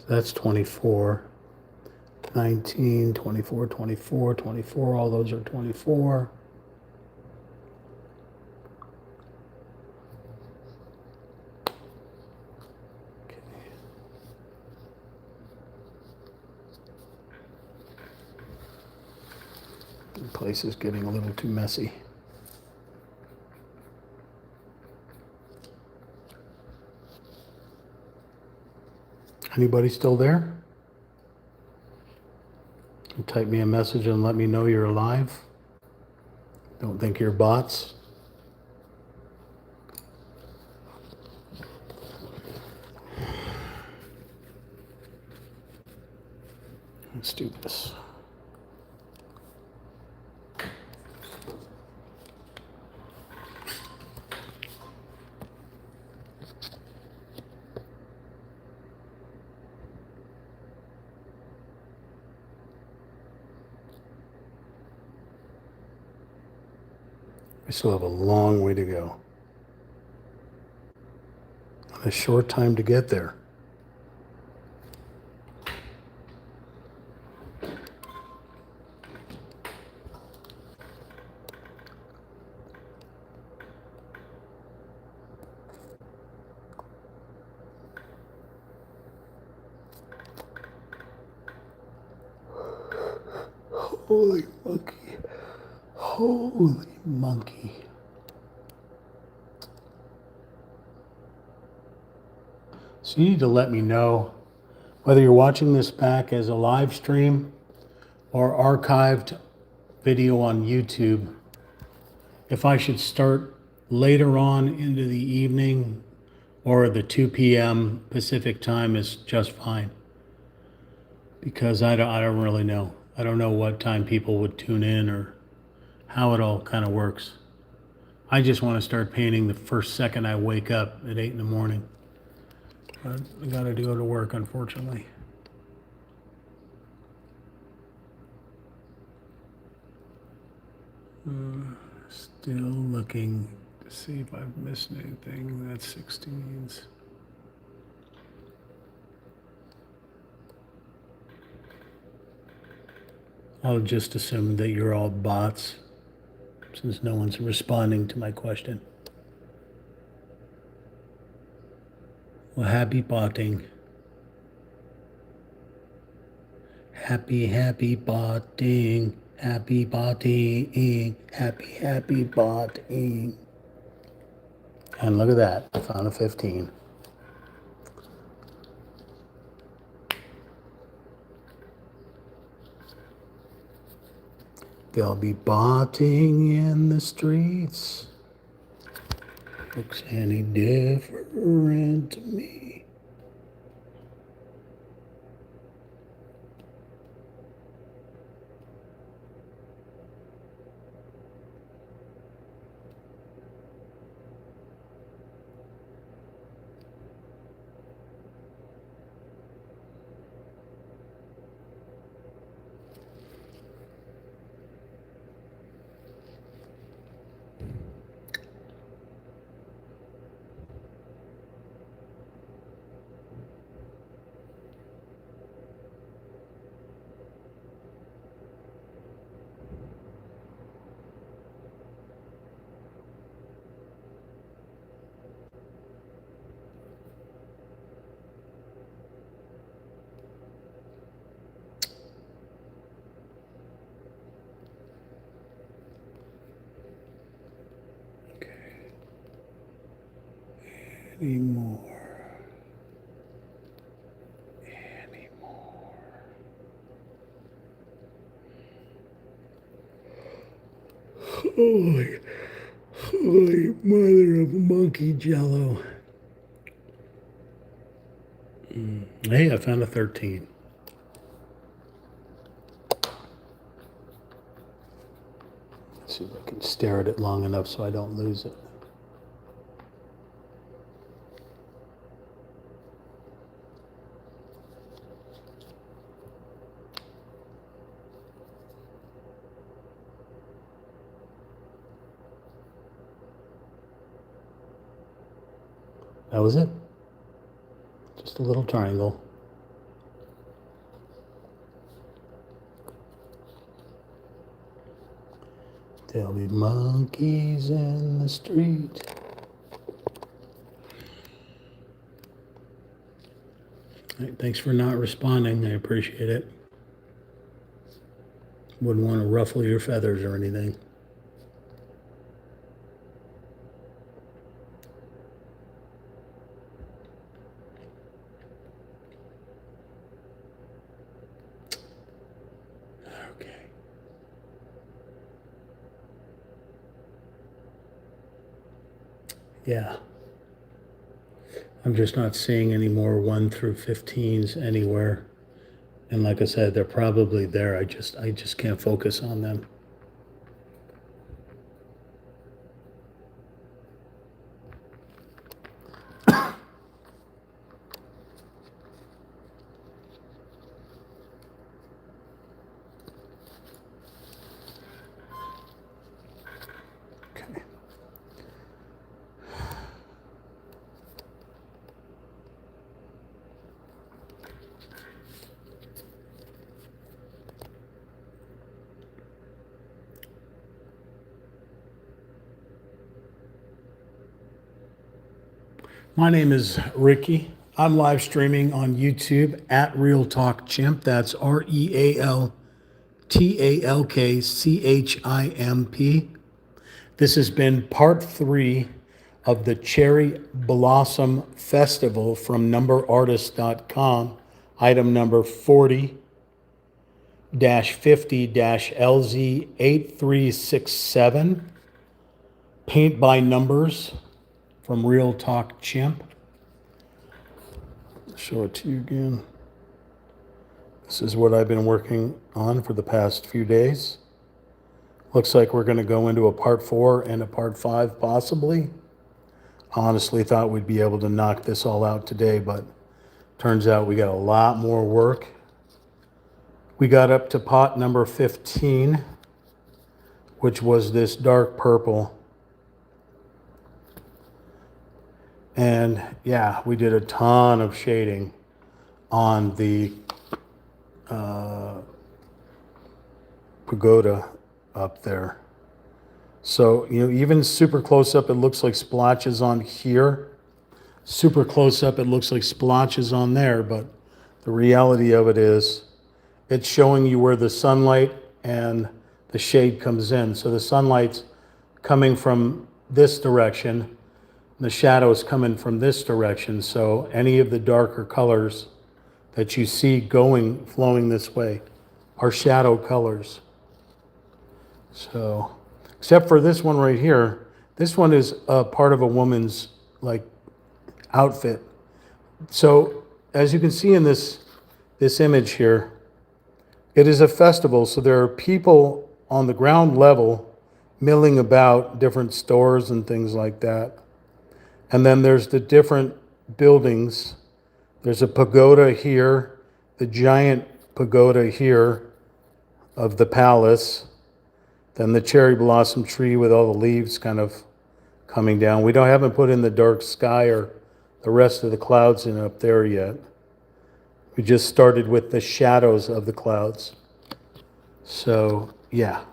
That's 24, 19, 24, 24, 24, all those are 24. Okay. The place is getting a little too messy. Anybody still there? Type me a message and let me know you're alive. Don't think you're bots. Let's do this. We still have a long way to go. And a short time to get there. Holy monkey. Holy monkey. So you need to let me know whether you're watching this back as a live stream or archived video on YouTube. If I should start later on into the evening or the 2 p.m. Pacific time is just fine. Because I don't really know. I don't know what time people would tune in or how it all kind of works. I just want to start painting the first second I wake up at 8 in the morning. But I got to go to work, unfortunately. Still looking to see if I've missed anything. That's 16s. I'll just assume that you're all bots, since no one's responding to my question. Well, happy potting. Happy potting. Happy potting. Happy potting. And look at that. I found a 15. They'll be potting in the streets. Looks any different to me. Any more? Any more? Holy, holy mother of monkey jello. Hey, I found a 13. Let's see if I can stare at it long enough so I don't lose it. That was it. Just a little triangle. There'll be monkeys in the street. All right, thanks for not responding. I appreciate it. Wouldn't want to ruffle your feathers or anything. Okay. Yeah. I'm just not seeing any more 1 through 15s anywhere. And like I said, they're probably there. I just can't focus on them. Okay. My name is Ricky. I'm live streaming on YouTube at Real Talk Chimp. That's RealTalkChimp. This has been part 3 of the Cherry Blossom Festival from numberartist.com, item number 40-50-LZ8367. Paint by numbers from Real Talk Chimp. Show it to you again. This is what I've been working on for the past few days. Looks like we're going to go into a part 4 and a part 5 possibly. Honestly thought we'd be able to knock this all out today, but turns out we got a lot more work. We got up to pot number 15, which was this dark purple. And yeah, we did a ton of shading on the pagoda up there. So, even super close up, it looks like splotches on here. super close up, it looks like splotches on there, but the reality of it is it's showing you where the sunlight and the shade comes in. So the sunlight's coming from this direction, the shadow's coming from this direction. So any of the darker colors that you see flowing this way are shadow colors. So, except for this one right here, this one is a part of a woman's like outfit. So as you can see in this image here, it is a festival. So there are people on the ground level milling about different stores and things like that. And then there's the different buildings. There's a pagoda here, the giant pagoda here of the palace. Then the cherry blossom tree with all the leaves kind of coming down. We haven't put in the dark sky or the rest of the clouds in up there yet. We just started with the shadows of the clouds. So yeah,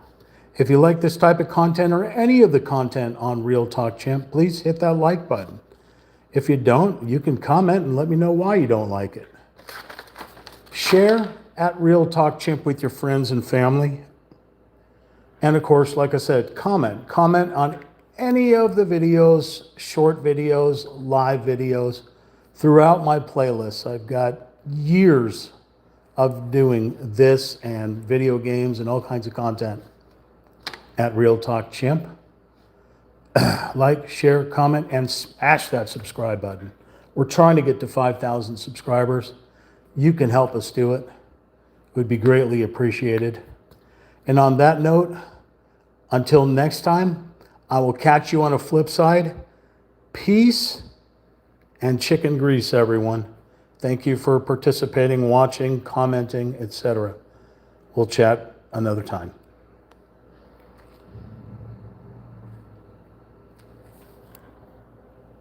if you like this type of content or any of the content on Real Talk Chimp, please hit that like button. If you don't, you can comment and let me know why you don't like it. Share at Real Talk Chimp with your friends and family. And of course, like I said, comment on any of the videos, short videos, live videos throughout my playlists. I've got years of doing this and video games and all kinds of content at Real Talk Chimp. Like, share, comment, and smash that subscribe button. We're trying to get to 5,000 subscribers. You can help us do it. It would be greatly appreciated. And on that note, until next time, I will catch you on a flip side. Peace and chicken grease, everyone. Thank you for participating, watching, commenting, etc. We'll chat another time.